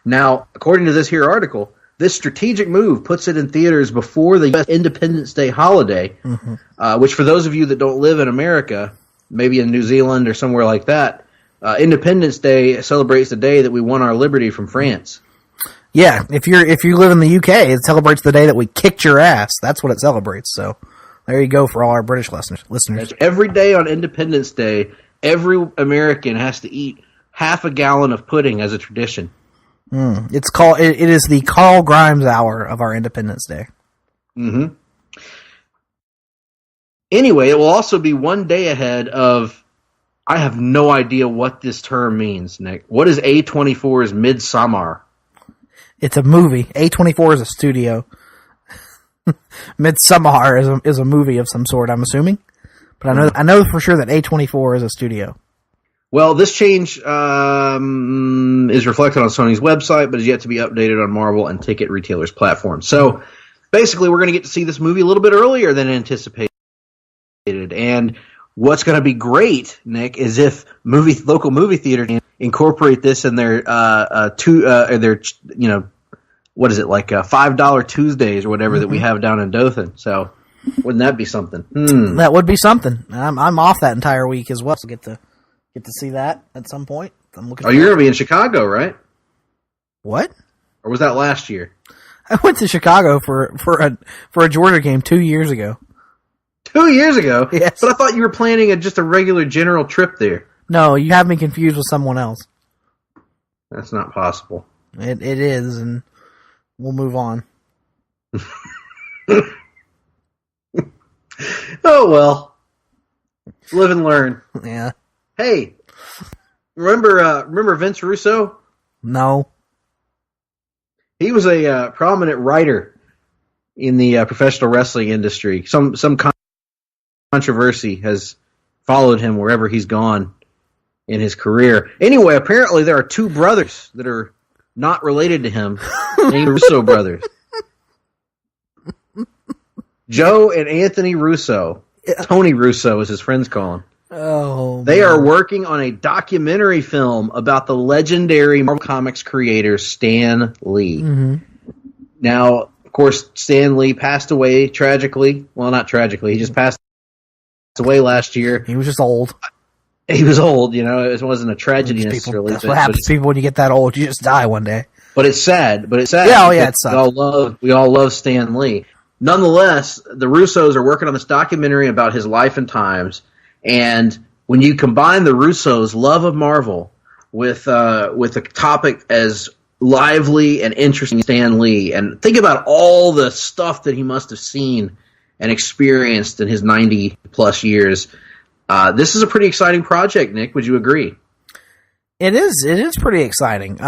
Now, according to this here article, this strategic move puts it in theaters before the U.S. Independence Day holiday, which for those of you that don't live in America, maybe in New Zealand or somewhere like that, Independence Day celebrates the day that we won our liberty from France. Yeah, if you live in the UK, it celebrates the day that we kicked your ass. That's what it celebrates. So there you go for all our British listeners. Every day on Independence Day, every American has to eat half a gallon of pudding as a tradition. It's called. It is the Carl Grimes hour of our Independence Day. Mm-hmm. Anyway, it will also be one day ahead of. I have no idea what this term means, Nick. What is A24's Midsommar? It's a movie. A24 is a studio. Midsommar is a movie of some sort, I'm assuming. But I know for sure that A24 is a studio. Well, this change is reflected on Sony's website, but is yet to be updated on Marvel and ticket retailers' platforms. So, basically, we're going to get to see this movie a little bit earlier than anticipated. And what's going to be great, Nick, is if local movie theaters incorporate this in their what is it, like $5 Tuesdays or whatever that we have down in Dothan. So, wouldn't that be something? That would be something. I'm off that entire week as well, so get to see that at some point. I'm looking. You're going to be in Chicago, right? What? Or was that last year? I went to Chicago for a Georgia game 2 years ago. 2 years ago? Yes. But I thought you were planning just a regular general trip there. No, you have me confused with someone else. That's not possible. It is, and we'll move on. Oh, well. Live and learn. Yeah. Hey, remember Vince Russo? No. He was a prominent writer in the professional wrestling industry. Some controversy has followed him wherever he's gone in his career. Anyway, apparently there are two brothers that are not related to him, named Russo brothers. Joe and Anthony Russo. Tony Russo, as his friends call him. Oh, they are working on a documentary film about the legendary Marvel Comics creator Stan Lee. Mm-hmm. Now, of course, Stan Lee passed away tragically. Well, not tragically. He just passed away last year. He was just old. He was old, it wasn't a tragedy necessarily. That's what happens to people when you get that old. You just die one day. But it's sad. Yeah, it sucks. We all love Stan Lee. Nonetheless, the Russos are working on this documentary about his life and times. And when you combine the Russos' love of Marvel with a topic as lively and interesting as Stan Lee, and think about all the stuff that he must have seen and experienced in his 90-plus years, this is a pretty exciting project, Nick. Would you agree? It is. It is pretty exciting.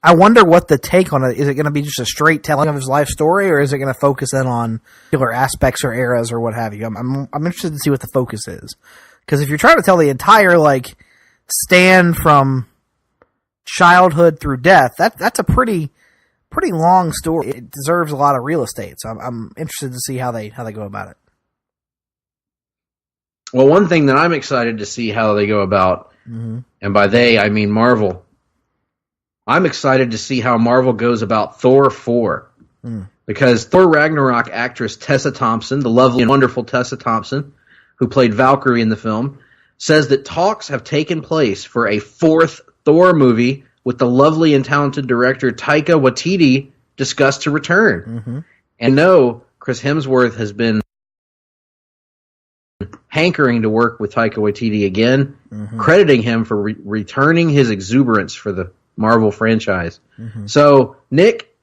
I wonder what the take on it is. It going to be just a straight telling of his life story, or is it going to focus in on particular aspects or eras or what have you? I'm interested to see what the focus is, because if you're trying to tell the entire Stan from childhood through death, that's a pretty long story. It deserves a lot of real estate, so I'm interested to see how they go about it. Well, one thing that I'm excited to see how they go about, and by they I mean Marvel. I'm excited to see how Marvel goes about Thor 4. Because Thor Ragnarok actress Tessa Thompson, the lovely and wonderful Tessa Thompson, who played Valkyrie in the film, says that talks have taken place for a fourth Thor movie with the lovely and talented director Taika Waititi discussed to return. And no, Chris Hemsworth has been hankering to work with Taika Waititi again, crediting him for returning his exuberance for the Marvel franchise. So, Nick,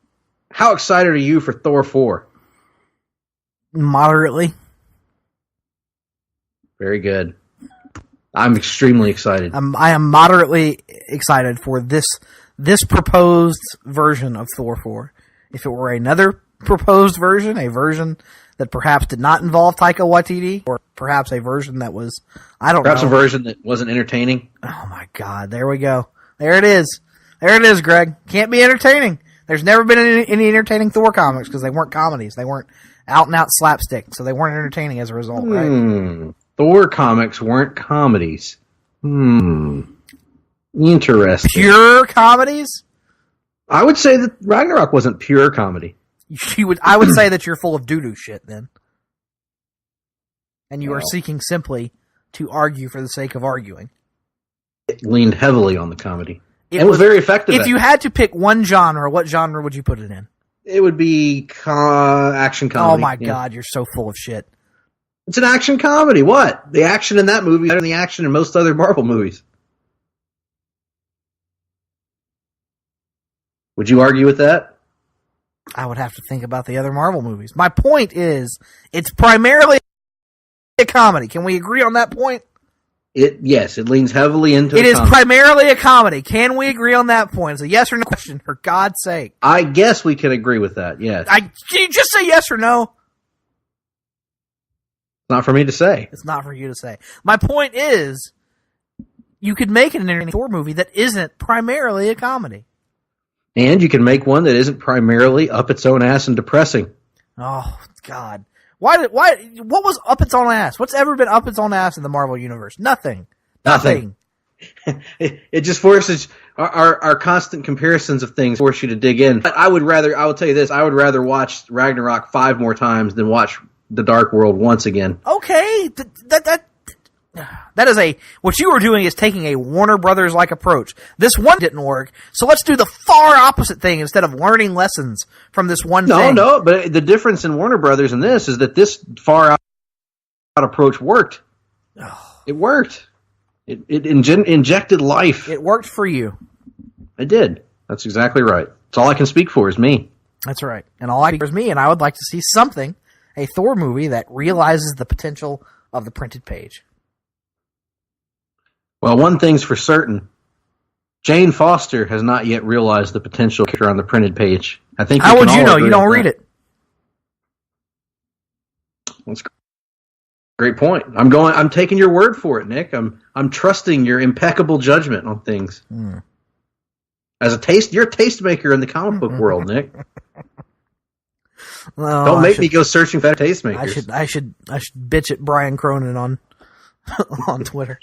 how excited are you for Thor 4? Moderately. Very good. I'm extremely excited. I am moderately excited for this proposed version of Thor 4. If it were another proposed version, a version that perhaps did not involve Taika Waititi, or perhaps a version that was, I don't know. Perhaps a version that wasn't entertaining. Oh my God, there we go. There it is. There it is, Greg. Can't be entertaining. There's never been any entertaining Thor comics because they weren't comedies. They weren't out and out slapstick, so they weren't entertaining as a result, right? Thor comics weren't comedies. Interesting. Pure comedies? I would say that Ragnarok wasn't pure comedy. I would say that you're full of doo-doo shit then. And you are seeking simply to argue for the sake of arguing. It leaned heavily on the comedy. It was very effective. If you had to pick one genre, what genre would you put it in? It would be action comedy. Oh my God, you're so full of shit. It's an action comedy. What? The action in that movie is better than the action in most other Marvel movies. Would you argue with that? I would have to think about the other Marvel movies. My point is, it's primarily a comedy. Can we agree on that point? Yes, it leans heavily into it is primarily a comedy. Can we agree on that point? It's a yes or no question, for God's sake. I guess we can agree with that, yes. Can you just say yes or no? Not for me to say. It's not for you to say. My point is, you could make an entertaining Thor movie that isn't primarily a comedy. And you can make one that isn't primarily up its own ass and depressing. Oh, God. What was up its own ass? What's ever been up its own ass in the Marvel Universe? Nothing. It just forces our constant comparisons of things force you to dig in. But I will tell you this, I would rather watch Ragnarok 5 more times than watch The Dark World once again. Okay. That is what you were doing is taking a Warner Brothers-like approach. This one didn't work, so let's do the far opposite thing instead of learning lessons from this one thing. No, but the difference in Warner Brothers and this is that this far out approach worked. It worked. It injected life. It worked for you. It did. That's exactly right. That's all I can speak for is me. That's right. And all I can speak for is me, and I would like to see something, a Thor movie that realizes the potential of the printed page. Well, one thing's for certain. Jane Foster has not yet realized the potential character on the printed page. I think. How would you know? You don't read it. That's a great point. I'm taking your word for it, Nick. I'm trusting your impeccable judgment on things. You're a tastemaker in the comic book world, Nick. No, don't make me go searching for tastemakers. I should bitch at Brian Cronin on Twitter.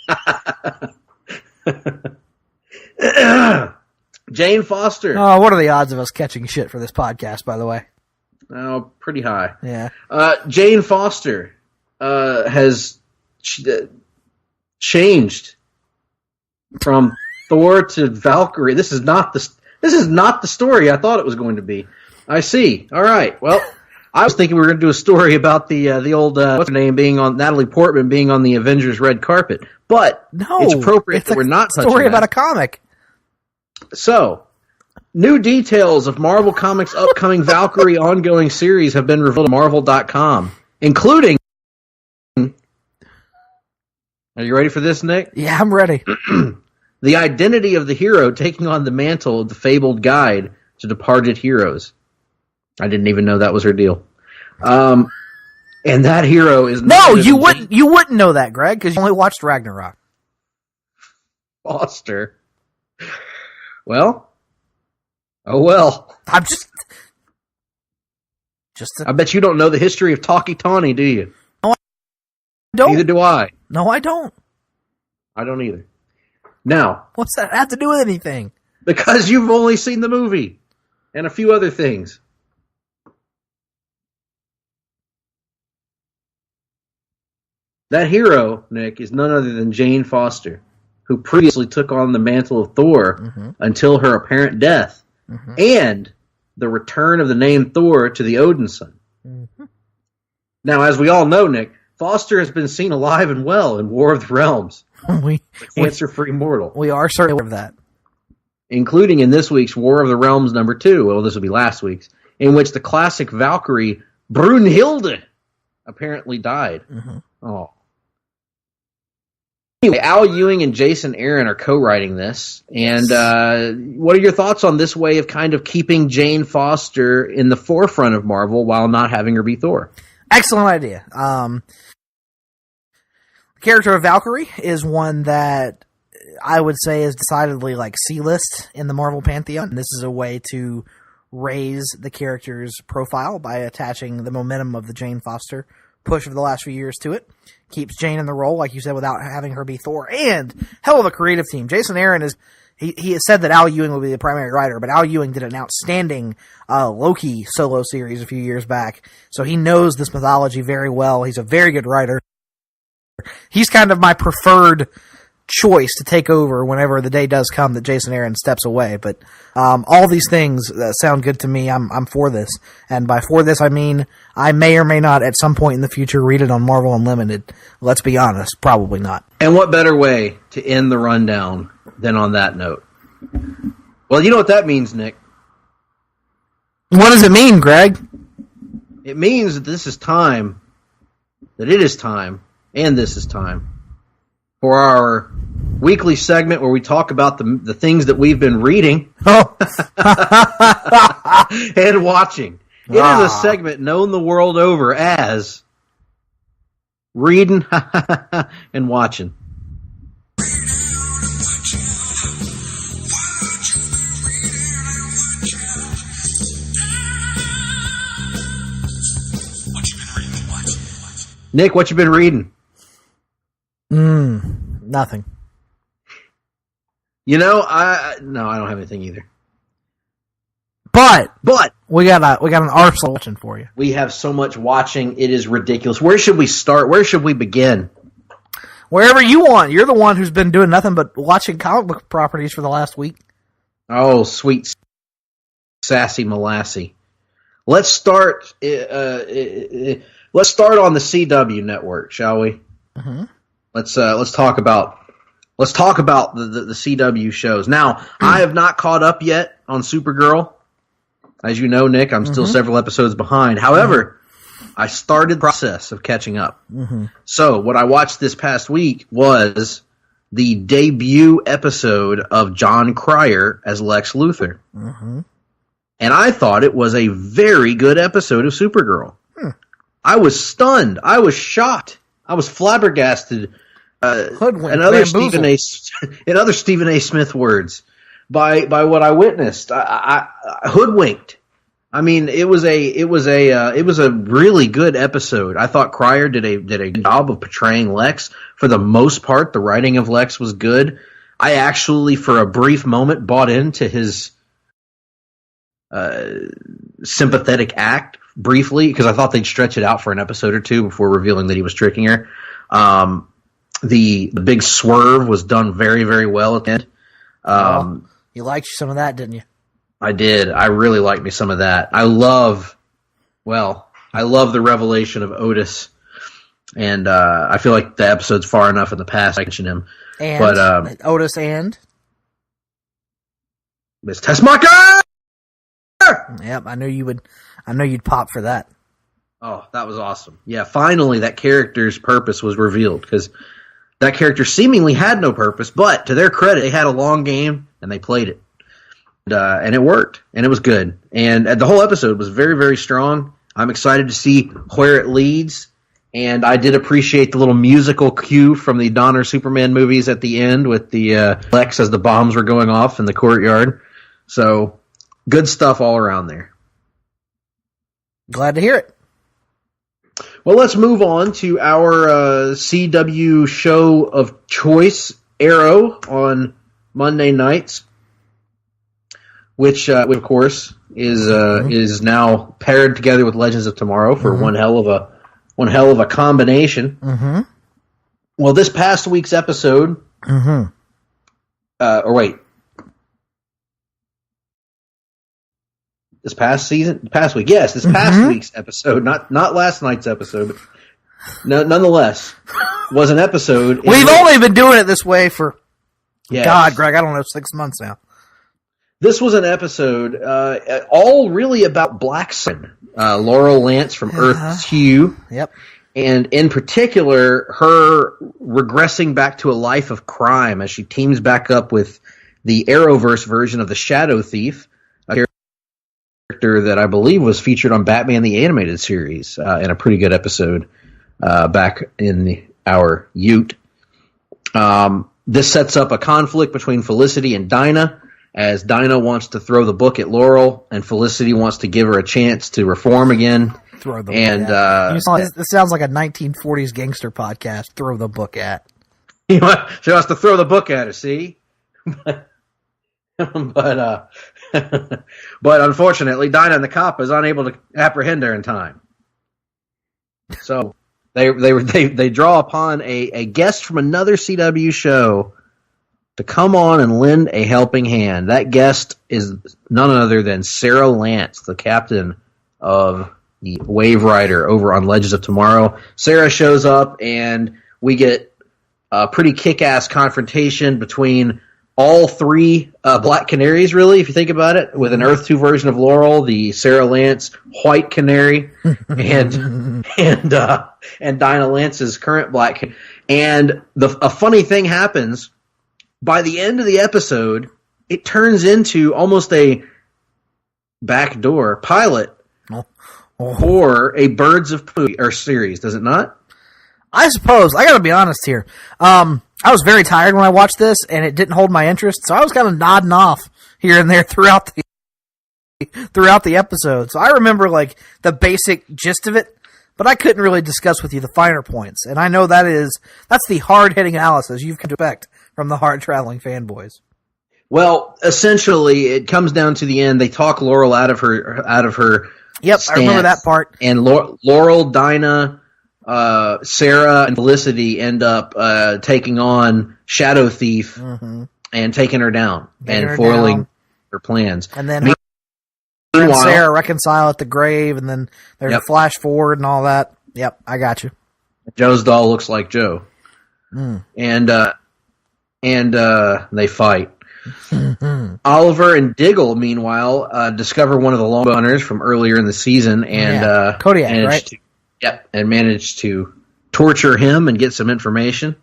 Jane Foster. Oh, what are the odds of us catching shit for this podcast, by the way? Oh, pretty high. Yeah. Jane Foster has changed from Thor to Valkyrie. This is not the story I thought it was going to be. I see. All right. Well, I was thinking we were going to do a story about the old what's her name being on Natalie Portman being on the Avengers red carpet, but no, it's appropriate that we're not touching story that. About a comic. So, new details of Marvel Comics' upcoming Valkyrie ongoing series have been revealed on Marvel.com, including. Are you ready for this, Nick? Yeah, I'm ready. The identity of the hero taking on the mantle of the fabled guide to departed heroes. I didn't even know that was her deal. And that hero is you wouldn't know that, Greg, because you only watched Ragnarok. Foster. Well. Oh well. I'm I bet you don't know the history of Talkie Tawny, do you? No, I don't. Neither do I. No, I don't. I don't either. Now. What's that have to do with anything? Because you've only seen the movie. And a few other things. That hero, Nick, is none other than Jane Foster, who previously took on the mantle of Thor until her apparent death, and the return of the name Thor to the Odin son. Now, as we all know, Nick, Foster has been seen alive and well in War of the Realms, the cancer-free mortal. We are certainly aware of that. Including in this week's War of the Realms #2, well, this will be last week's, in which the classic Valkyrie, Brunhilde, apparently died. Oh. Anyway, Al Ewing and Jason Aaron are co-writing this, and what are your thoughts on this way of kind of keeping Jane Foster in the forefront of Marvel while not having her be Thor? Excellent idea. The character of Valkyrie is one that I would say is decidedly like C-list in the Marvel pantheon. This is a way to raise the character's profile by attaching the momentum of the Jane Foster push of the last few years to it. Keeps Jane in the role, like you said, without having her be Thor. And hell of a creative team. Jason Aaron is, he has said that Al Ewing will be the primary writer, but Al Ewing did an outstanding Loki solo series a few years back. So he knows this mythology very well. He's a very good writer. He's kind of my preferred choice to take over whenever the day does come that Jason Aaron steps away. But all these things sound good to me. I'm for this. And by for this, I mean I may or may not at some point in the future read it on Marvel Unlimited. Let's be honest, probably not. And what better way to end the rundown than on that note? Well, you know what that means, Nick. What does it mean, Greg? It means that this is time, and this is time for our weekly segment where we talk about the things that we've been reading and watching. It is a segment known the world over as Reading and Watching. Nick, what you been reading? Nothing. You know, I don't have anything either. But we got an arsenal watching for you. We have so much watching, it is ridiculous. Where should we start? Where should we begin? Wherever you want. You're the one who's been doing nothing but watching comic book properties for the last week. Oh, sweet sassy molassy. Let's start. Let's start on the CW network, shall we? Mm-hmm. Let's talk about the CW shows. Now, I have not caught up yet on Supergirl. As you know, Nick, I'm still several episodes behind. However, I started the process of catching up. Mm-hmm. So what I watched this past week was the debut episode of John Cryer as Lex Luthor. Mm-hmm. And I thought it was a very good episode of Supergirl. I was stunned. I was shocked. I was flabbergasted. In other Stephen A. Smith words, by what I witnessed, I hoodwinked. I mean, it was a really good episode. I thought Cryer did a good job of portraying Lex. For the most part, the writing of Lex was good. I actually, for a brief moment, bought into his sympathetic act briefly because I thought they'd stretch it out for an episode or two before revealing that he was tricking her. The big swerve was done very, very well at the end. You liked some of that, didn't you? I did. I really liked me some of that. I love the revelation of Otis, and I feel like the episode's far enough in the past I mention him. And but Otis and Miss Tessmacher. Yep, I knew you'd pop for that. Oh, that was awesome. Yeah, finally that character's purpose was revealed, because that character seemingly had no purpose, but to their credit, they had a long game, and they played it. And it worked, and it was good. And the whole episode was very, very strong. I'm excited to see where it leads, and I did appreciate the little musical cue from the Donner Superman movies at the end with the Lex as the bombs were going off in the courtyard. So, good stuff all around there. Glad to hear it. Well, let's move on to our CW show of choice, Arrow, on Monday nights, which of course is now paired together with Legends of Tomorrow for one hell of a combination. Mm-hmm. Well, this past week's episode, this past week's episode, not last night's episode, but nonetheless, was an episode. We've only been doing it this way for, God, Greg, I don't know, 6 months now. This was an episode all really about Black Sun, Laurel Lance from Earth 2. Yep. And in particular, her regressing back to a life of crime as she teams back up with the Arrowverse version of the Shadow Thief, a character that I believe was featured on Batman the Animated Series in a pretty good episode back in our Ute. This sets up a conflict between Felicity and Dinah, as Dinah wants to throw the book at Laurel, and Felicity wants to give her a chance to reform again. Throw the book at. This sounds like a 1940s gangster podcast. Throw the book at. She wants to throw the book at her, see? But unfortunately, Dinah and the cop is unable to apprehend her in time. So they draw upon a guest from another CW show to come on and lend a helping hand. That guest is none other than Sarah Lance, the captain of the Wave Rider over on Legends of Tomorrow. Sarah shows up, and we get a pretty kick-ass confrontation between all three Black Canaries, really, if you think about it, with an Earth 2 version of Laurel, the Sarah Lance White Canary, and Dinah Lance's current Black. And a funny thing happens. By the end of the episode, it turns into almost a backdoor pilot for a Birds of Prey series, does it not? I suppose. I gotta be honest here. I was very tired when I watched this, and it didn't hold my interest, so I was kind of nodding off here and there throughout the episode. So I remember like the basic gist of it, but I couldn't really discuss with you the finer points. And I know that's the hard-hitting analysis you've come to expect from the Hard-Traveling Fanboys. Well, essentially, it comes down to the end. They talk Laurel out of her. Yep, stance, I remember that part. And Laurel, Dinah, Sarah, and Felicity end up taking on Shadow Thief and taking her down and foiling her plans. And then her and Sarah reconcile at the grave, and then there's a flash forward and all that. Yep, I got you. Joe's doll looks like Joe. And they fight. Oliver and Diggle, meanwhile, discover one of the Longbowners from earlier in the season, and Kodiak, right? Managed to torture him and get some information.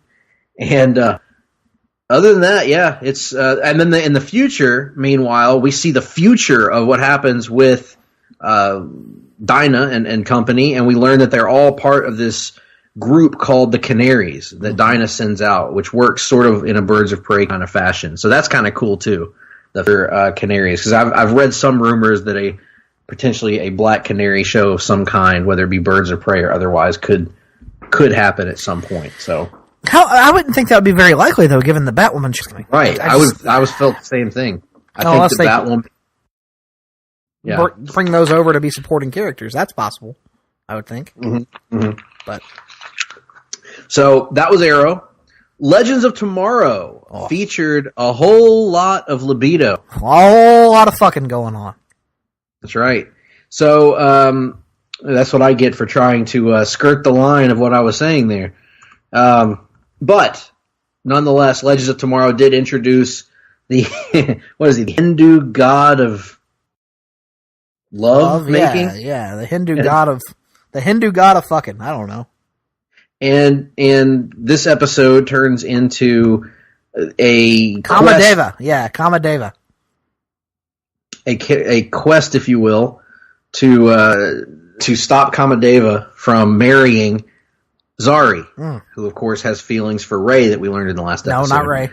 And other than that, it's and then in the future, meanwhile, we see the future of what happens with Dinah and company, and we learn that they're all part of this group called the Canaries that Dinah sends out, which works sort of in a Birds of Prey kind of fashion. So that's kind of cool too, the Canaries, because I've read some rumors that potentially a Black Canary show of some kind, whether it be Birds of Prey or otherwise, could happen at some point. So I wouldn't think that would be very likely though, given the Batwoman she's coming. Right, I was felt the same thing. I think the Batwoman. Yeah, bring those over to be supporting characters. That's possible, I would think. But. So that was Arrow. Legends of Tomorrow featured a whole lot of libido. A whole lot of fucking going on. That's right. So that's what I get for trying to skirt the line of what I was saying there. But nonetheless, Legends of Tomorrow did introduce the the Hindu god of love making. Yeah, the Hindu god of fucking. I don't know. And this episode turns into a Kamadeva. Yeah, Kamadeva. A quest, if you will, to stop Kamadeva from marrying Zari, who of course has feelings for Ray that we learned in the last episode. No, not Ray.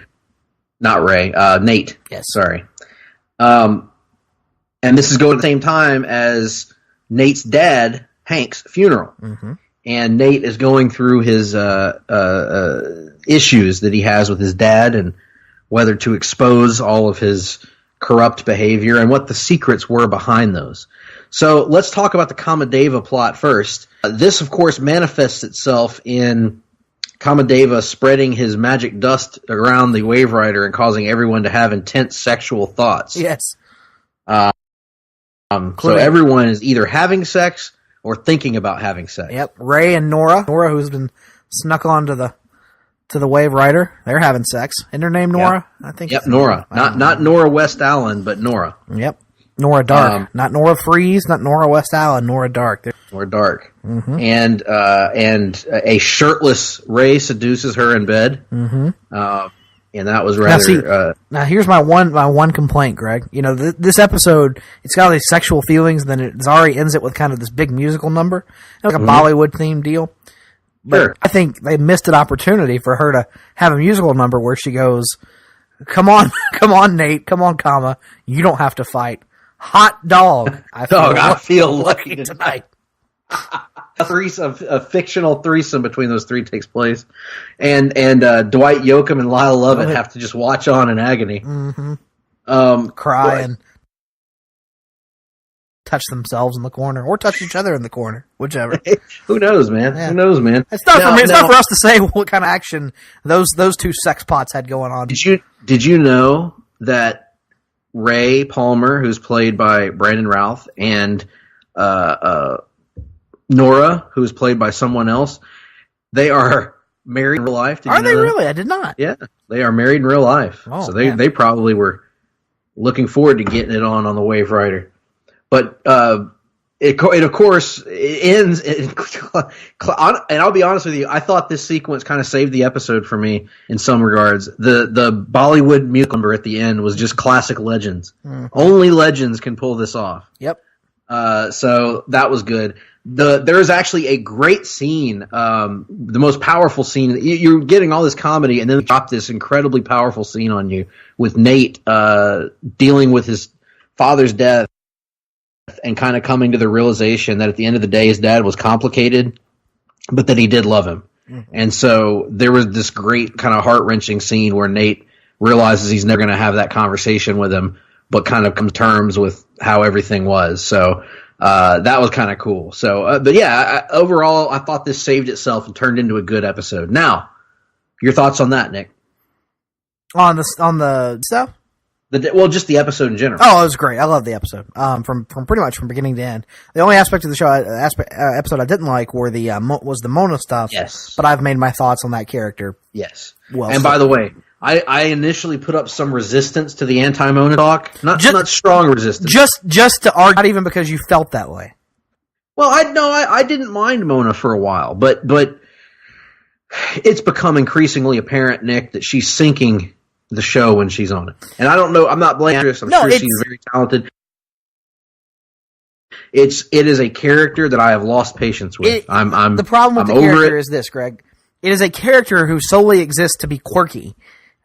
Not Ray. Nate. Yes. Sorry. And this is going at the same time as Nate's dad, Hank's funeral. And Nate is going through his issues that he has with his dad and whether to expose all of his corrupt behavior and what the secrets were behind those. So let's talk about the Kamadeva plot first. This, of course, manifests itself in Kamadeva spreading his magic dust around the Wave Rider and causing everyone to have intense sexual thoughts. Yes. So everyone is either having sex or thinking about having sex. Yep. Ray and Nora, who's been snuck onto the Wave Rider, they're having sex. Isn't her name Nora? Yep. I think. Yep, Nora. Not Nora West Allen, but Nora. Yep. Nora Dark. Not Nora Freeze, not Nora West Allen, Nora Dark. More dark. And a shirtless Ray seduces her in bed. And that was rather. Now here's my one complaint, Greg. You know, this episode, it's got all these sexual feelings, and then it already ends it with kind of this big musical number, like a Bollywood themed deal. But Sure. I think they missed an opportunity for her to have a musical number where she goes, "Come on, come on, Nate, come on, comma, you don't have to fight. Hot dog, I feel lucky tonight." A fictional threesome between those three takes place, and Dwight Yoakam and Lyle Lovett have to just watch on in agony, cry and touch themselves in the corner, or touch each other in the corner, whichever. Who knows, man? Yeah. Who knows, man? It's not for me. It's not for us to say what kind of action those two sex pots had going on. Did you know that Ray Palmer, who's played by Brandon Routh, and Nora, who's played by someone else, they are married in real life? Are they really? I did not. Yeah, they are married in real life. Oh, so man. they probably were looking forward to getting it on the Wave Rider. But it of course it ends. And I'll be honest with you, I thought this sequence kind of saved the episode for me in some regards. The Bollywood music number at the end was just classic Legends. Only Legends can pull this off. Yep. So that was good. There is actually a great scene, the most powerful scene. You're getting all this comedy, and then they drop this incredibly powerful scene on you with Nate dealing with his father's death and kind of coming to the realization that at the end of the day, his dad was complicated, but that he did love him. And so there was this great kind of heart-wrenching scene where Nate realizes he's never going to have that conversation with him, but kind of come to terms with how everything was. So that was kind of cool. So, but yeah, overall, I thought this saved itself and turned into a good episode. Now, your thoughts on that, Nick? On the stuff? Just the episode in general. Oh, it was great. I love the episode. From pretty much from beginning to end. The only aspect of the show, episode I didn't like was the Mona stuff. Yes. But I've made my thoughts on that character. Yes. Well, and by the way, I initially put up some resistance to the anti-Mona talk. Not strong resistance. Just to argue, not even because you felt that way. Well, I didn't mind Mona for a while, but it's become increasingly apparent, Nick, that she's sinking the show when she's on it. And I don't know, I'm not blaming her. I'm sure she's very talented. It is a character that I have lost patience with. The problem with the character is this, Greg. It is a character who solely exists to be quirky.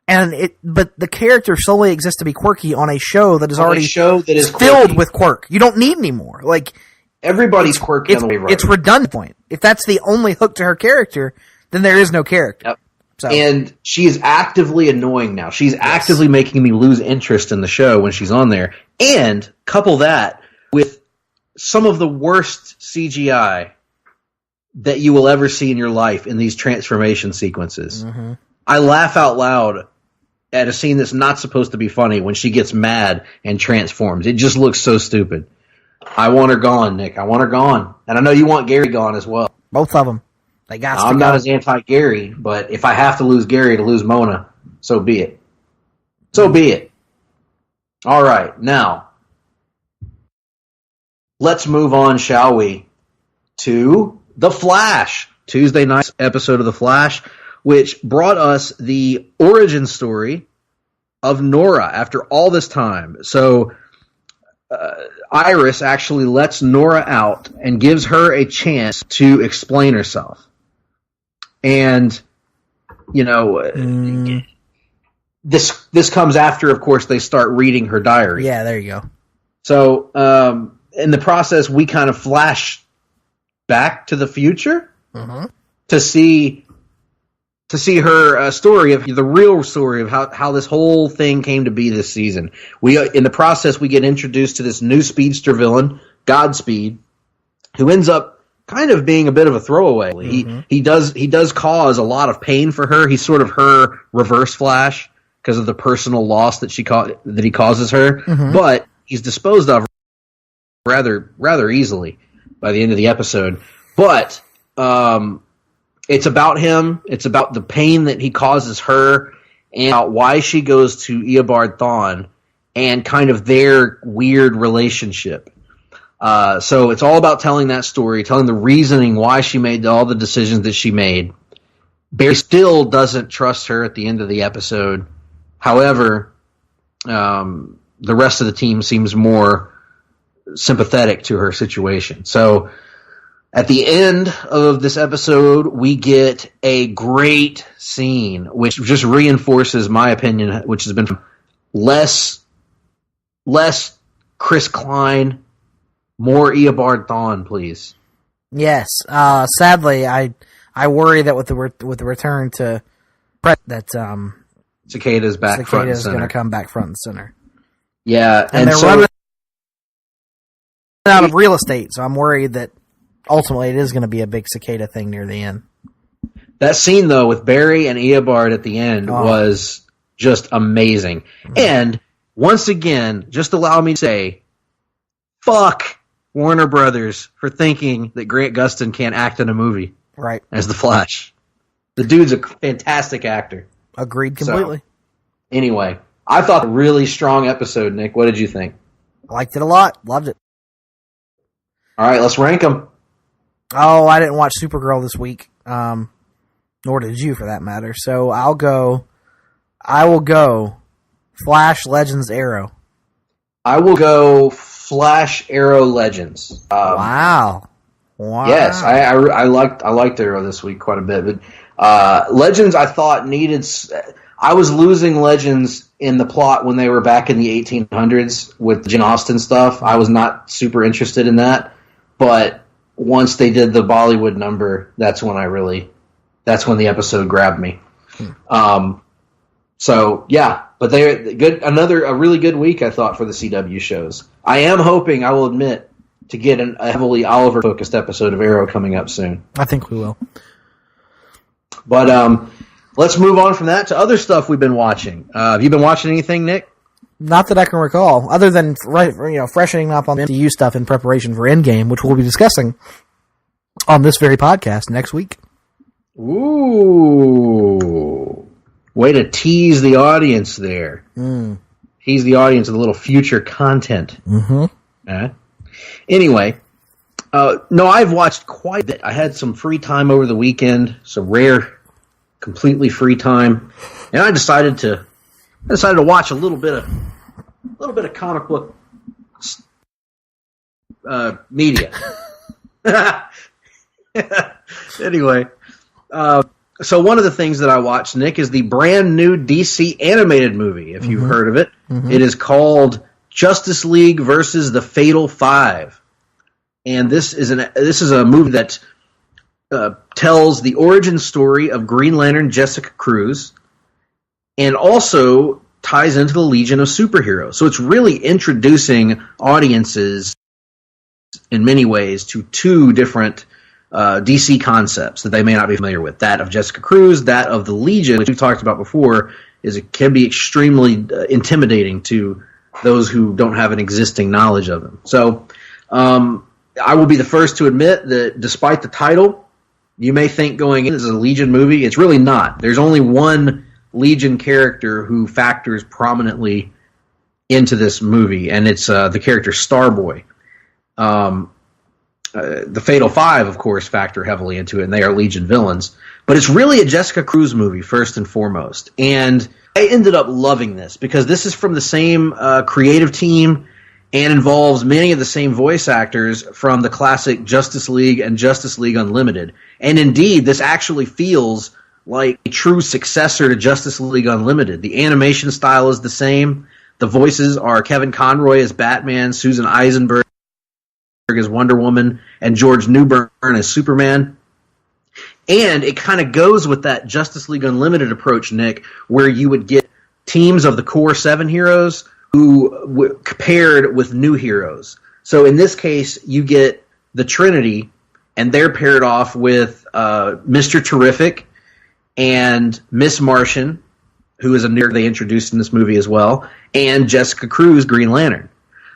But the character solely exists to be quirky on a show that is already filled with quirk. You don't need any more. Like, everybody's quirky on the Wave Rider. It's redundant point. If that's the only hook to her character, then there is no character. Yep. So. And she is actively annoying now. She's actively making me lose interest in the show when she's on there. And couple that with some of the worst CGI that you will ever see in your life in these transformation sequences. I laugh out loud at a scene that's not supposed to be funny when she gets mad and transforms. It just looks so stupid. I want her gone, Nick. I want her gone. And I know you want Gary gone as well. Both of them. They got I'm not as anti-Gary, but if I have to lose Gary to lose Mona, so be it. So be it. All right, now, let's move on, shall we, to The Flash. Tuesday night's episode of The Flash, which brought us the origin story of Nora after all this time. So Iris actually lets Nora out and gives her a chance to explain herself. And, you know, this comes after, of course, they start reading her diary. Yeah, there you go. So in the process, we kind of flash back to the future to see her story, of the real story of how this whole thing came to be this season. In the process, we get introduced to this new speedster villain, Godspeed, who ends up kind of being a bit of a throwaway. He does cause a lot of pain for her. He's sort of her reverse Flash because of the personal loss that he causes her. But he's disposed of rather easily by the end of the episode. But it's about him. It's about the pain that he causes her and about why she goes to Eobard Thawne and kind of their weird relationship. So it's all about telling that story, telling the reasoning why she made all the decisions that she made. Barry still doesn't trust her at the end of the episode. However, the rest of the team seems more sympathetic to her situation. So at the end of this episode, we get a great scene, which just reinforces my opinion, which has been less Chris Klein, more Eobard Thawne, please. Yes. Sadly, I worry that with the return to that Cicada's back front and Cicada's center. going to come back front and center. Yeah, And they're running out of real estate, so I'm worried that ultimately it is going to be a big Cicada thing near the end. that scene though with Barry and Eobard at the end was just amazing. And once again, just allow me to say, fuck Warner Brothers for thinking that Grant Gustin can't act in a movie Right. as the Flash. The dude's a fantastic actor. Agreed completely. So, anyway, I thought a really strong episode, Nick. What did you think? Liked it a lot. Loved it. All right, let's rank them. Oh, I didn't watch Supergirl this week. Nor did you, for that matter. So I will go Flash, Legends, Arrow. I will go Flash, Arrow, Legends. Wow. Yes, I liked Arrow this week quite a bit, but Legends I thought needed. I was losing Legends in the plot when they were back in the 1800s with Jane Austen stuff. I was not super interested in that, but once they did the Bollywood number, that's when the episode grabbed me. So yeah, but they're good. A really good week, I thought, for the CW shows. I am hoping, I will admit, to get a heavily Oliver-focused episode of Arrow coming up soon. I think we will. But let's move on from that to other stuff we've been watching. Have you been watching anything, Nick? Not that I can recall, other than freshening up on the MCU stuff in preparation for Endgame, which we'll be discussing on this very podcast next week. Ooh. Way to tease the audience there. Tease the audience with a little future content. Mm-hmm. Anyway, no, I've watched quite a bit. I had some free time over the weekend, some rare, completely free time, and I decided to watch a little bit of comic book media. Anyway, so one of the things that I watched, Nick, is the brand new DC animated movie. If you've heard of it, it is called Justice League versus the Fatal Five, and this is a movie that tells the origin story of Green Lantern Jessica Cruz, and also ties into the Legion of Superheroes. So it's really introducing audiences in many ways to two different DC concepts that they may not be familiar with. That of Jessica Cruz, that of the Legion, which we've talked about before, can be extremely intimidating to those who don't have an existing knowledge of them. So I will be the first to admit that despite the title, you may think going in this is a Legion movie. It's really not. There's only one Legion character who factors prominently into this movie, and it's the character Starboy. The Fatal Five, of course, factor heavily into it, and they are Legion villains. But it's really a Jessica Cruz movie, first and foremost. And I ended up loving this because this is from the same creative team and involves many of the same voice actors from the classic Justice League and Justice League Unlimited. And indeed, this actually feels like a true successor to Justice League Unlimited. The animation style is the same. The voices are Kevin Conroy as Batman, Susan Eisenberg as Wonder Woman, and George Newbern as Superman. And it kind of goes with that Justice League Unlimited approach, Nick, where you would get teams of the core 7 heroes who paired with new heroes. So in this case, you get the Trinity, and they're paired off with Mr. Terrific and Miss Martian, who is a new they introduced in this movie as well, and Jessica Cruz, Green Lantern.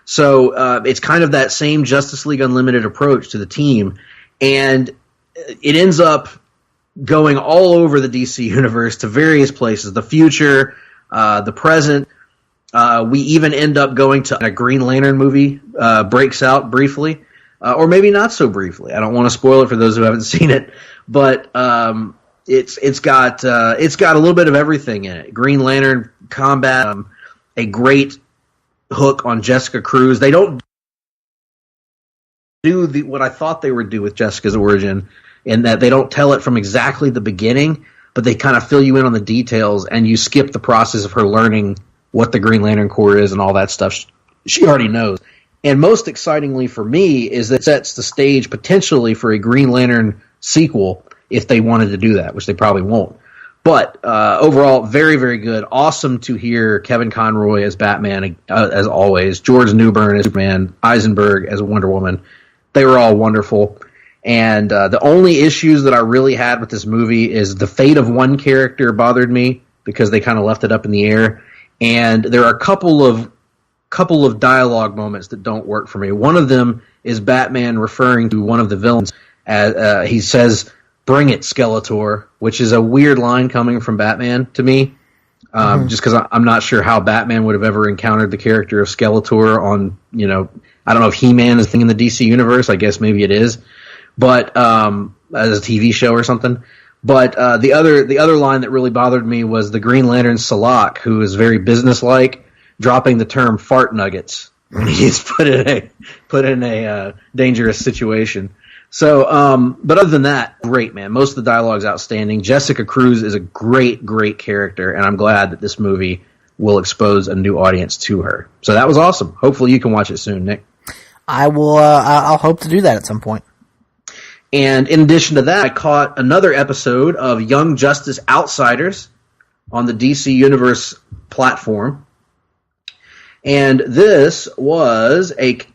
So it's kind of that same Justice League Unlimited approach to the team, and it ends up going all over the DC universe to various places, the future, the present, We even end up going to a Green Lantern movie, breaks out briefly, or maybe not so briefly. I don't want to spoil it for those who haven't seen it, but it's got a little bit of everything in it. Green Lantern combat, a great hook on Jessica Cruz. They don't do what I thought they would do with Jessica's origin, in that they don't tell it from exactly the beginning, but they kind of fill you in on the details, and you skip the process of her learning what the Green Lantern Corps is and all that stuff. She already knows. And most excitingly for me is that it sets the stage potentially for a Green Lantern sequel if they wanted to do that, which they probably won't. But overall, very, very good. Awesome to hear Kevin Conroy as Batman, as always. George Newbern as Superman. Eisenberg as Wonder Woman. They were all wonderful. And the only issues that I really had with this movie is the fate of one character bothered me because they kind of left it up in the air. And there are a couple of dialogue moments that don't work for me. One of them is Batman referring to one of the villains as he says, "Bring it, Skeletor," which is a weird line coming from Batman to me. Just because I'm not sure how Batman would have ever encountered the character of Skeletor on, I don't know if He-Man is a thing in the DC universe. I guess maybe it is, but as a TV show or something. But the other line that really bothered me was the Green Lantern Salak, who is very businesslike, dropping the term "fart nuggets" when he's put in a dangerous situation. So, but other than that, great, man. Most of the dialogue's outstanding. Jessica Cruz is a great, great character, and I'm glad that this movie will expose a new audience to her. So that was awesome. Hopefully you can watch it soon, Nick. I will. I'll hope to do that at some point. And in addition to that, I caught another episode of Young Justice Outsiders on the DC Universe platform. And this was an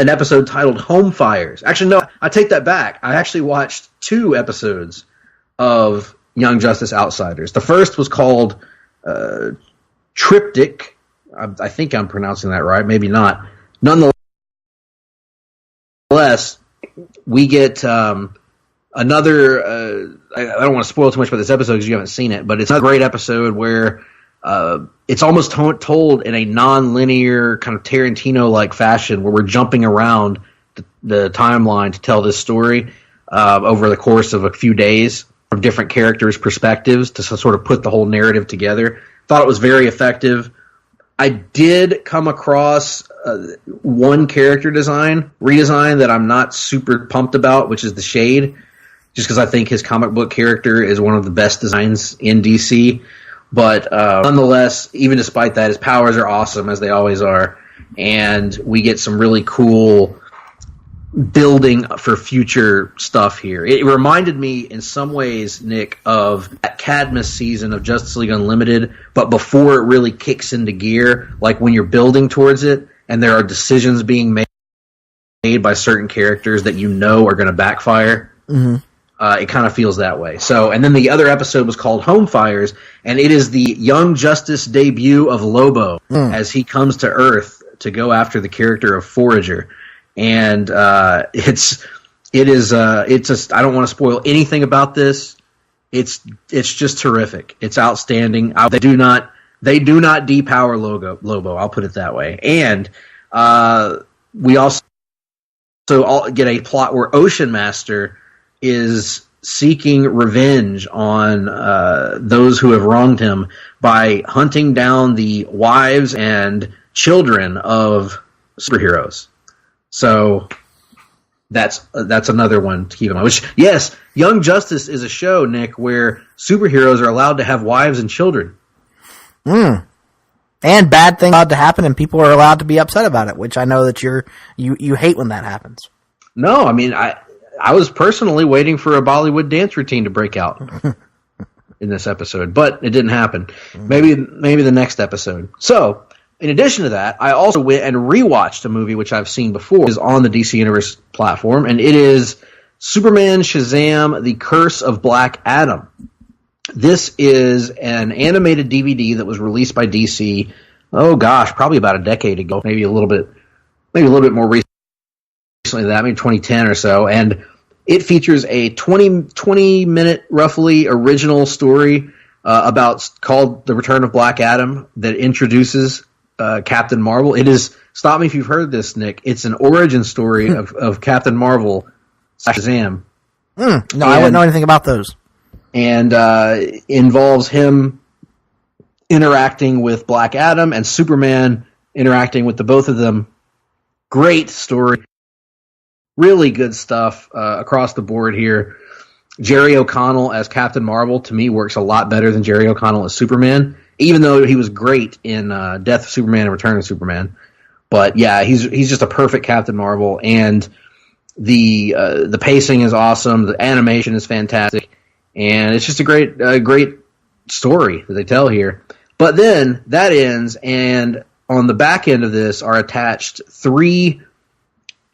episode titled Home Fires. Actually, no, I take that back. I actually watched 2 episodes of Young Justice Outsiders. The first was called Triptych. I think I'm pronouncing that right. Maybe not. Nonetheless, we get another... I don't want to spoil too much about this episode because you haven't seen it, but it's a great episode where it's almost told in a non-linear kind of Tarantino-like fashion where we're jumping around the timeline to tell this story over the course of a few days from different characters' perspectives to sort of put the whole narrative together. Thought it was very effective. I did come across one character redesign that I'm not super pumped about, which is the Shade, just because I think his comic book character is one of the best designs in DC. But nonetheless, even despite that, his powers are awesome, as they always are, and we get some really cool building for future stuff here. It reminded me in some ways, Nick, of that Cadmus season of Justice League Unlimited, but before it really kicks into gear, like when you're building towards it, and there are decisions being made by certain characters that you know are going to backfire. Mm-hmm. It kind of feels that way. So, and then the other episode was called Home Fires, and it is the Young Justice debut of Lobo as he comes to Earth to go after the character of Forager. And it's just, I don't want to spoil anything about this. It's just terrific. It's outstanding. They do not depower Lobo. I'll put it that way. And we also get a plot where Ocean Master is seeking revenge on those who have wronged him by hunting down the wives and children of superheroes. So that's another one to keep in mind. Which, yes, Young Justice is a show, Nick, where superheroes are allowed to have wives and children. And bad things are allowed to happen, and people are allowed to be upset about it, which I know that you hate when that happens. No, I mean, I was personally waiting for a Bollywood dance routine to break out in this episode, but it didn't happen. Maybe the next episode. So, in addition to that, I also went and rewatched a movie which I've seen before. It is on the DC Universe platform, and it is Superman SHAZAM: The Curse of Black Adam. This is an animated DVD that was released by DC, probably about a decade ago, maybe a little bit more recently than that, maybe 2010 or so, and it features a 20-minute, roughly, original story called The Return of Black Adam that introduces Captain Marvel. It is, stop me if you've heard this, Nick. It's an origin story of Captain Marvel / SHAZAM. No, I wouldn't know anything about those. And involves him interacting with Black Adam and Superman interacting with the both of them. Great story. Really good stuff across the board here. Jerry O'Connell as Captain Marvel, to me, works a lot better than Jerry O'Connell as Superman, even though he was great in Death of Superman and Return of Superman. But yeah, he's just a perfect Captain Marvel, and the pacing is awesome. The animation is fantastic, and it's just a great story that they tell here. But then that ends, and on the back end of this are attached 3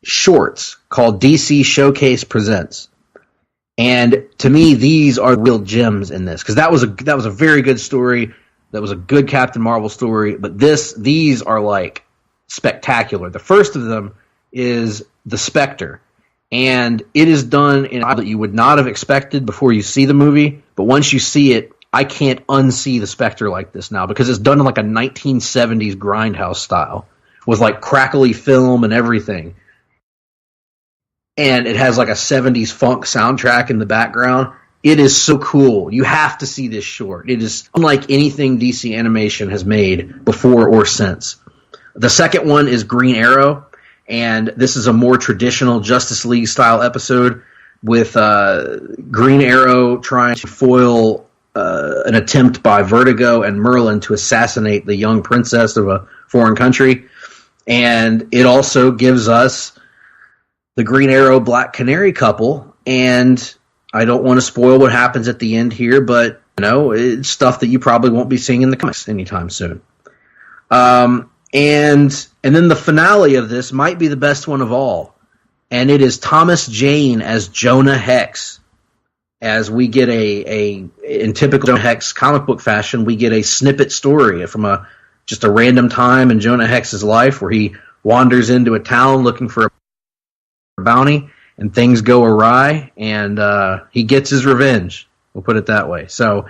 shorts called DC Showcase Presents. And to me, these are real gems in this, because that was a very good story. That was a good Captain Marvel story. But these are like spectacular. The first of them is the Spectre, and it is done in a style that you would not have expected before you see the movie. But once you see it, I can't unsee the Spectre like this now, because it's done in like a 1970s grindhouse style with like crackly film and everything. And it has like a 70s funk soundtrack in the background. It is so cool. You have to see this short. It is unlike anything DC Animation has made before or since. The second one is Green Arrow, and this is a more traditional Justice League style episode with Green Arrow trying to foil an attempt by Vertigo and Merlin to assassinate the young princess of a foreign country. And it also gives us the Green Arrow Black Canary couple, and I don't want to spoil what happens at the end here, but it's stuff that you probably won't be seeing in the comics anytime soon. And then the finale of this might be the best one of all, and it is Thomas Jane as Jonah Hex. As we get in typical Jonah Hex comic book fashion, we get a snippet story from just a random time in Jonah Hex's life where he wanders into a town looking for a bounty, and things go awry, and he gets his revenge. We'll put it that way. So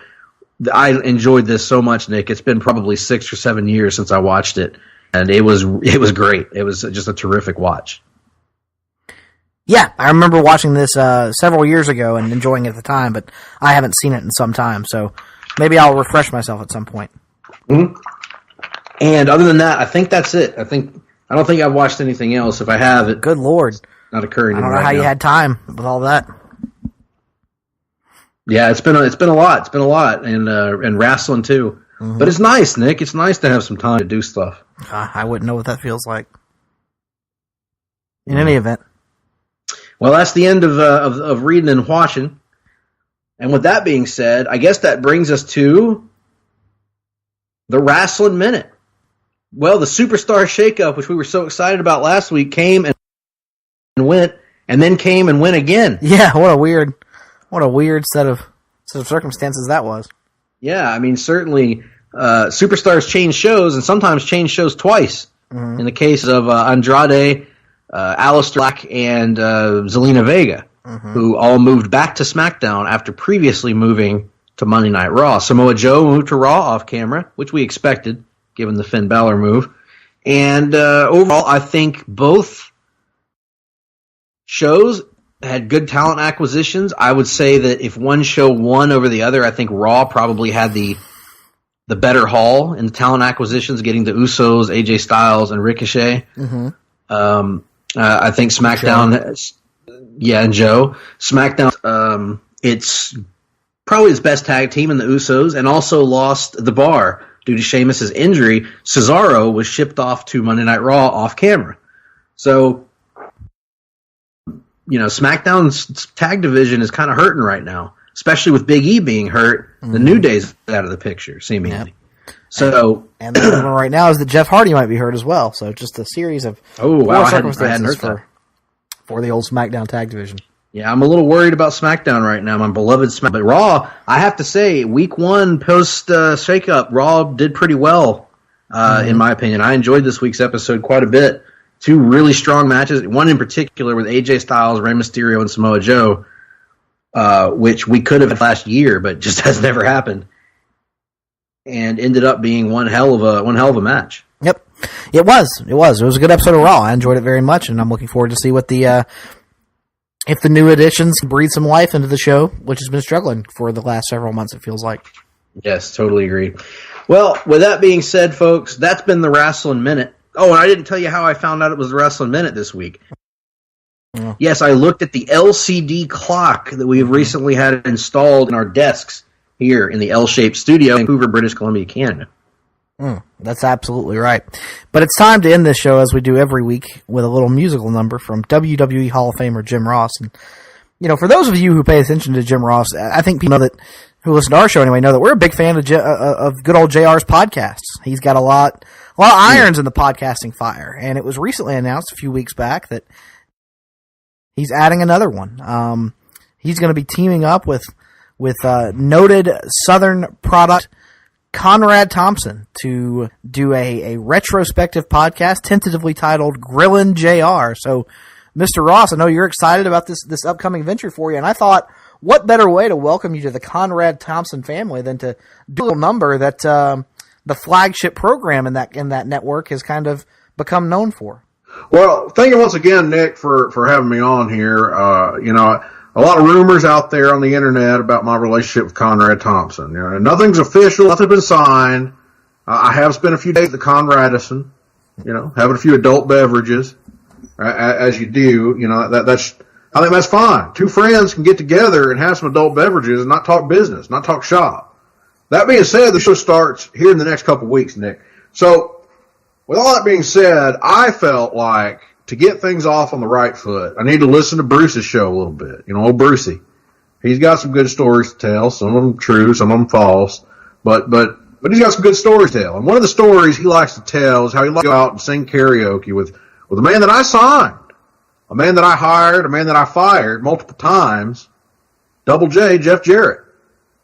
I enjoyed this so much, Nick. It's been probably 6 or 7 years since I watched it, and it was great. It was just a terrific watch. Yeah, I remember watching this several years ago and enjoying it at the time, but I haven't seen it in some time, so maybe I'll refresh myself at some point. Mm-hmm. And other than that, I think that's it. I don't think I've watched anything else. If I have, it good Lord, not occurring. I don't know how you had time with all that. Yeah, it's been a lot. It's been a lot, and wrestling too. Mm-hmm. But it's nice, Nick. It's nice to have some time to do stuff. I wouldn't know what that feels like. In any event. Well, that's the end of reading and watching. And with that being said, I guess that brings us to the Wrestling Minute. Well, the Superstar Shakeup, which we were so excited about last week, came and went, and then came and went again. Yeah, what a weird set of circumstances that was. Yeah, I mean, certainly superstars change shows, and sometimes change shows twice. Mm-hmm. In the case of Andrade, Aleister Black, and Zelina Vega, mm-hmm. who all moved back to SmackDown after previously moving to Monday Night Raw. Samoa Joe moved to Raw off camera, which we expected, given the Finn Balor move. And overall, I think both shows had good talent acquisitions. I would say that if one show won over the other, I think Raw probably had the better haul in the talent acquisitions, getting the Usos, AJ Styles, and Ricochet. Mm-hmm. I think SmackDown, and Joe. SmackDown, it's probably its best tag team in the Usos, and also lost the Bar due to Sheamus's injury. Cesaro was shipped off to Monday Night Raw off camera. So, SmackDown's tag division is kind of hurting right now, especially with Big E being hurt. Mm-hmm. The New Day's out of the picture, seemingly. Yep. So, and the one right now is that Jeff Hardy might be hurt as well. So just a series of circumstances for the old SmackDown tag division. Yeah, I'm a little worried about SmackDown right now, my beloved SmackDown. But Raw, I have to say, week 1 post shakeup, Raw did pretty well, in my opinion. I enjoyed this week's episode quite a bit. 2 really strong matches, one in particular with AJ Styles, Rey Mysterio, and Samoa Joe, which we could have had last year, but just has never happened. and ended up being one hell of a match. Yep, it was. It was a good episode of Raw. I enjoyed it very much, and I'm looking forward to see what if the new additions breathe some life into the show, which has been struggling for the last several months. It feels like. Yes, totally agree. Well, with that being said, folks, that's been the Wrestling Minute. Oh, and I didn't tell you how I found out it was the Wrestling Minute this week. Yeah. Yes, I looked at the LCD clock that we have recently had installed in our desks here in the L-shaped studio in Vancouver, British Columbia, Canada. That's absolutely right. But it's time to end this show, as we do every week, with a little musical number from WWE Hall of Famer Jim Ross. And, you know, for those of you who pay attention to Jim Ross, I think people know that, who listen to our show anyway, know that we're a big fan of good old JR's podcasts. He's got a lot of irons in the podcasting fire. And it was recently announced a few weeks back that he's adding another one. He's going to be teaming up with noted Southern product Conrad Thompson to do a retrospective podcast tentatively titled Grillin' JR. So, Mr. Ross, I know you're excited about this upcoming venture for you, and I thought, what better way to welcome you to the Conrad Thompson family than to do a little number that the flagship program in that network has kind of become known for. Well, thank you once again, Nick, for having me on here. A lot of rumors out there on the internet about my relationship with Conrad Thompson. You know, nothing's official, nothing's been signed. I have spent a few days at the Conradison, having a few adult beverages, as you do. I think that's fine. Two friends can get together and have some adult beverages and not talk business, not talk shop. That being said, the show starts here in the next couple of weeks, Nick. So, with all that being said, I felt like to get things off on the right foot, I need to listen to Bruce's show a little bit. Old Brucey. He's got some good stories to tell. Some of them true, some of them false. But he's got some good stories to tell. And one of the stories he likes to tell is how he likes to go out and sing karaoke with a man that I signed, a man that I hired, a man that I fired multiple times, Double J, Jeff Jarrett.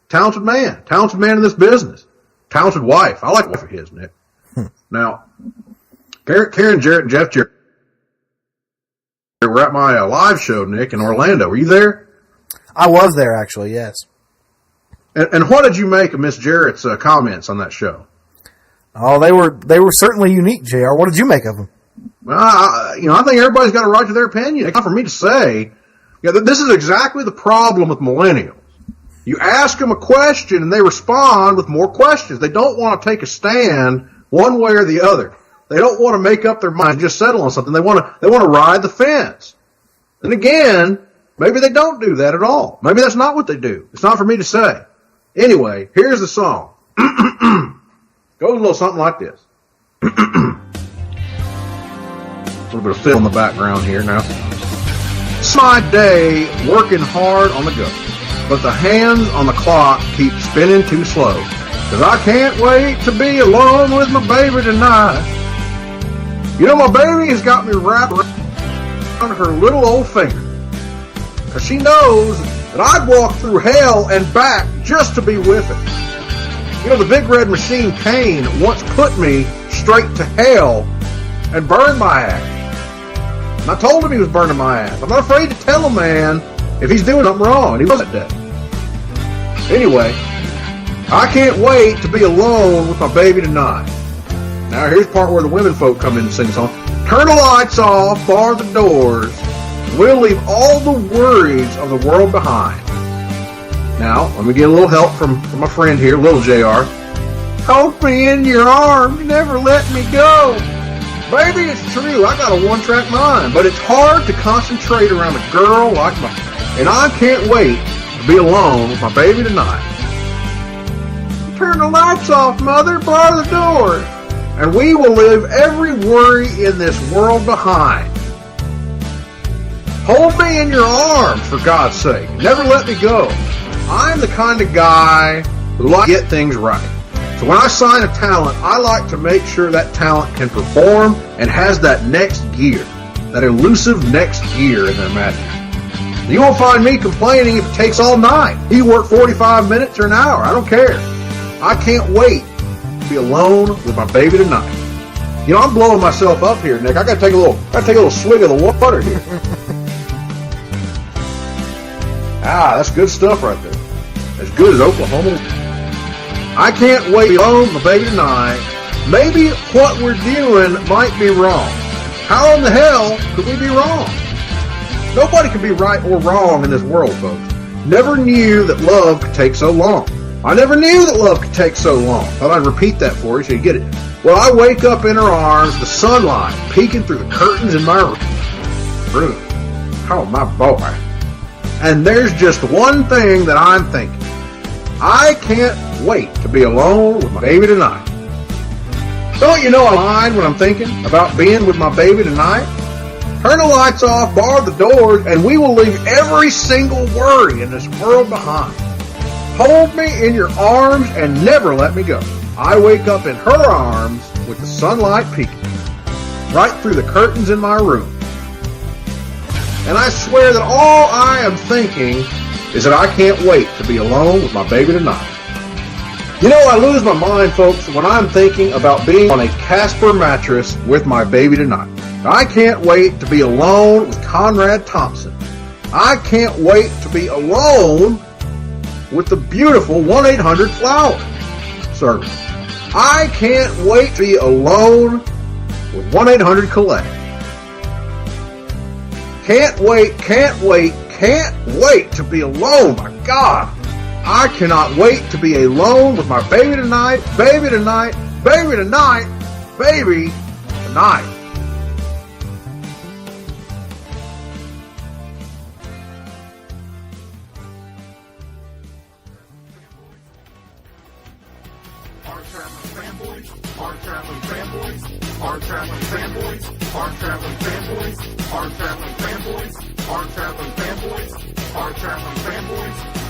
Talented man in this business. Talented wife. I like the wife of his, Nick. Now, Karen Jarrett and Jeff Jarrett were at my live show, Nick, in Orlando. Were you there? I was there, actually, yes. And what did you make of Miss Jarrett's comments on that show? Oh, they were certainly unique, JR. What did you make of them? Well, I think everybody's got a right to their opinion. It's not for me to say. This is exactly the problem with millennials. You ask them a question and they respond with more questions. They don't want to take a stand one way or the other. They don't want to make up their mind and just settle on something. They want to ride the fence. And again, maybe they don't do that at all. Maybe that's not what they do. It's not for me to say. Anyway, here's the song. Goes a little something like this. A little bit of fill in the background here now. It's my day working hard on the go, but the hands on the clock keep spinning too slow. 'Cause I can't wait to be alone with my baby tonight. My baby has got me wrapped around her little old finger. 'Cause she knows that I'd walk through hell and back just to be with her. The Big Red Machine Kane once put me straight to hell and burned my ass. And I told him he was burning my ass. I'm not afraid to tell a man if he's doing something wrong. He wasn't dead. Anyway, I can't wait to be alone with my baby tonight. Now here's the part where the women folk come in and sing a song. Turn the lights off, bar the doors. We'll leave all the worries of the world behind. Now, let me get a little help from my friend here, Little JR. Hold me in your arms, never let me go. Baby, it's true, I got a one-track mind, but it's hard to concentrate around a girl like mine. And I can't wait to be alone with my baby tonight. Turn the lights off, mother, bar the door. And we will leave every worry in this world behind. Hold me in your arms, for God's sake. Never let me go. I'm the kind of guy who likes to get things right. So when I sign a talent, I like to make sure that talent can perform and has that next gear, that elusive next gear in their magic. You won't find me complaining if it takes all night. You work 45 minutes or an hour. I don't care. I can't wait to be alone with my baby tonight. I'm blowing myself up here, Nick. I gotta take a little swig of the water here. That's good stuff right there. As good as Oklahoma. I can't wait alone with my baby tonight. Maybe what we're doing might be wrong. How in the hell could we be wrong? Nobody can be right or wrong in this world, folks. Never knew that love could take so long. I never knew that love could take so long. Thought I'd repeat that for you so you get it. Well, I wake up in her arms, the sunlight peeking through the curtains in my room. Oh, my boy. And there's just one thing that I'm thinking. I can't wait to be alone with my baby tonight. Don't you know I mind when I'm thinking about being with my baby tonight? Turn the lights off, bar the doors, and we will leave every single worry in this world behind. Hold me in your arms and never let me go. I wake up in her arms with the sunlight peeking right through the curtains in my room. And I swear that all I am thinking is that I can't wait to be alone with my baby tonight. You know, I lose my mind, folks, when I'm thinking about being on a Casper mattress with my baby tonight. I can't wait to be alone with Conrad Thompson. I can't wait to be alone with the beautiful 1-800-FLOWER service. I can't wait to be alone with 1-800-COLLECT. Can't wait to be alone. My God. I cannot wait to be alone with my baby tonight, baby tonight, baby tonight, baby tonight. Hard-Traveling Fanboys, Hard-Traveling Fanboys, Hard-Traveling Fanboys, Hard-Traveling Fanboys, Hard-Traveling Fanboys, Hard-Traveling Fanboys, Hard-Traveling Fanboys,